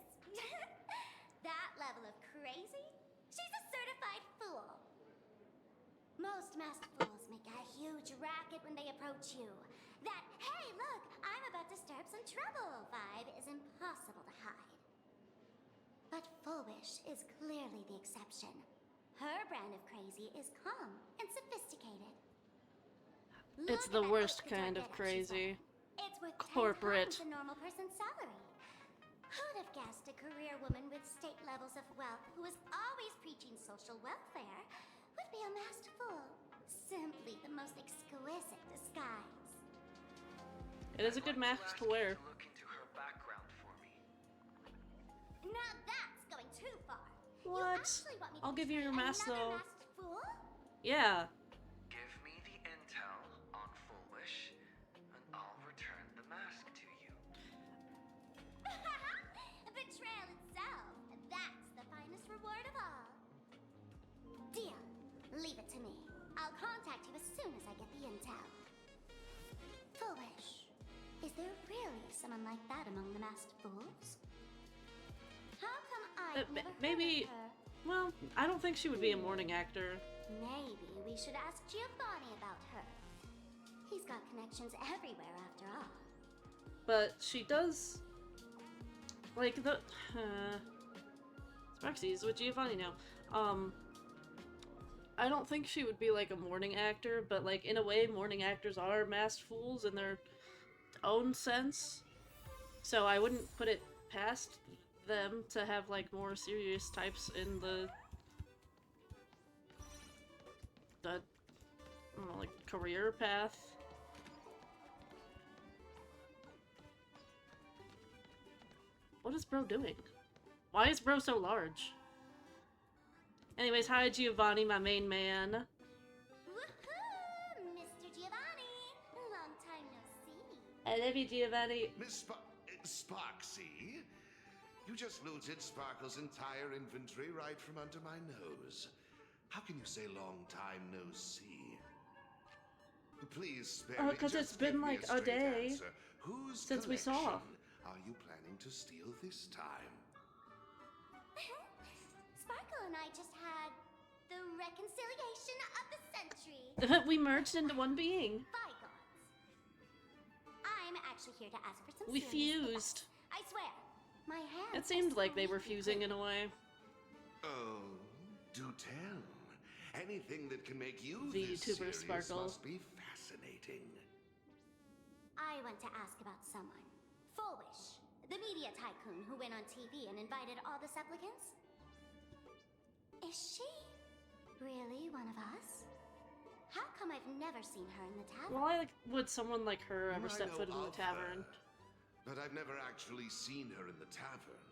That level of crazy? She's a certified fool. Most masked fools make a huge racket when they approach you. That, hey, look, I'm about to stir up some trouble vibe is impossible to hide. But Foolish is clearly the exception. Her brand of crazy is calm and sophisticated. It's the worst kind of crazy. It's worth Corporate. 10 times a normal person's salary. Who'd have guessed a career woman with state levels of wealth who was always preaching social welfare would be a masked fool? Simply the most exquisite disguise. It is a good mask to wear. Look into her background for me. Now that's going too far. What? I'll give you your mask though. Masked fool? Yeah. Give me the intel on Foolish, and I'll return the mask to you. Betrayal itself. That's the finest reward of all. Deal. Leave it to me. I'll contact you as soon as I get the intel. Foolish. Is there really someone like that among the masked fools? How come I've never Maybe. heard of her? Well, I don't think she would be a morning actor. Maybe we should ask Giovanni about her. He's got connections everywhere after all. But she does. Like the. Sparksies with Giovanni now. I don't think she would be like a morning actor, but like in a way, morning actors are masked fools in their own sense. So I wouldn't put it past them to have like more serious types in the I don't know, like career path. What is bro doing? Why is bro so large? Anyways, hi Giovanni, my main man. Woohoo! Mr. Giovanni! Long time no see. I love you, Giovanni. Miss Sparksy? You just looted Sparkle's entire inventory right from under my nose. How can you say long time no see? Please spare me. Because it's Just give been me like a straight day answer. Whose since we saw. collection are you planning to steal this time? Sparkle and I just had the reconciliation of the century. We merged into one being. Bygones. I'm actually here to ask for some We serious fused. advice. I swear, my hands. It seemed like they were fusing in a way. Oh, do tell. Anything that can make you The this YouTuber serious Sparkle. must be fascinating. I want to ask about someone. Foolish, the media tycoon who went on TV and invited all the supplicants. Is she really one of us? How come I've never seen her in the tavern? Why would someone like her ever I step know foot in the of tavern? her, but I've never actually seen her in the tavern.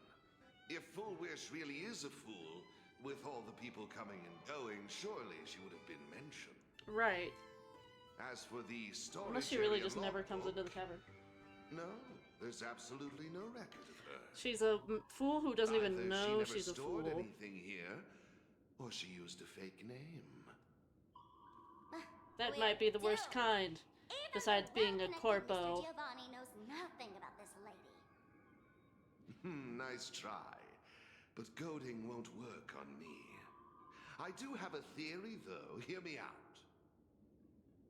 If Foolish really is a fool, with all the people coming and going, surely she would have been mentioned. Right. As for the storage Unless she really area just never comes logbook, into the tavern. no, there's absolutely no record of her. She's a fool who doesn't even Either know she never she's a fool. stored anything here, or she used a fake name. That might be the worst kind, besides being a corpo. Mr. Giovanni knows nothing about this lady. Nice try, but goading won't work on me. I do have a theory, though. Hear me out.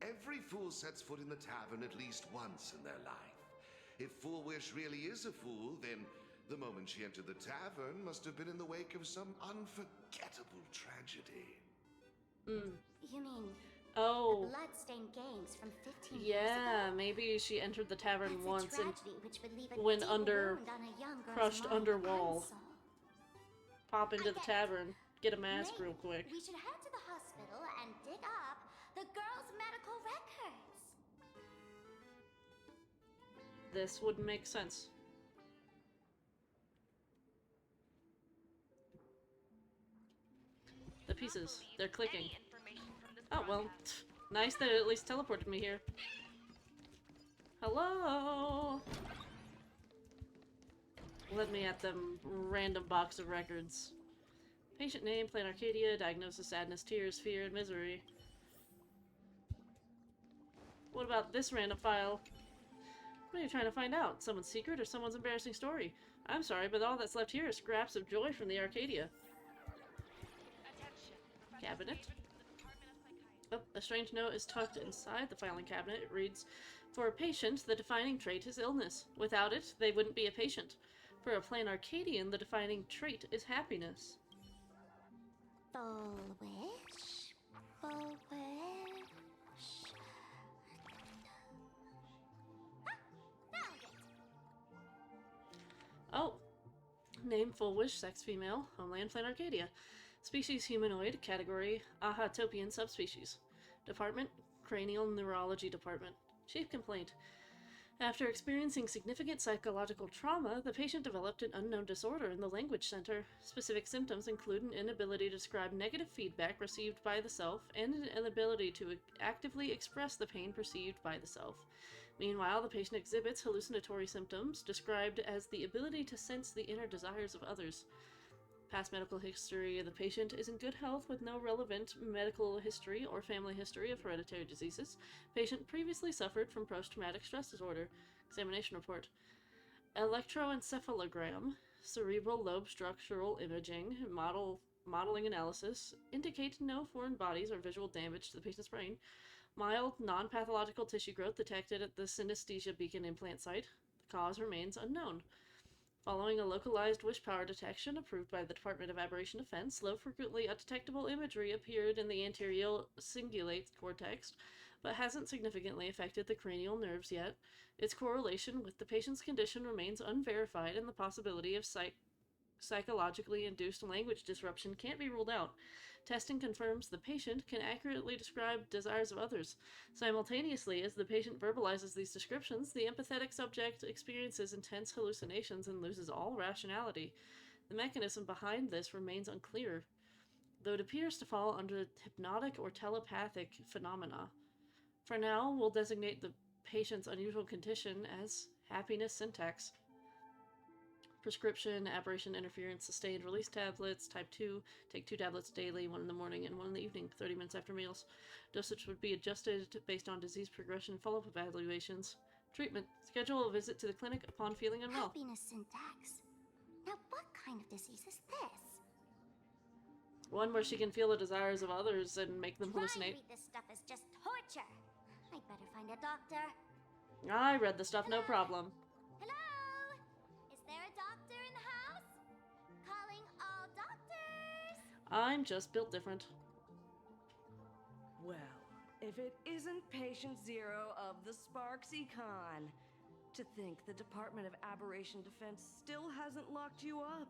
Every fool sets foot in the tavern at least once in their life. If Foolish really is a fool, then the moment she entered the tavern must have been in the wake of some unforgettable tragedy. You mean Oh. the bloodstained games from 15 years Yeah, ago? maybe she entered the tavern That's once a and tragedy which would leave a went deep under wound on a young girl's crushed mind under and wall. soul. Pop into the tavern, get a mask real quick. We should head to the hospital and dig up the girl's medical records. This would make sense. The pieces, they're clicking. Oh, well, nice that it at least teleported me here. Hello? Let me at them random box of records. Patient name, Planarcadia, diagnosis, sadness, tears, fear, and misery. What about this random file? What are you trying to find out? Someone's secret or someone's embarrassing story? I'm sorry, but all that's left here is scraps of joy from the Arcadia. Cabinet. Oh, a strange note is tucked inside the filing cabinet. It reads, "For a patient, the defining trait is illness. Without it, they wouldn't be a patient. For a Planarcadian, the defining trait is happiness." Full wish. Full wish. Found it. Oh. Name full wish, sex female, homeland Planarcadia. Species humanoid, category Ahatopian subspecies. Department, cranial neurology department. Chief complaint. After experiencing significant psychological trauma, the patient developed an unknown disorder in the language center. Specific symptoms include an inability to describe negative feedback received by the self and an inability to actively express the pain perceived by the self. Meanwhile, the patient exhibits hallucinatory symptoms described as the ability to sense the inner desires of others. Past medical history. The patient is in good health with no relevant medical history or family history of hereditary diseases. Patient previously suffered from post-traumatic stress disorder. Examination report. Electroencephalogram, cerebral lobe structural imaging, modeling analysis indicate no foreign bodies or visual damage to the patient's brain. Mild, non-pathological tissue growth detected at the synesthesia beacon implant site. The cause remains unknown. Following a localized wish power detection approved by the Department of Aberration Defense, low frequently undetectable imagery appeared in the anterior cingulate cortex, but hasn't significantly affected the cranial nerves yet. Its correlation with the patient's condition remains unverified, and the possibility of psychologically induced language disruption can't be ruled out. Testing confirms the patient can accurately describe desires of others. Simultaneously, as the patient verbalizes these descriptions, the empathetic subject experiences intense hallucinations and loses all rationality. The mechanism behind this remains unclear, though it appears to fall under hypnotic or telepathic phenomena. For now, we'll designate the patient's unusual condition as happiness syntax. Prescription, aberration, interference, sustained release tablets, type 2. Take 2 tablets daily, 1 in the morning and 1 in the evening, 30 minutes after meals. Dosage would be adjusted based on disease progression and follow-up evaluations. Treatment. Schedule a visit to the clinic upon feeling unwell. Happiness syntax. Now, what kind of disease is this? One where she can feel the desires of others and make them hallucinate. Trying to read this stuff is just torture. I'd better find a doctor. I read the stuff, no problem. Hello? Is there a doctor in the house? Calling all doctors. I'm just built different. Well, if it isn't Patient Zero of the Sparks Econ. To think the Department of Aberration Defense still hasn't locked you up.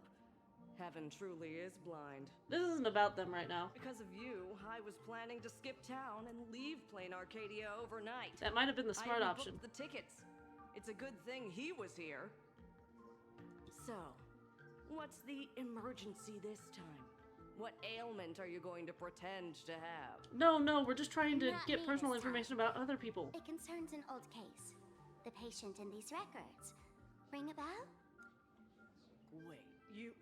Heaven truly is blind. This isn't about them right now. Because of you, I was planning to skip town and leave Planarcadia overnight. That might have been the smart I option. booked the tickets. It's a good thing he was here. So, what's the emergency this time? What ailment are you going to pretend to have? No, we're just trying to Not get me personal this time. information about other people. It concerns an old case. The patient in these records. Ring a bell? Wait, you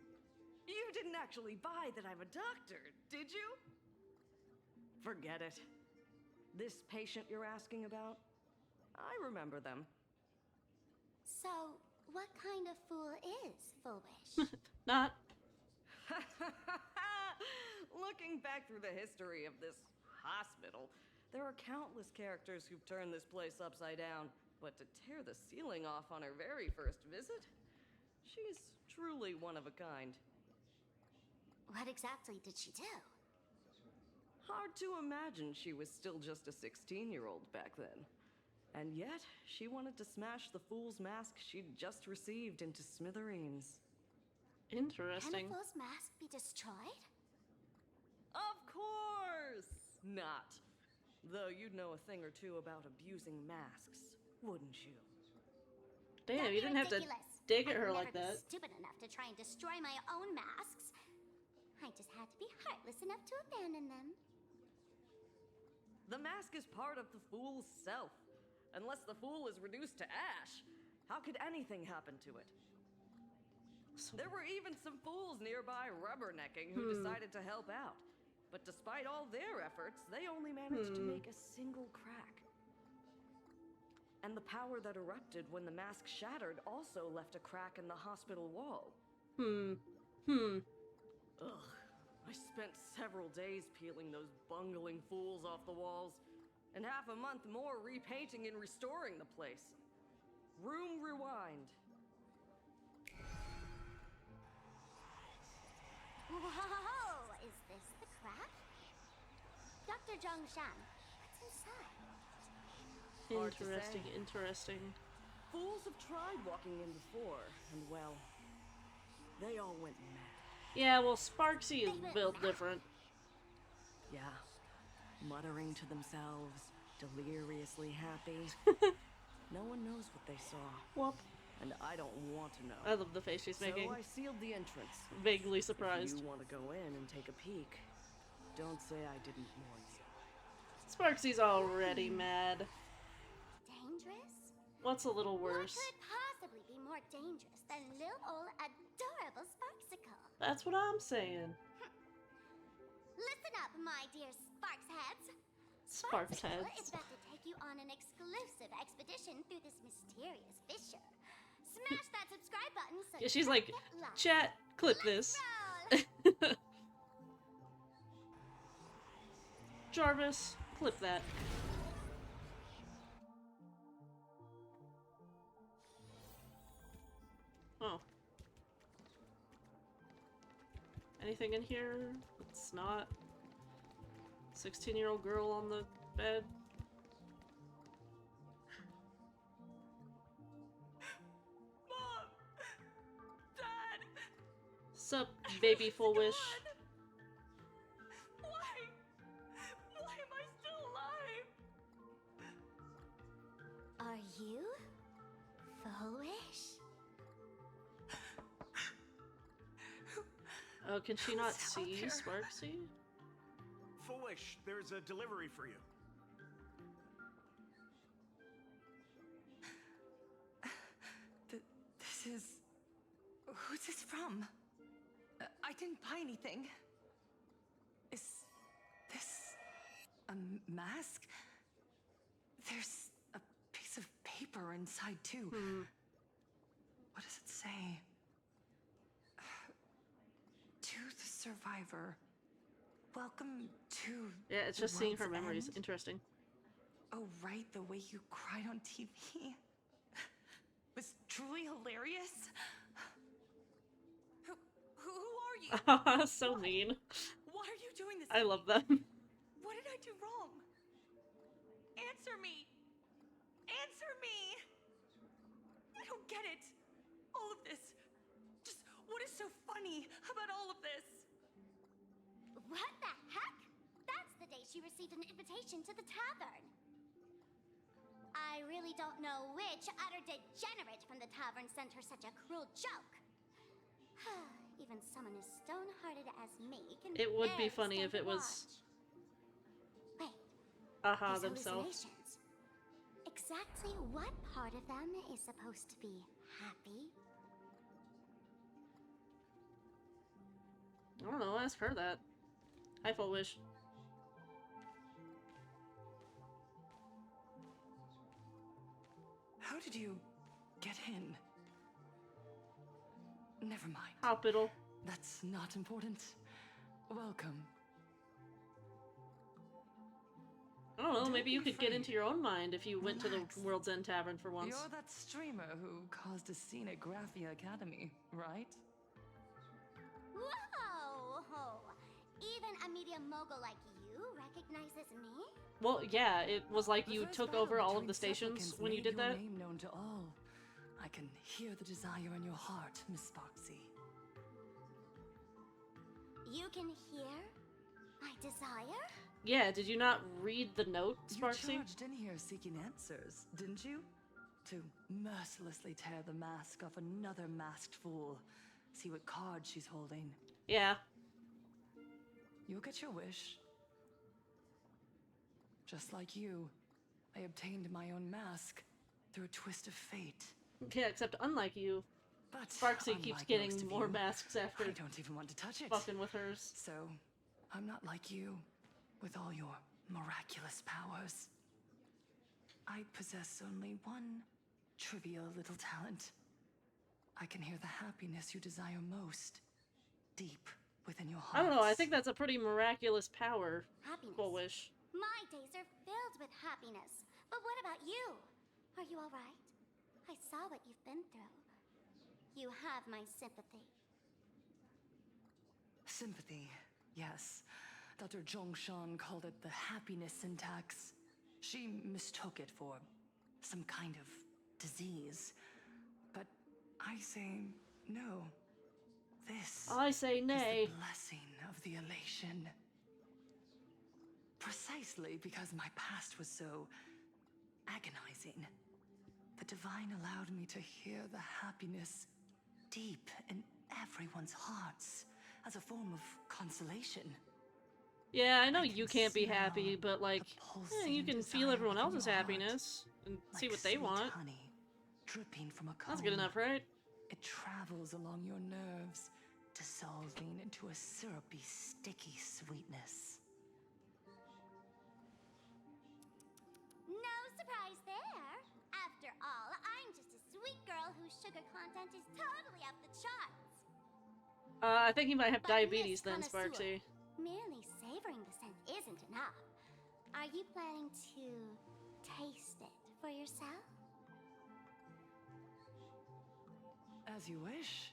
didn't actually buy that I'm a doctor, did you? Forget it. This patient you're asking about? I remember them. So, what kind of fool is Full Wish? Not. Looking back through the history of this hospital, there are countless characters who've turned this place upside down. But to tear the ceiling off on her very first visit? She's truly one of a kind. What exactly did she do? Hard to imagine she was still just a 16-year-old back then. And yet, she wanted to smash the fool's mask she'd just received into smithereens. Interesting. Can a fool's mask be destroyed? Of course not! Though you'd know a thing or two about abusing masks, wouldn't you? Damn, Don't you be didn't have to ridiculous. dig at I'd her never like be that. stupid enough to try and destroy my own masks. I just had to be heartless enough to abandon them. The mask is part of the fool's self. Unless the fool is reduced to ash, how could anything happen to it? There were even some fools nearby rubbernecking who decided to help out. But despite all their efforts, they only managed to make a single crack. And the power that erupted when the mask shattered also left a crack in the hospital wall. Ugh. I spent several days peeling those bungling fools off the walls, and half a month more repainting and restoring the place. Room rewind. Whoa! Is this the crack? Dr. Zhongshan, what's inside? Interesting, interesting. Fools have tried walking in before, and well, they all went mad. Yeah, well, Sparksy is built different. Yeah. Muttering to themselves, deliriously happy. No one knows what they saw. Whoop. And I don't want to know. I love the face she's making. So I sealed the entrance. Vaguely surprised. If you want to go in and take a peek, don't say I didn't warn you. Sparksy's already mad. Dangerous? What's a little worse? What could possibly be more dangerous than little old adorable Sparksicle? That's what I'm saying. Listen up, my dear Sparksheads. Sparksheads. Is about to take you on an exclusive expedition through this mysterious fissure. Smash that subscribe button so Yeah, she's like, get lost. chat, clip this. Jarvis, clip that. Oh. Anything in here? It's not 16-year-old girl on the bed. Mom! Dad! Sup, baby full wish. Why? Why am I still alive? Are you foolish? Oh, can she not Who's out see there? Sparksy? Foolish, there's a delivery for you. This is... Who's this from? I didn't buy anything. Is this a mask? There's a piece of paper inside too. What does it say? To the survivor. Welcome to Yeah, it's the just seeing her world's memories. end. Interesting. Oh, right, the way you cried on TV was truly hilarious. Who are you? So mean. Why are you doing this? I to love me? them. What did I do wrong? Answer me. Answer me. I don't get it. All of this. Just what is so funny about all of this? What the heck? That's the day she received an invitation to the tavern. I really don't know which utter degenerate from the tavern sent her such a cruel joke. Even someone as stone-hearted as me can It would be barely funny stand if it to was watch. Wait, Aha these themselves. hallucinations. Exactly what part of them is supposed to be happy? I don't know, ask her that. Hi, Full Wish. How did you get in? Never mind. Hospital. That's not important. Welcome. I don't know, Don't maybe you be could get afraid. into your own mind if you went to Relax. the World's End Tavern for once. You're that streamer who caused a scene at Graphia Academy, right? Whoa! Even a media mogul like you recognizes me? Well, yeah, it was like The you first took battle over all of between the stations supplicants when you made did your that. name known to all. I can hear the desire in your heart, Miss Sparksy. You can hear my desire? Yeah, did you not read the note, Sparksy? You charged in here seeking answers, didn't you? To mercilessly tear the mask off another masked fool. See what card she's holding. Yeah. You'll get your wish. Just like you, I obtained my own mask through a twist of fate. Yeah, except unlike you, But Sparksy keeps unlike getting most of more you, masks after I don't even want to touch it. fucking with hers. So, I'm not like you, with all your miraculous powers. I possess only one trivial little talent. I can hear the happiness you desire most, deep within your heart. I don't know, I think that's a pretty miraculous power. Happiness. Wish. My days are filled with happiness. But what about you? Are you alright? I saw what you've been through. You have my sympathy. Sympathy, yes. Dr. Zhongshan called it the happiness syntax. She mistook it for some kind of disease. But I say no. This I say nay. is the blessing of the elation. Precisely because my past was so agonizing, the Divine allowed me to hear the happiness deep in everyone's hearts as a form of consolation. Yeah, I know you can't be happy, but like, yeah, you can feel everyone else's happiness and see what they want. Honey dripping from a comb. That's good enough, right? It travels along your nerves, dissolving into a syrupy, sticky sweetness. No surprise there. After all, I'm just a sweet girl whose sugar content is totally off the charts. I think he might have But diabetes Miss then, Connoisseur, Sparksy. merely savoring the scent isn't enough. Are you planning to taste it for yourself? As you wish.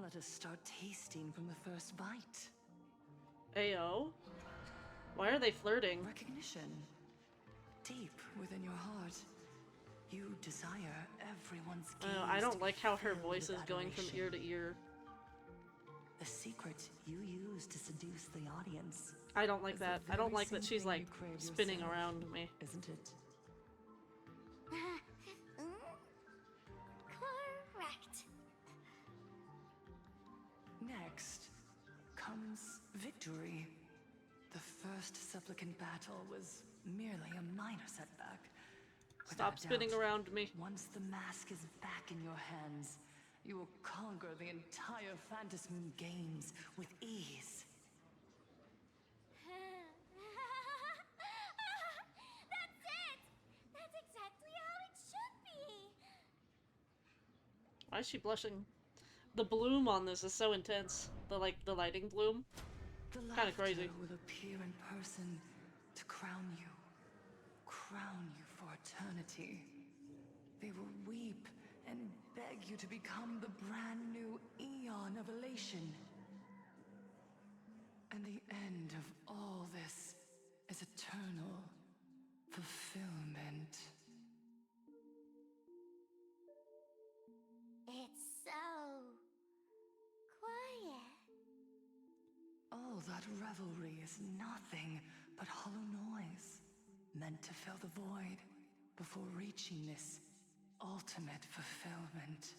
Let us start tasting from the first bite. Ayo? Why are they flirting? Recognition. Deep within your heart, you desire everyone's gaze. I don't like how her filled voice with is going from adoration. ear to ear. The secret you use to seduce the audience. I don't like is that. the I don't very like that same she's thing like you crave spinning yourself, around me. Isn't it? Correct. Next comes victory. The first supplicant battle was merely a minor setback. Stop Without spinning doubt, around me. Once the mask is back in your hands, you will conquer the entire Phantasmoon Games with ease. That's it! That's exactly how it should be! Why is she blushing? The bloom on this is so intense. The lighting bloom. The Kind of crazy. laughter will appear in person to crown you for eternity. They will weep and beg you to become the brand new eon of elation. And the end of all this is eternal fulfillment. It's so quiet. All that revelry is nothing but hollow noise, meant to fill the void before reaching this ultimate fulfillment.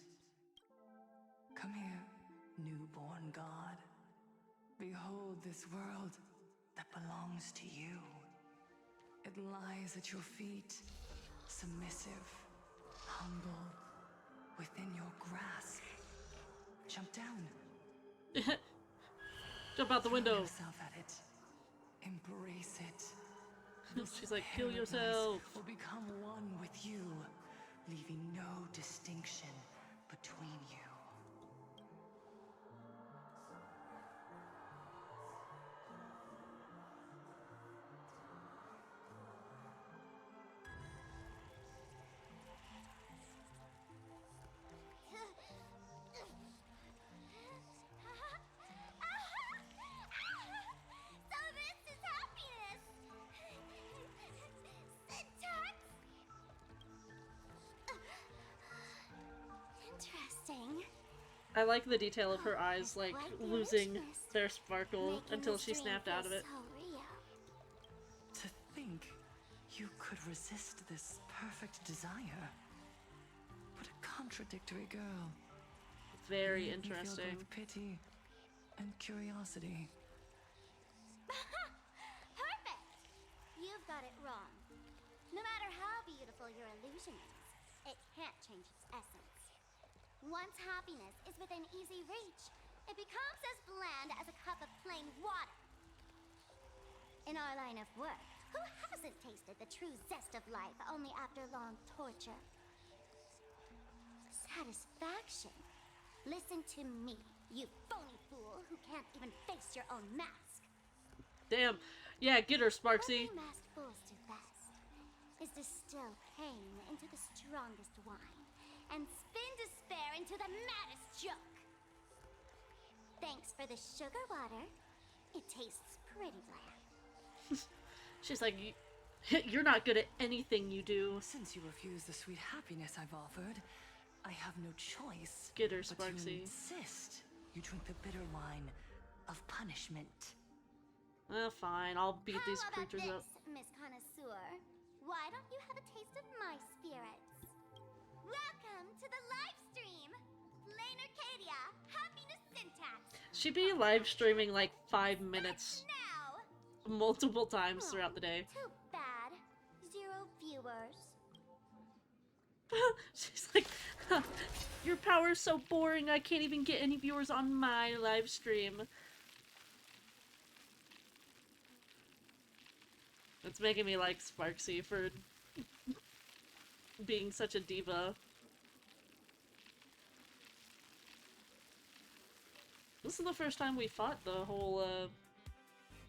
Come here, newborn god. Behold this world that belongs to you. It lies at your feet, submissive, humble, within your grasp. Jump down. Jump out the Throw window. yourself at it. Embrace it. She's like, kill Paradise yourself. will become one with you, leaving no distinction between you. So this is happiness! Syntax? Interesting. I like the detail of her eyes, like, Quite the losing richness, their sparkle making until this she dream snapped feel out of it. so real. think you could resist this perfect desire? What a contradictory girl. Very Made me feel interesting. both pity and curiosity. Perfect! You've got it wrong. No matter how beautiful your illusion is, it can't change its essence. Once happiness is within easy reach, it becomes as bland as a cup of plain water. In our line of work, who hasn't tasted the true zest of life only after long torture? Satisfaction. Listen to me, you phony fool who can't even face your own mask. Damn. Yeah, get her, Sparksy. What we masked fools do best is distill pain into the strongest wine and spin despair into the maddest joke. Thanks for the sugar water. It tastes pretty bland. She's like, you're not good at anything you do. Since you refuse the sweet happiness I've offered, I have no choice Get her, but to Sparksy. insist you drink the bitter wine of punishment. Fine, I'll beat these How about creatures this, up. Miss Connoisseur? Why don't you have a taste of my spirits? Welcome to the live stream! Planarcadia, happiness syntax! She'd be live streaming like 5 minutes Now! multiple times throughout the day. Too bad. 0 viewers. She's like, your power's so boring, I can't even get any viewers on my live stream. It's making me like Sparksy for being such a diva. This is the first time we fought the whole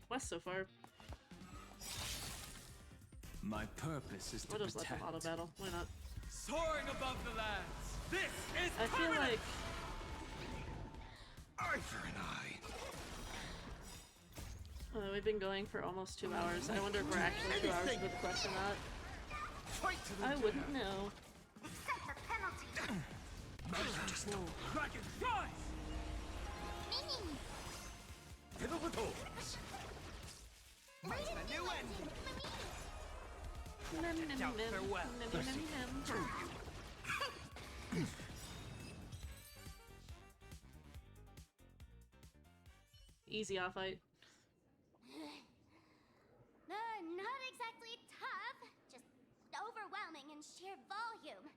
quest so far. My purpose is to We'll just let them protect. auto battle. Why not? Soaring above the lands. This is I feel like Eye for an eye. we've been going for almost 2 hours. I wonder if we're actually 2 hours for the quest or not. Fight to the I death. wouldn't know. Accept the penalty! Dragon rise! Fiddle with horns. Wait a new Easy off fight. Not exactly tough, just overwhelming in sheer volume.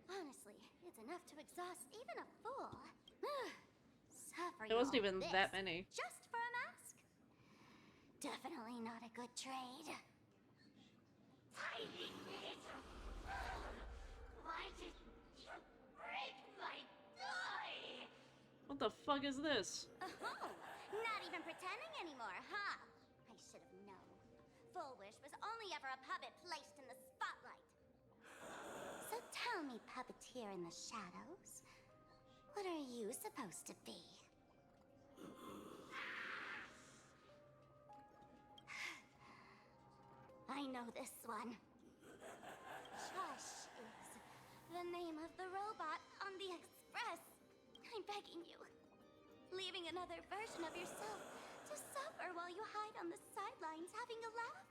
Honestly, it's enough to exhaust even a fool. Suffering It wasn't all even this that many. just for a mask? Definitely not a good trade. Tiny little why did you break my toy? What the fuck is this? Oh, not even pretending anymore, huh? I should have known. Full Wish was only ever a puppet placed in the spotlight. So tell me, puppeteer in the shadows, what are you supposed to be? I know this one. Shush is the name of the robot on the Express. I'm begging you. Leaving another version of yourself to suffer while you hide on the sidelines having a laugh?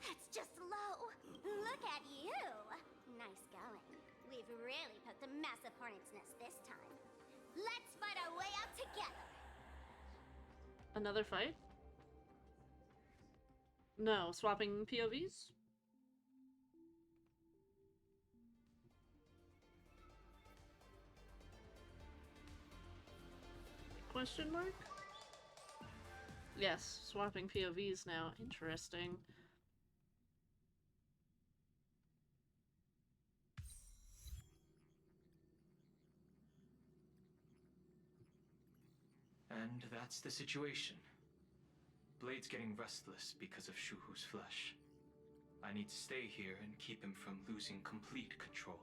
That's just low. Look at you. Nice going. We've really poked a massive hornet's nest this time. Let's fight our way out together. Another fight? No, swapping POVs? Question mark? Yes, swapping POVs now. Interesting. And that's the situation. Blade's getting restless because of Shuhu's flesh. I need to stay here and keep him from losing complete control.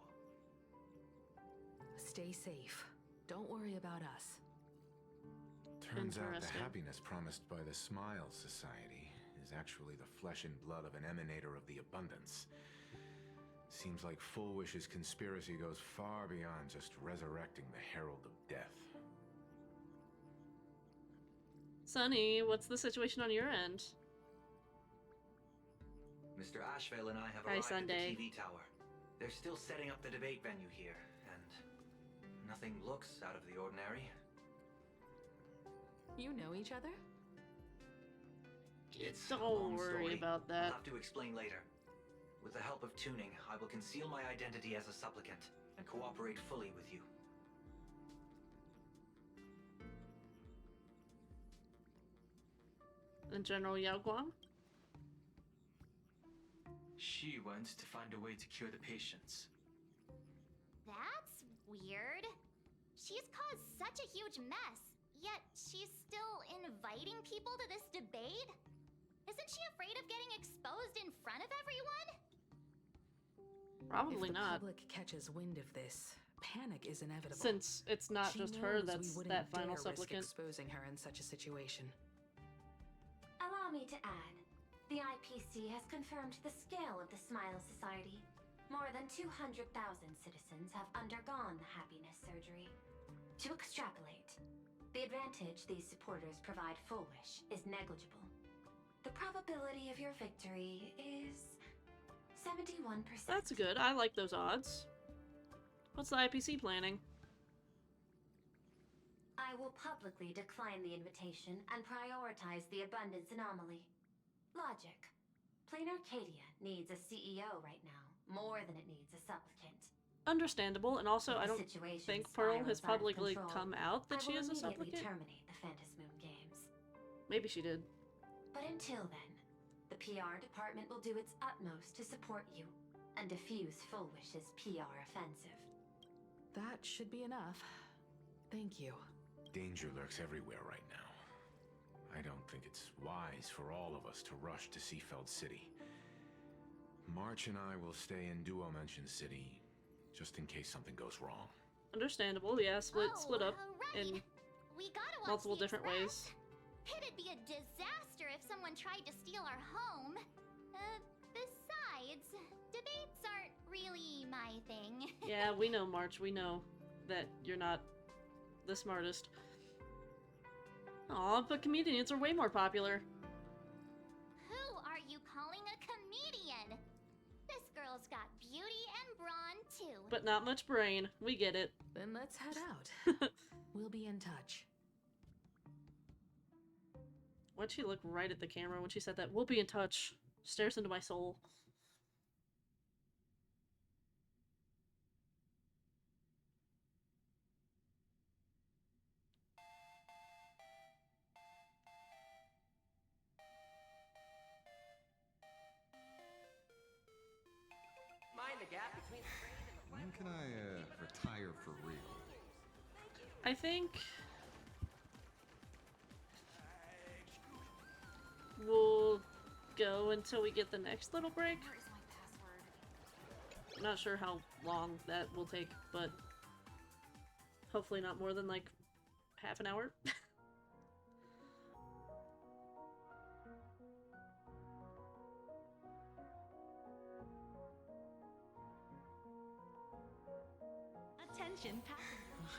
Stay safe. Don't worry about us. Turns out the Interesting. happiness promised by the Smile Society is actually the flesh and blood of an emanator of the abundance. Seems like Full Wish's conspiracy goes far beyond just resurrecting the Herald of Death. Sunny, what's the situation on your end? Mr. Ashvale and I have Hi, arrived Sunday. at the TV tower. They're still setting up the debate venue here, and nothing looks out of the ordinary. You know each other? It's a Don't long worry story. about that. I'll have to explain later. With the help of tuning, I will conceal my identity as a supplicant and cooperate fully with you. And General Yao Guang? She wants to find a way to cure the patients. That's weird. She's caused such a huge mess, yet she's still inviting people to this debate? Isn't she afraid of getting exposed in front of everyone? Probably if the not. public catches wind of this, panic is inevitable. Since it's not She just her knows that's we wouldn't that final dare supplicant. risk exposing her in such a situation. Allow me to add, the IPC has confirmed the scale of the Smile Society. More than 200,000 citizens have undergone the happiness surgery. To extrapolate, the advantage these supporters provide Full Wish is negligible. The probability of your victory is 71%. That's good. I like those odds. What's the IPC planning? I will publicly decline the invitation and prioritize the abundance anomaly. Logic. Planarcadia needs a CEO right now, more than it needs a supplicant. Understandable, and also If I the don't situation think Pearl has spirals out of publicly control, come out that I she will is a immediately supplicant. terminate the Phantom Moon Games. Maybe she did. But until then, the PR department will do its utmost to support you and defuse Full Wish's PR offensive. That should be enough. Thank you. Danger lurks everywhere right now. I don't think it's wise for all of us to rush to Seafeld City. March and I will stay in Duo Mansion City, just in case something goes wrong. Understandable, yeah, split up right. in We gotta watch multiple the different Express. ways. It'd be a disaster if someone tried to steal our home. Besides, debates aren't really my thing. Yeah, we know, March. We know that you're not the smartest. Aw, but comedians are way more popular. Who are you calling a comedian? This girl's got beauty and brawn, too. But not much brain. We get it. Then let's head out. We'll be in touch. Why'd she look right at the camera when she said that? We'll be in touch. Stares into my soul. Mind the gap between the train and the When can I retire for real? I think we'll go until we get the next little break. Not sure how long that will take, but hopefully not more than like half an hour. Attention,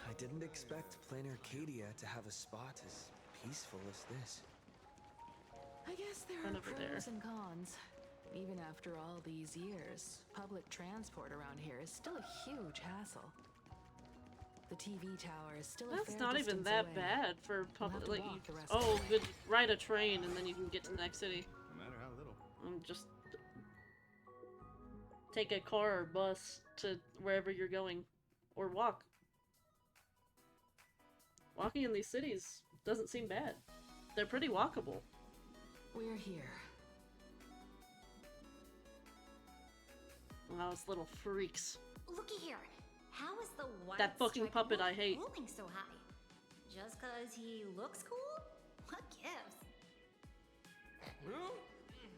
I didn't expect Planarcadia to have a spot as peaceful as this. I guess there Run are over pros there. and cons. Even after all these years, public transport around here is still a huge hassle. The TV tower is still a That's fair not even distance that away. bad for We'll have public. to Like, walk the rest of oh, the way. good, ride a train and then you can get to the next city. No matter how little. Just take a car or bus to wherever you're going, or walk. Walking in these cities doesn't seem bad. They're pretty walkable. We're here. Wow, those little freaks. Looky here. How is the white That fucking striped puppet wolf I hate. rolling so high? Just cause he looks cool? What gives? Well,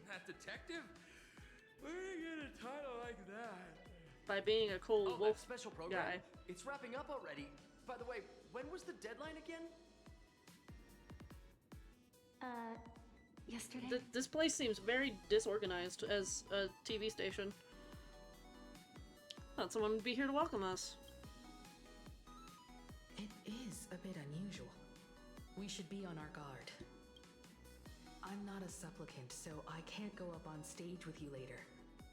that detective? Where did you get a title like that? By being a cool Oh, wolf that special program? guy. It's wrapping up already. By the way, when was the deadline again? Yesterday? This place seems very disorganized as a TV station. Thought someone would be here to welcome us. It is a bit unusual. We should be on our guard. I I'm not a supplicant, so I can't go up on stage with you later.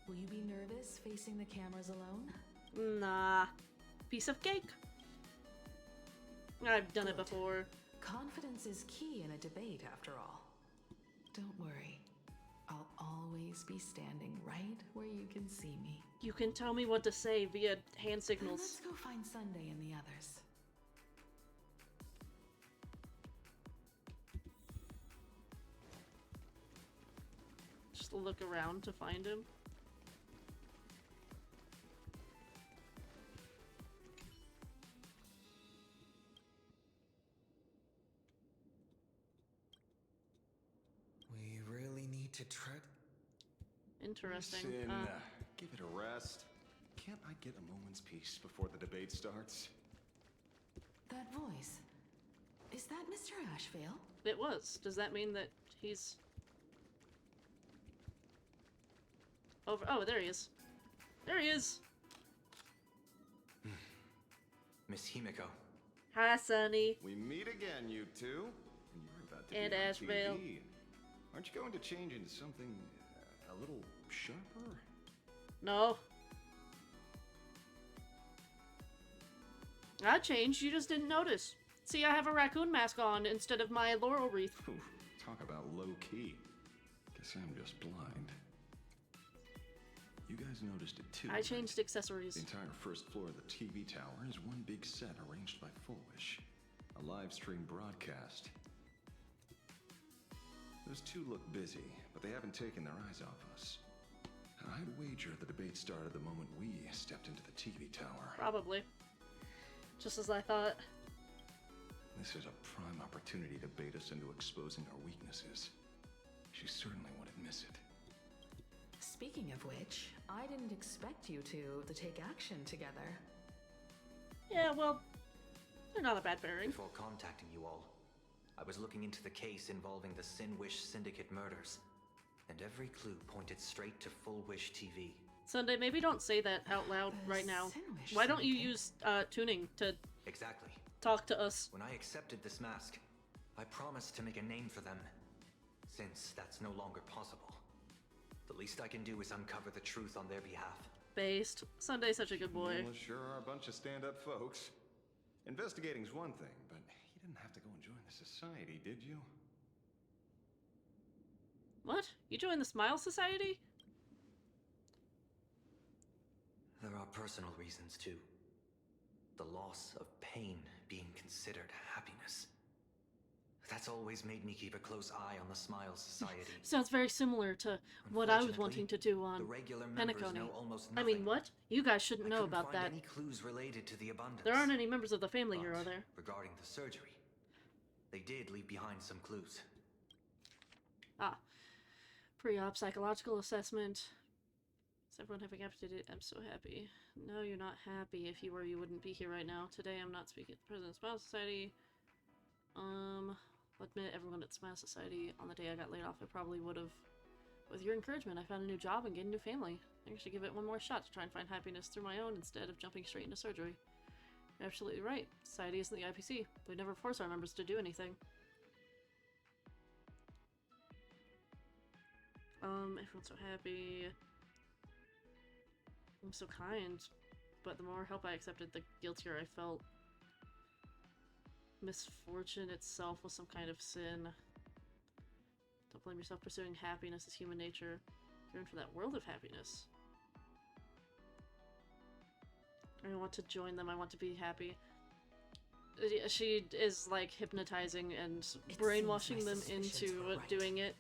Will you be nervous facing the cameras alone? Nah. Piece of cake. I've done it before. Confidence is key in a debate, after all. Don't worry. I'll always be standing right where you can see me. You can tell me what to say via hand Then signals. let's go find Sunday and the others. Just look around to find him. We really need to tread. Interesting. Listen, give it a rest. Can't I get a moment's peace before the debate starts? That voice. Is that Mr. Ashvale? It was. Does that mean that he's... over? Oh, there he is. There he is! Miss Himiko. Hi, Sonny. We meet again, you two. And you're about to And be on Ashvale. TV. Aren't you going to change into something a little sharper? No. I changed, you just didn't notice. See, I have a raccoon mask on instead of my laurel wreath. Ooh, talk about low-key. Guess I'm just blind. You guys noticed it too. I right? changed accessories. The entire first floor of the TV tower is one big set arranged by Foolish. A live stream broadcast. Those two look busy, but they haven't taken their eyes off us. I'd wager the debate started the moment we stepped into the TV tower. Probably. Just as I thought. This is a prime opportunity to bait us into exposing our weaknesses. She certainly wouldn't miss it. Speaking of which, I didn't expect you two to take action together. Yeah, well, they're not a bad pairing. Before contacting you all, I was looking into the case involving the Sin Wish Syndicate murders, and every clue pointed straight to Full Wish TV. Sunday, maybe don't say that out loud right now. Why don't you use tuning to Exactly. talk to us? When I accepted this mask, I promised to make a name for them. Since that's no longer possible, the least I can do is uncover the truth on their behalf. Based. Sunday's such a good boy. Well, sure are a bunch of stand-up folks. Investigating's one thing, but you didn't have to go and join the society, did you? What? You joined the Smile Society? There are personal reasons too. The loss of pain being considered happiness. That's always made me keep a close eye on the Smile Society. Sounds very similar to what I was wanting to do on the regular members Penacony. know almost I nothing. mean, what? You guys shouldn't know couldn't about find that. any clues related to the abundance. There aren't any members of the family here, are there? Regarding the surgery, they did leave behind some clues. Ah. Pre-op psychological assessment. Is everyone having aptitude? I'm so happy. No, you're not happy. If you were, you wouldn't be here right now. Today, I'm not speaking at the President's Smile Society. I'll admit, everyone at Smile Society, on the day I got laid off, I probably would have. With your encouragement, I found a new job and gained a new family. I think I should give it one more shot to try and find happiness through my own instead of jumping straight into surgery. You're absolutely right. Society isn't the IPC. We never force our members to do anything. Everyone's so happy. I'm so kind. But the more help I accepted, the guiltier I felt. Misfortune itself was some kind of sin. Don't blame yourself. Pursuing happiness is human nature. You're in for that world of happiness. I want to join them. I want to be happy. She is like hypnotizing and brainwashing them into doing it.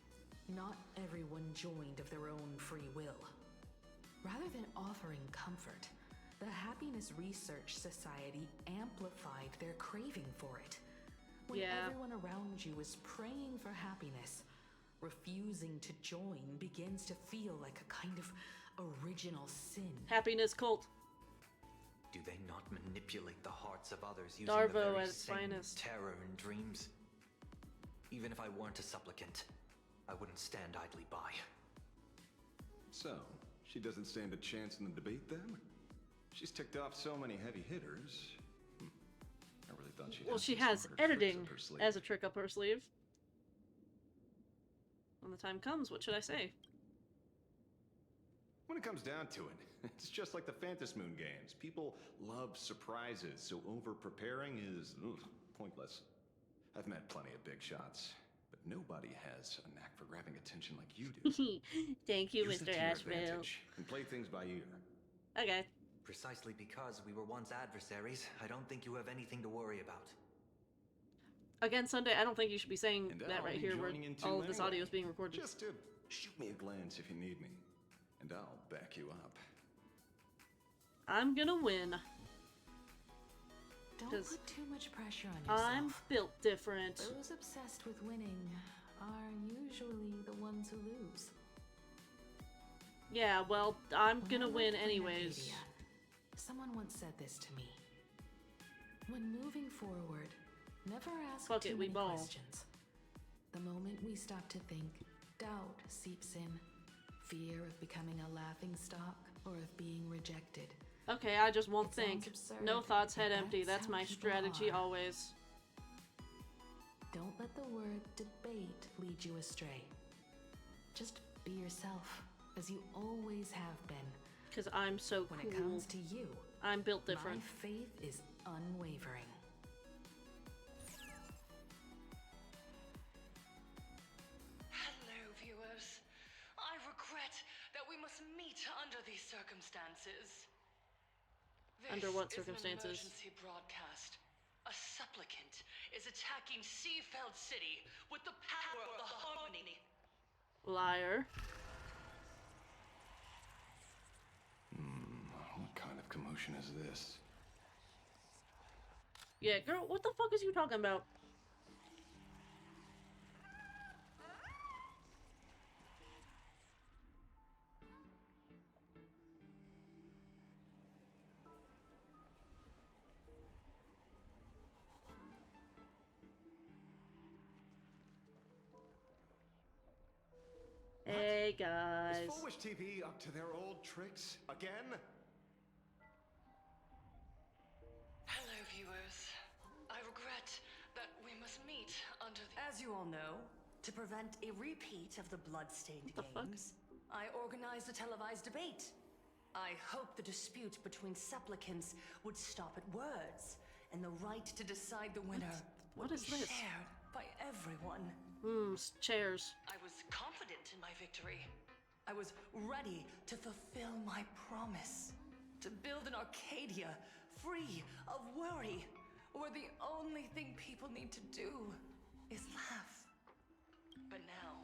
Not everyone joined of their own free will. Rather than offering comfort, the Happiness Research Society amplified their craving for it. When everyone around you is praying for happiness, refusing to join begins to feel like a kind of original sin. Happiness cult. Do they not manipulate the hearts of others using Darvo the very at its same finest. terror and dreams? Even if I weren't a supplicant, I wouldn't stand idly by. So, she doesn't stand a chance in the debate then? She's ticked off so many heavy hitters. I really thought she'd Well, have she some has smarter tricks editing up her sleeve. as a trick up her sleeve. When the time comes, what should I say? When it comes down to it, it's just like the Phantom Moon games. People love surprises, so over-preparing is pointless. I've met plenty of big shots, but nobody has a knack for grabbing attention like you do. Thank you, Use it Mr. to your Asheville. advantage and play things by ear. Okay. Precisely because we were once adversaries, I don't think you have anything to worry about. Again, Sunday, I don't think you should be saying And that I'll right be here where joining in too all of this anyway. audio is being recorded. Just shoot me a glance if you need me, and I'll back you up. I'm gonna win. Don't 'Cause put too much pressure on yourself. I'm built different. Those obsessed with winning are usually the ones who lose. Yeah, well, I'm When gonna I win left anyways. Planarcadia, someone once said this to me. When moving forward, never ask Fuck too it, we many ball. questions. The moment we stop to think, doubt seeps in. Fear of becoming a laughingstock or of being rejected. Okay, I just won't It sounds think. absurd, No thoughts, head but empty. That's how my people strategy are. always. Don't let the word debate lead you astray. Just be yourself, as you always have been. Because I'm so When cool. it comes to you, I'm built different. my faith is unwavering. Hello, viewers. I regret that we must meet under these circumstances. This Under what is an circumstances? emergency broadcast. A supplicant is attacking Seafeld City with the power of the harmony. Liar. What kind of commotion is this? Yeah, girl, what the fuck is you talking about? Hey guys. Is Foolish TV up to their old tricks again? Hello, viewers. I regret that we must meet under the... As you all know, to prevent a repeat of the bloodstained games, I organized a televised debate. I hoped the dispute between supplicants would stop at words, and the right to decide the winner What would is be this? shared by everyone. Chairs. I was confident in my victory. I was ready to fulfill my promise. To build an Arcadia free of worry, where the only thing people need to do is laugh. But now,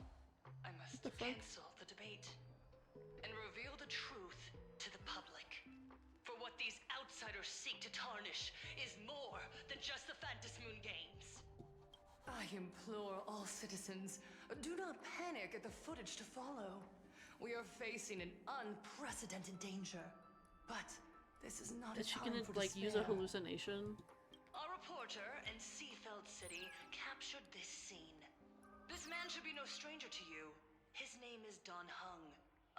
I must cancel the debate and reveal the truth to the public. For what these outsiders seek to tarnish is more than just the Phantom Moon games. I implore all citizens, do not panic at the footage to follow. We are facing an unprecedented danger. But this is not Is a she time gonna, for like, use a despair. hallucination? A reporter in Seafeld City captured this scene. This man should be no stranger to you. His name is Don Hung,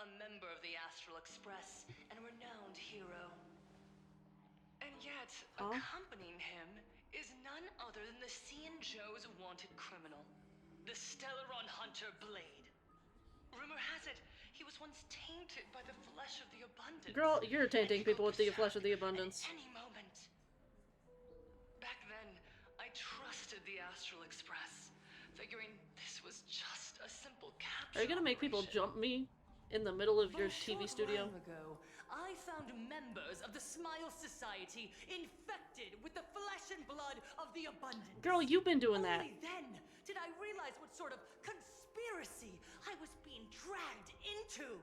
a member of the Astral Express and a renowned hero. And yet, accompanying him is none other than the Cian Joe's wanted criminal, the Stellaron hunter Blade. Rumor has it, he was once tainted by the flesh of the Abundance. Girl, you're tainting people with the flesh of the abundance. Any moment. Back then, I trusted the Astral Express, figuring this was just a simple capture. Are you gonna make people jump me in the middle of your TV studio? Ago, I found members of the Smile Society infected with the flesh and blood of the Abundance. Girl, you've been doing that. Only then did I realize what sort of conspiracy I was being dragged into.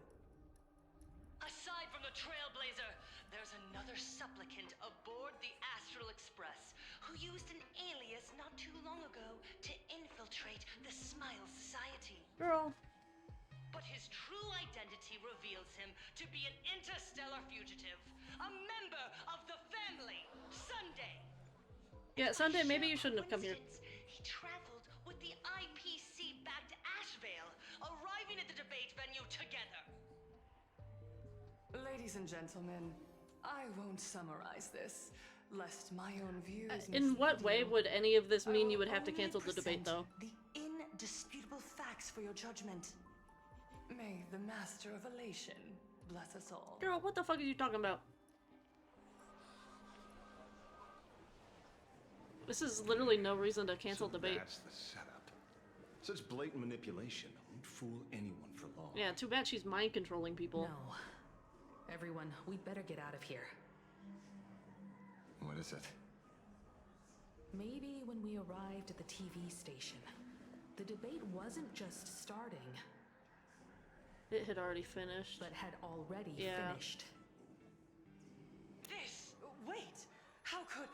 Aside from the Trailblazer, there's another supplicant aboard the Astral Express who used an alias not too long ago to infiltrate the Smile Society. Girl. But his true identity reveals him to be an interstellar fugitive, a member of the family, Sunday. Yeah, Sunday, maybe you shouldn't have come here. He traveled with the IPC back to Ashevale, arriving at the debate venue together. Ladies and gentlemen, I won't summarize this, lest my own views In what way mislead you. would any of this mean you would have to Only cancel the debate, present though? The indisputable fact Thanks for your judgment. May the Master of Elation bless us all. Girl, what the fuck are you talking about? This is literally no reason to cancel debate. That's the setup. Such blatant manipulation won't fool anyone for long. Yeah, too bad she's mind controlling people. No. Everyone, we'd better get out of here. What is it? Maybe when we arrived at the TV station, the debate wasn't just starting. It had already finished. But had already finished. Wait! How could...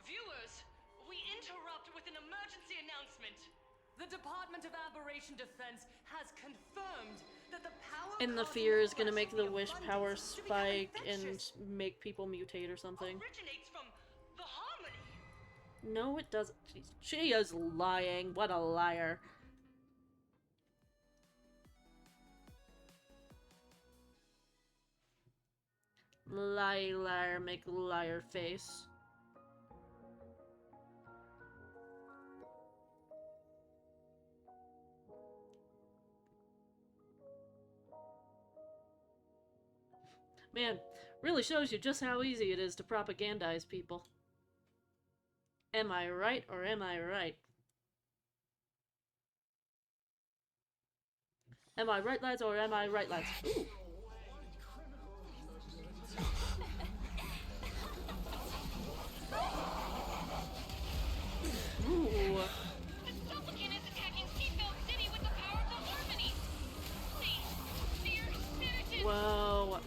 Viewers, we interrupt with an emergency announcement. The Department of Aberration Defense has confirmed that the power... And the fear is gonna make the wish power spike and make people mutate or something. Originates from the harmony. No, it doesn't. She is lying. What a liar. Lie, liar, make liar face. Man, really shows you just how easy it is to propagandize people. Am I right or am I right? Am I right, lads, or am I right, lads? Ooh. Ooh. The supplicant is attacking Seatbelt City with the powers of harmony. Please, dear citizens. Whoa.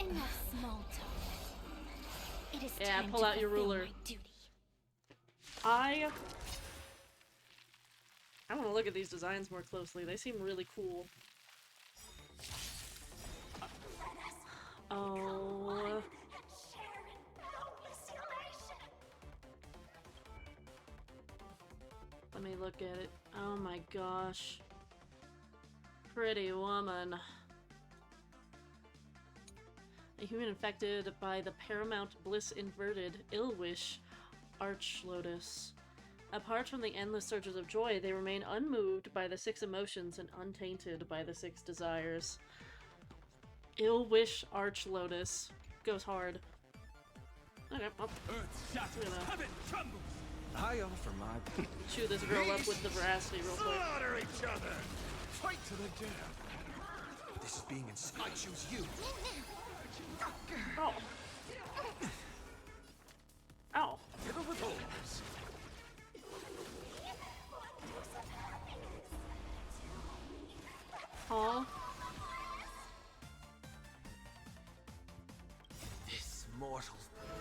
Enough small talk. It is Yeah, time pull to out your fulfill ruler. my duty. I want to look at these designs more closely. They seem really cool. Oh. Let me look at it. Oh my gosh. Pretty woman. A human infected by the paramount bliss inverted ill wish Arch Lotus. Apart from the endless surges of joy, they remain unmoved by the 6 emotions and untainted by the 6 desires. Ill wish Arch Lotus. Goes hard. Okay, well, Heaven trembles. I offer my... chew this girl up with the veracity real quick. Slaughter each other. Fight to the death. This is being insane. I choose you. Oh. Ow. Hit her with holes. Aw. This mortal.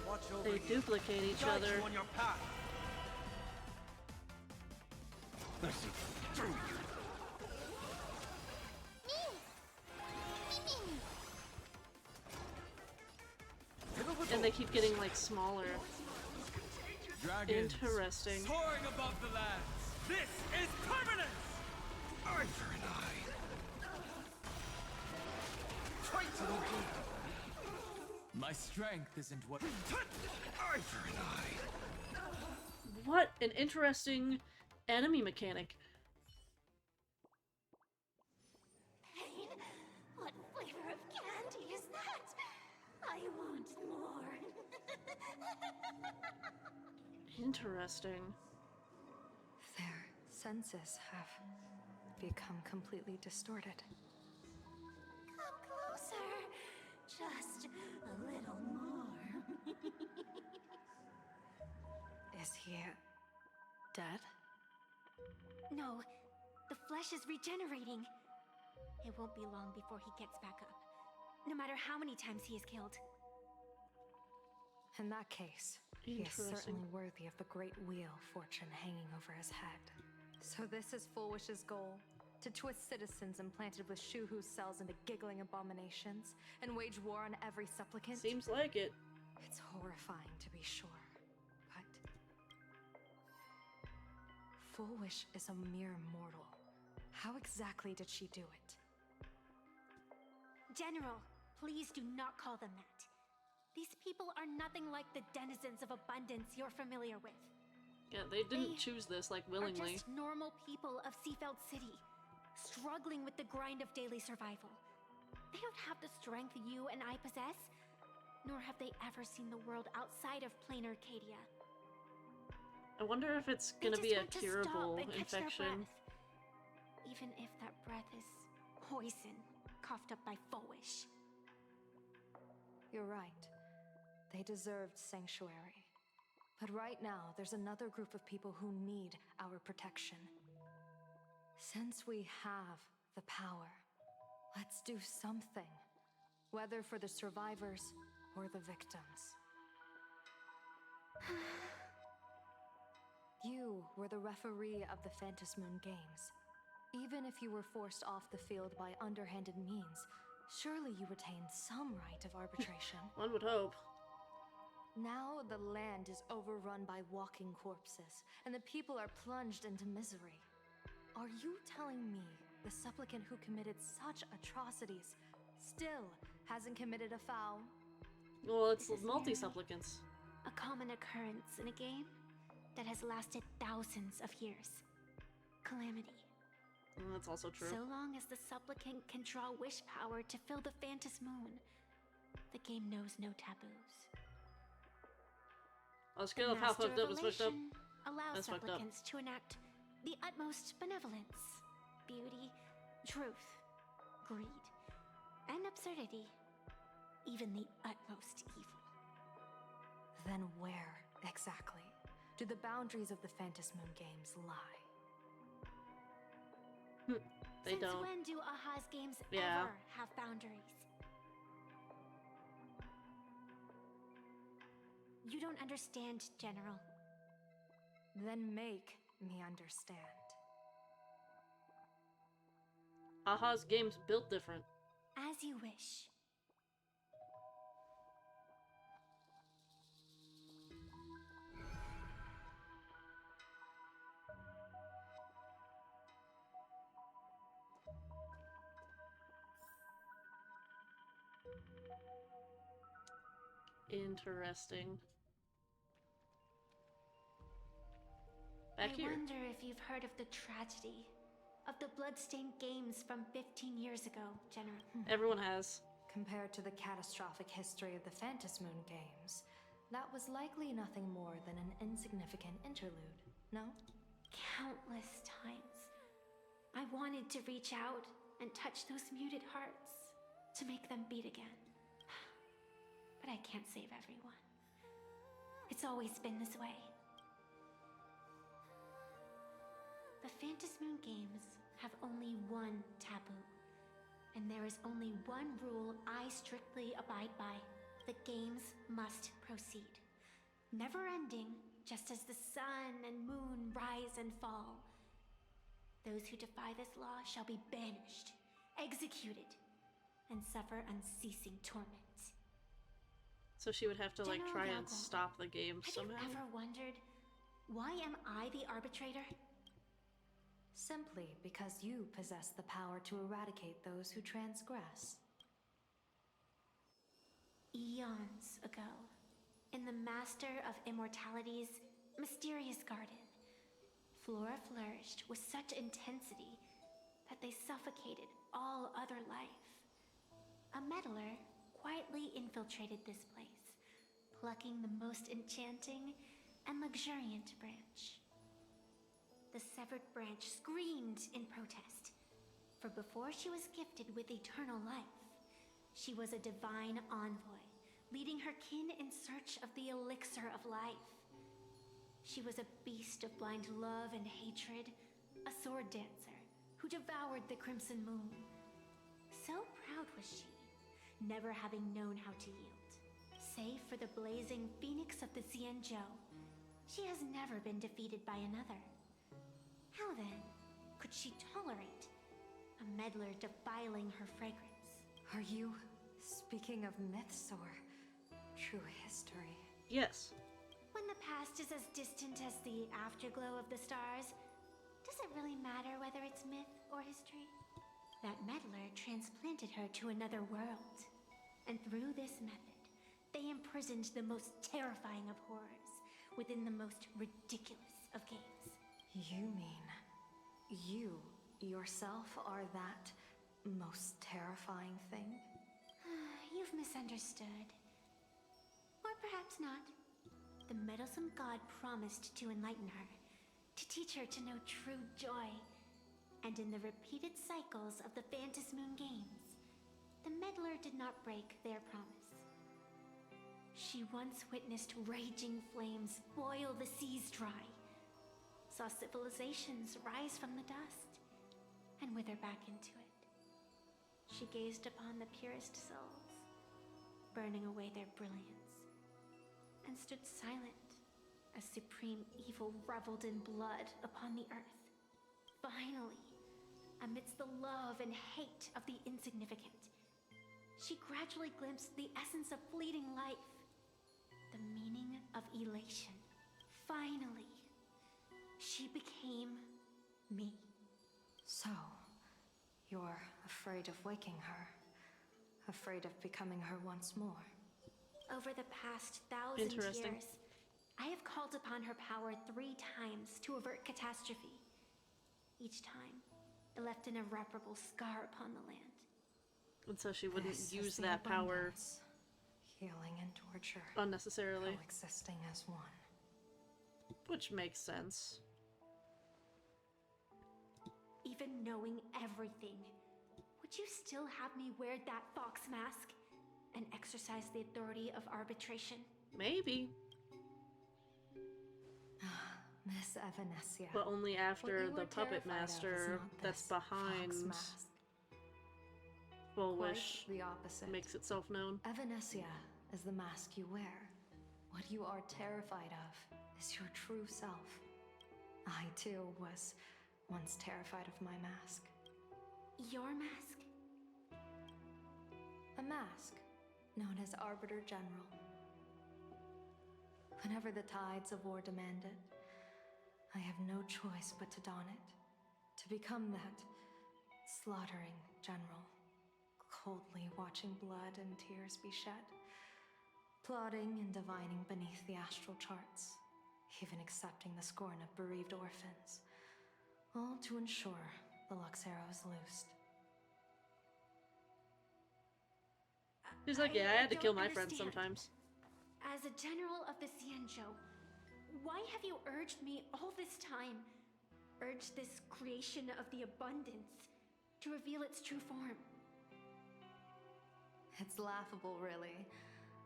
Watch over They you. duplicate each Guide other. you on your path. I see through you. And they keep getting like smaller. Dragons Interesting. soaring above the lands. This is permanence. Eye for an eye. Fight to the death. My strength isn't what. Eye for an eye. What an interesting enemy mechanic. Pain? What flavor of candy is that? I want more. Interesting. Their senses have become completely distorted. Come closer. Just a little more. Is he dead? No, the flesh is regenerating. It won't be long before he gets back up. No matter how many times he is killed. In that case, he is certainly worthy of the great wheel fortune hanging over his head. So this is Fullwish's goal? To twist citizens implanted with Shuhu's cells into giggling abominations and wage war on every supplicant? Seems like it. It's horrifying to be sure, but Fullwish is a mere mortal. How exactly did she do it? General, please do not call them that. These people are nothing like the denizens of abundance you're familiar with. Yeah, they didn't choose this, like, Are willingly. just normal people of Seafeld City, struggling with the grind of daily survival. They don't have the strength you and I possess, nor have they ever seen the world outside of Planarcadia. I wonder if it's They gonna just be a want to stop curable and catch their infection. breath. Even if that breath is poison coughed up by Foish. You're right. They deserved sanctuary. But right now, there's another group of people who need our protection. Since we have the power, let's do something. Whether for the survivors or the victims. You were the referee of the Phantom Moon Games. Even if you were forced off the field by underhanded means, surely you retained some right of arbitration. One would hope. Now the land is overrun by walking corpses, and the people are plunged into misery. Are you telling me the supplicant who committed such atrocities still hasn't committed a foul? Well, it's This is multi-supplicants. A common occurrence in a game that has lasted thousands of years. Calamity. That's also true. So long as the supplicant can draw wish power to fill the Phantom Moon, the game knows no taboos. On a scale of how fucked up is fucked up. Revelation allows That's fucked up. supplicants to enact the utmost benevolence, beauty, truth, greed, and absurdity, even the utmost evil. Then where, exactly, do the boundaries of the Phantom Moon Games lie? They Since don't. when do Aha's games Yeah. ever have boundaries? You don't understand, General. Then make me understand. Aha's game's built different. As you wish. Interesting. Back I here. wonder if you've heard of the tragedy of the Bloodstained Games from 15 years ago, General. Everyone has. Compared to the catastrophic history of the Phantom Moon Games, that was likely nothing more than an insignificant interlude, no? Countless times, I wanted to reach out and touch those muted hearts to make them beat again. But I can't save everyone. It's always been this way. The Phantom Moon Games have only one taboo. And there is only one rule I strictly abide by. The games must proceed. Never ending, just as the sun and moon rise and fall. Those who defy this law shall be banished, executed, and suffer unceasing torment. So she would have to, like, General try and Valgol, stop the game Have somehow. you ever wondered, why am I the arbitrator? Simply because you possess the power to eradicate those who transgress. Eons ago, in the Master of Immortality's mysterious garden, flora flourished with such intensity that they suffocated all other life. A meddler quietly infiltrated this place, plucking the most enchanting and luxuriant branch. The severed branch screamed in protest, for before she was gifted with eternal life, she was a divine envoy, leading her kin in search of the elixir of life. She was a beast of blind love and hatred, a sword dancer who devoured the crimson moon. So proud was she, never having known how to yield. Save for the blazing phoenix of the Xianzhou, she has never been defeated by another. How then could she tolerate a meddler defiling her fragrance? Are you speaking of myths or true history? Yes. When the past is as distant as the afterglow of the stars, does it really matter whether it's myth or history? That meddler transplanted her to another world. And through this method, They imprisoned the most terrifying of horrors within the most ridiculous of games. You mean you yourself are that most terrifying thing? You've misunderstood. Or perhaps not. The meddlesome god promised to enlighten her, to teach her to know true joy. And in the repeated cycles of the Phantom Moon games, the meddler did not break their promise. She once witnessed raging flames boil the seas dry, saw civilizations rise from the dust, and wither back into it. She gazed upon the purest souls, burning away their brilliance, and stood silent as supreme evil reveled in blood upon the earth. Finally, amidst the love and hate of the insignificant, she gradually glimpsed the essence of fleeting life, the meaning of elation. Finally, she became me. So, you're afraid of waking her, afraid of becoming her once more. Over the past 1,000 Interesting. years, I have called upon her power 3 times to avert catastrophe. Each time, it left an irreparable scar upon the land. And so she wouldn't This use is the that power abundance, healing and torture, unnecessarily. coexisting as one. Which makes sense. Even knowing everything, would you still have me wear that fox mask and exercise the authority of arbitration? Maybe. Miss Evanesia. But only after What you the were puppet terrified of is master not that's this behind fox mask. Full Quite Wish the opposite. makes itself known. Evanesia is the mask you wear. What you are terrified of is your true self. I too was once terrified of my mask. Your mask? A mask known as Arbiter General. Whenever the tides of war demand it, I have no choice but to don it. To become that slaughtering general, coldly watching blood and tears be shed, plotting and divining beneath the astral charts, even accepting the scorn of bereaved orphans, all to ensure the Luxero is loosed. He's like, yeah, I had to don't kill my friends understand. sometimes. As a general of the Xianzhou, why have you urged me all this time, urged this creation of the abundance, to reveal its true form? It's laughable, really.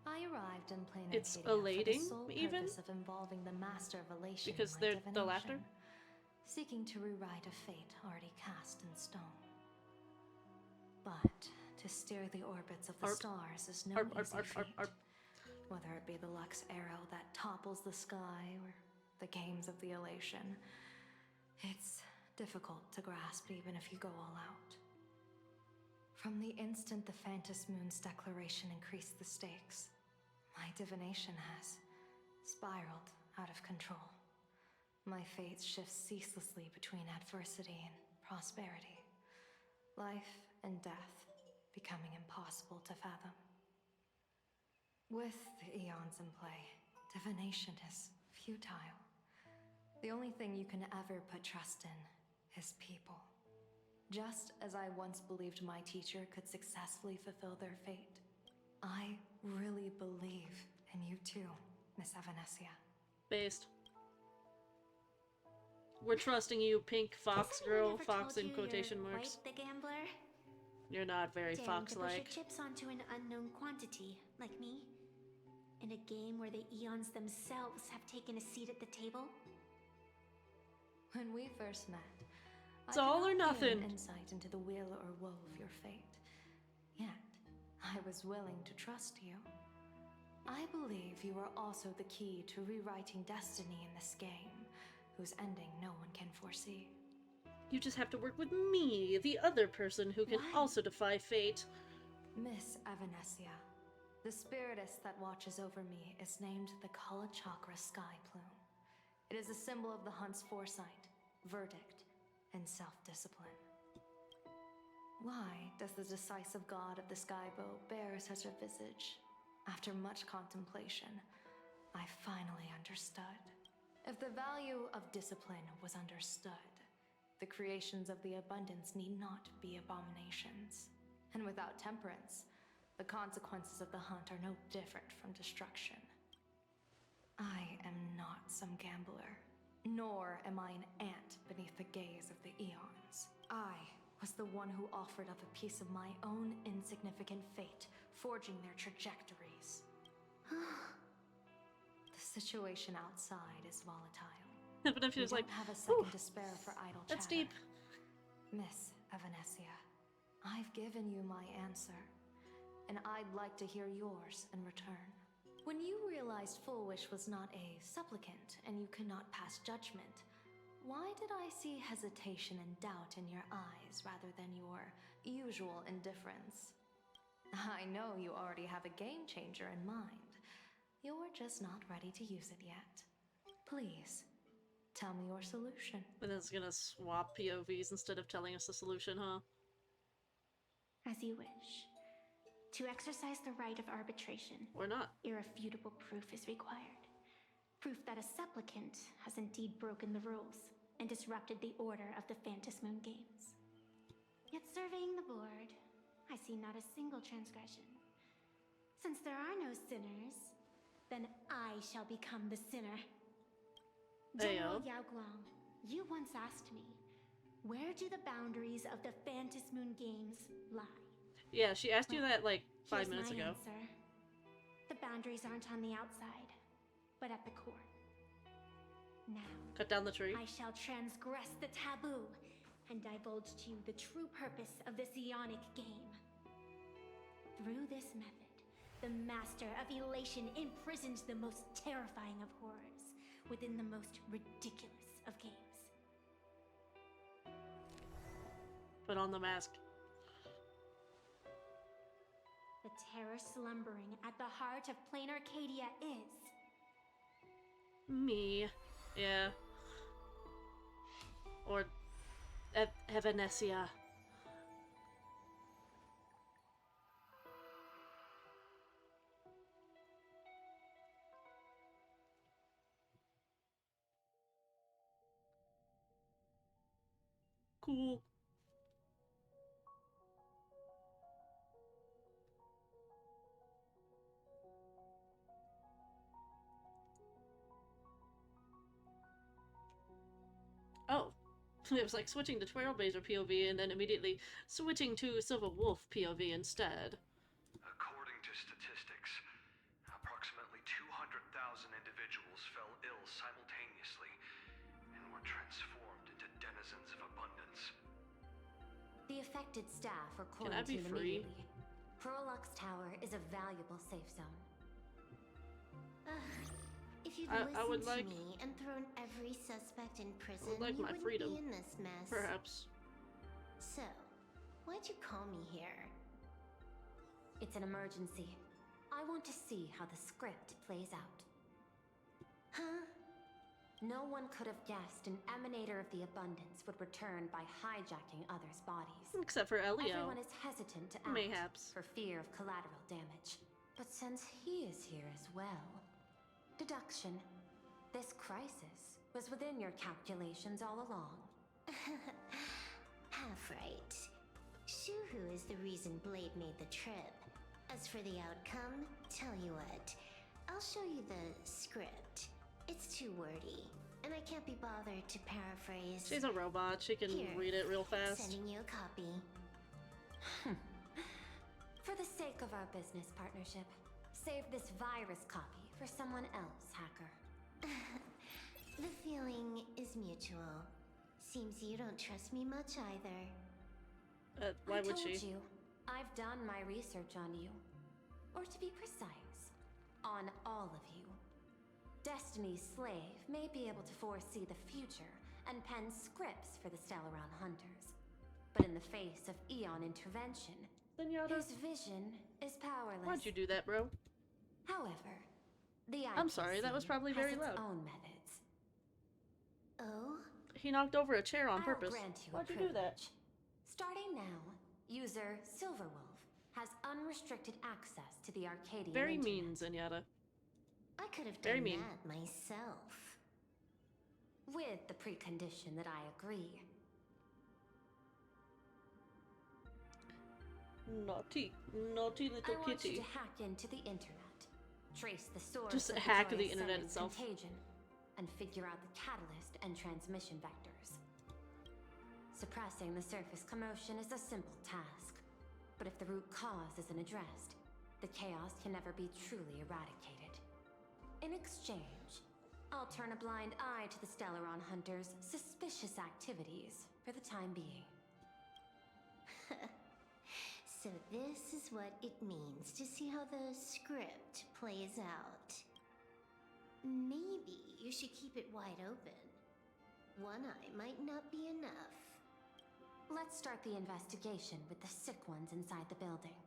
I arrived in Planarcadia It's for the elating, sole even? purpose of involving the Master of Elation Because in my they're the laughter? divination, seeking to rewrite a fate already cast in stone. But to steer the orbits of the Arp. stars is no Arp, arp, easy arp, arp, feat. arp. Whether it be the Lux arrow that topples the sky or the games of the Elation, it's difficult to grasp even if you go all out. From the instant the Phantom Moon's declaration increased the stakes, my divination has spiraled out of control. My fate shifts ceaselessly between adversity and prosperity, life and death becoming impossible to fathom. With the eons in play, divination is futile. The only thing you can ever put trust in is people. Just as I once believed my teacher could successfully fulfill their fate, I really believe in you too, Miss Evanesia. Based. We're trusting you, pink fox Has anyone girl, ever fox told in you quotation you're marks. quite the gambler? You're not very Daring to push fox-like. your chips onto an unknown quantity, like me? In a game where the eons themselves have taken a seat at the table? When we first met, It's I all could or not gain nothing. insight into the will or woe of your fate. Yet, I was willing to trust you. I believe you are also the key to rewriting destiny in this game, whose ending no one can foresee. You just have to work with me, the other person who can Why? also defy fate. Miss Evanesia, the spiritess that watches over me is named the Kala Chakra Sky Plume. It is a symbol of the hunt's foresight, verdict, and self-discipline. Why does the decisive god of the Skybow bear such a visage? After much contemplation, I finally understood. If the value of discipline was understood, the creations of the abundance need not be abominations. And without temperance, the consequences of the hunt are no different from destruction. I am not some gambler, nor am I an ant beneath the gaze of the eons. I was the one who offered up a piece of my own insignificant fate, forging their trajectories. The situation outside is volatile. But if she was We like, don't have a second to spare for idle that's chatter. deep. Miss Evanesia, I've given you my answer, and I'd like to hear yours in return. When you realized Full Wish was not a supplicant and you could not pass judgment, why did I see hesitation and doubt in your eyes rather than your usual indifference? I know you already have a game changer in mind. You're just not ready to use it yet. Please, tell me your solution. But it's gonna swap POVs instead of telling us the solution, huh? As you wish. To exercise the right of arbitration, or not, irrefutable proof is required. Proof that a supplicant has indeed broken the rules and disrupted the order of the Phantom Moon Games. Yet surveying the board, I see not a single transgression. Since there are no sinners, then I shall become the sinner. General Yao Guang, you once asked me, where do the boundaries of the Phantom Moon Games lie? Yeah, she asked you that like 5 Here's minutes my ago. Answer. The boundaries aren't on the outside, but at the core. Now, cut down the tree. I shall transgress the taboo and divulge to you the true purpose of this Ionic game. Through this method, the Master of Elation imprisons the most terrifying of horrors within the most ridiculous of games. Put on the mask. The terror slumbering at the heart of Planarcadia is... me. Yeah. Or... Evanesia. Cool. Oh, it was like switching to Trailblazer POV and then immediately switching to Silver Wolf POV instead. According to statistics, approximately 200,000 individuals fell ill simultaneously and were transformed into denizens of abundance. The affected staff are Can I be quarantined free? immediately. Prolux Tower is a valuable safe zone. If you'd I would listened like- to me and thrown every suspect in prison, like you my wouldn't freedom. be in this mess. Perhaps. So, why'd you call me here? It's an emergency. I want to see how the script plays out. Huh? No one could have guessed an emanator of the abundance would return by hijacking others' bodies. Except for Elio. Everyone is hesitant to act Mayhaps. for fear of collateral damage. But since he is here as well... Deduction. This crisis was within your calculations all along. Half right. Shuhu is the reason Blade made the trip. As for the outcome, tell you what, I'll show you the script. It's too wordy, and I can't be bothered to paraphrase. She's a robot. She can Here, read it real fast. Sending you a copy. For the sake of our business partnership, save this virus copy for someone else, hacker. The feeling is mutual. Seems you don't trust me much either. Why would I told she? you, I've done my research on you. Or to be precise, on all of you. Destiny's slave may be able to foresee the future and pen scripts for the Stellaron hunters. But in the face of Eon intervention, his vision is powerless. Why'd you do that, bro? However, the I'm sorry, that was IPC probably has very its loud. own methods. Oh? He knocked over a chair on I'll purpose. grant you Why'd a you do that? privilege. Starting now, user Silverwolf has unrestricted access to the Arcadian Very internet. mean, Zenyatta. I could have Very done mean. that myself. With the precondition that I agree. Naughty. Naughty little I want you kitty. to hack into the internet, trace the source Just of the hack the joyous internet sending itself. contagion, and figure out the catalyst and transmission vectors. Suppressing the surface commotion is a simple task, but if the root cause isn't addressed, the chaos can never be truly eradicated. In exchange, I'll turn a blind eye to the Stellaron Hunters' suspicious activities for the time being. So this is what it means to see how the script plays out. Maybe you should keep it wide open. One eye might not be enough. Let's start the investigation with the sick ones inside the building.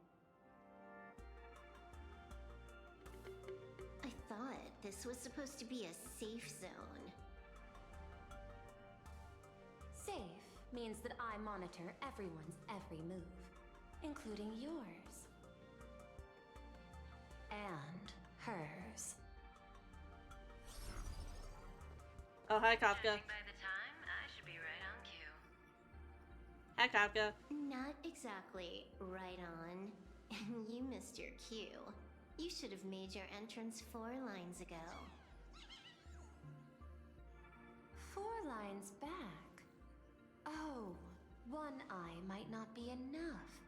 I thought this was supposed to be a safe zone. Safe means that I monitor everyone's every move, including yours. And hers. Oh, hi, Kafka. By the time, I should be right on cue. Hi, Kafka. Not exactly right on. You missed your cue. You should have made your entrance 4 lines ago. 4 lines back. Oh, one eye might not be enough.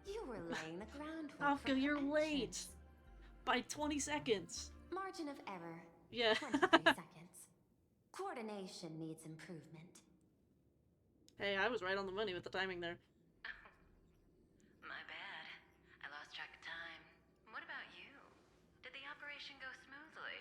You were laying the groundwork. Kafka, for her you're entrance. late. By 20 seconds. Margin of error. Yeah. 23 seconds. Coordination needs improvement. Hey, I was right on the money with the timing there. My bad. I lost track of time. What about you? Did the operation go smoothly?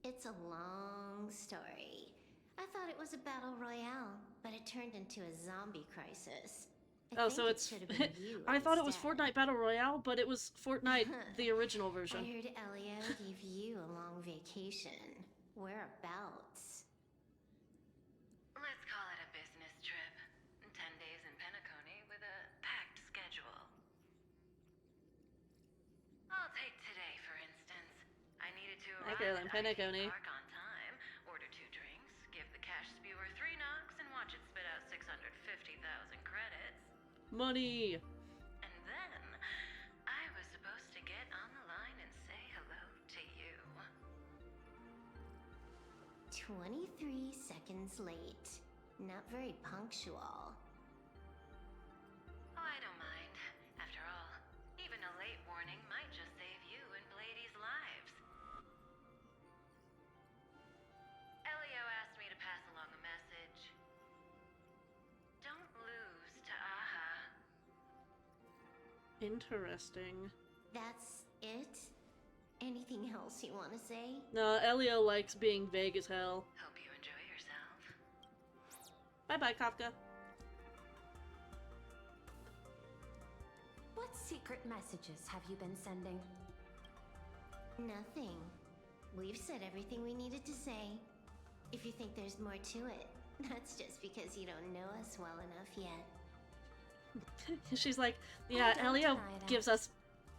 It's a long story. I thought it was a battle royale, but it turned into a zombie crisis. Oh, so it's. Should have been you I thought it was instead. Fortnite Battle Royale, but it was Fortnite, the original version. I heard Elio gave you a long vacation. Whereabouts? Let's call it a business trip. 10 days in Penacony with a packed schedule. I'll take today, for instance. I needed to Hi, arrive Caroline, at Penacony. IT Park on time, order 2 drinks, give the cash spewer 3 knocks, and watch it spit out 650,000 credits. Money! And then, I was supposed to get on the line and say hello to you. 23 seconds late. Not very punctual. Oh, I don't mind. After all, even a late warning might just save you and Blady's lives. Elio asked me to pass along a message. Don't lose to Aha. Interesting. That's it? Anything else you want to say? No, Elio likes being vague as hell. Hope you enjoy yourself. Bye-bye, Kafka. What secret messages have you been sending? Nothing. We've said everything we needed to say. If you think there's more to it, that's just because you don't know us well enough yet. She's like, yeah, don't Elio deny that, gives us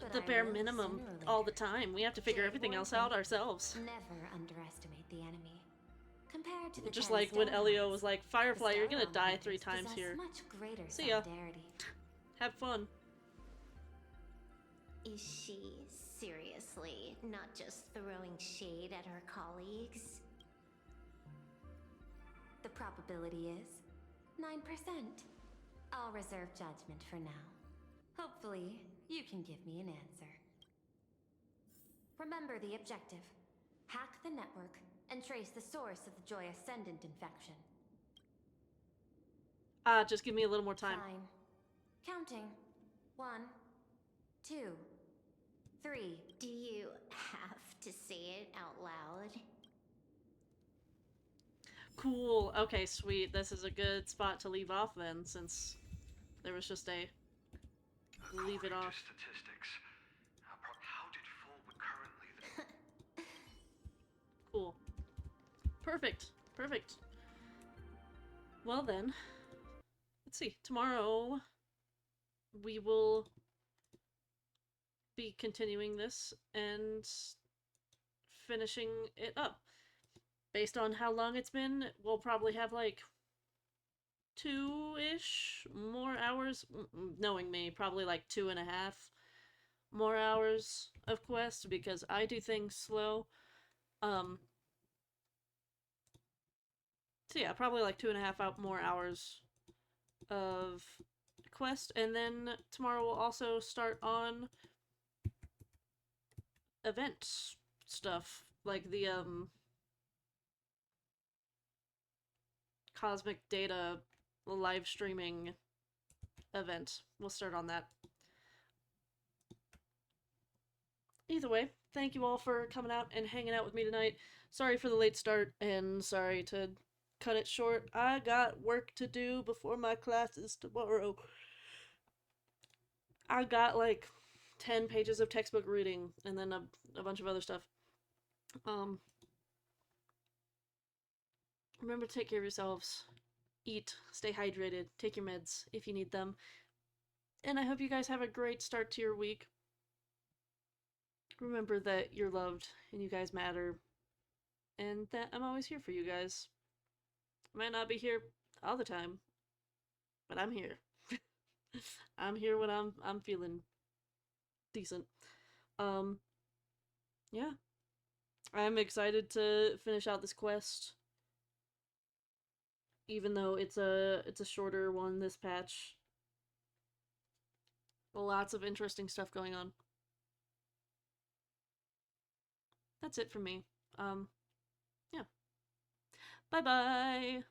but the I bare will minimum sooner or all later. the time. We have to figure Jay everything else warned out me. ourselves. Never underestimate the enemy. Compared to the Just 10 like when Elio Stellarons, was like, Firefly, the you're gonna Stellaron die 3 hunters times possess here. Much greater See ya. solidarity. Have fun. Is she seriously not just throwing shade at her colleagues? The probability is 9%. I'll reserve judgment for now. Hopefully, you can give me an answer. Remember the objective. Hack the network and trace the source of the Joy Ascendant infection. Just give me a little more time. Fine. Counting. 1, 2, 3. Do you have to say it out loud? Cool. Okay, sweet. This is a good spot to leave off then, since there was just a leave it According off. to statistics, how did Fullwood currently... Cool. Perfect. Perfect. Well then, let's see. Tomorrow we will be continuing this and finishing it up. Based on how long it's been, we'll probably have like 2-ish more hours. Knowing me, probably like 2.5 more hours of quest because I do things slow. So yeah, probably like 2.5 more hours of quest, and then tomorrow we'll also start on event stuff like the cosmic data live streaming event. We'll start on that. Either way, thank you all for coming out and hanging out with me tonight. Sorry for the late start and sorry to cut it short. I got work to do before my classes tomorrow. I got like 10 pages of textbook reading and then a bunch of other stuff. Remember to take care of yourselves. Eat, stay hydrated, take your meds if you need them. And I hope you guys have a great start to your week. Remember that you're loved and you guys matter. And that I'm always here for you guys. I might not be here all the time, but I'm here. I'm here when I'm feeling decent. Yeah. I'm excited to finish out this quest. Even though it's a shorter one this patch. Lots of interesting stuff going on. That's it for me. Yeah. Bye-bye!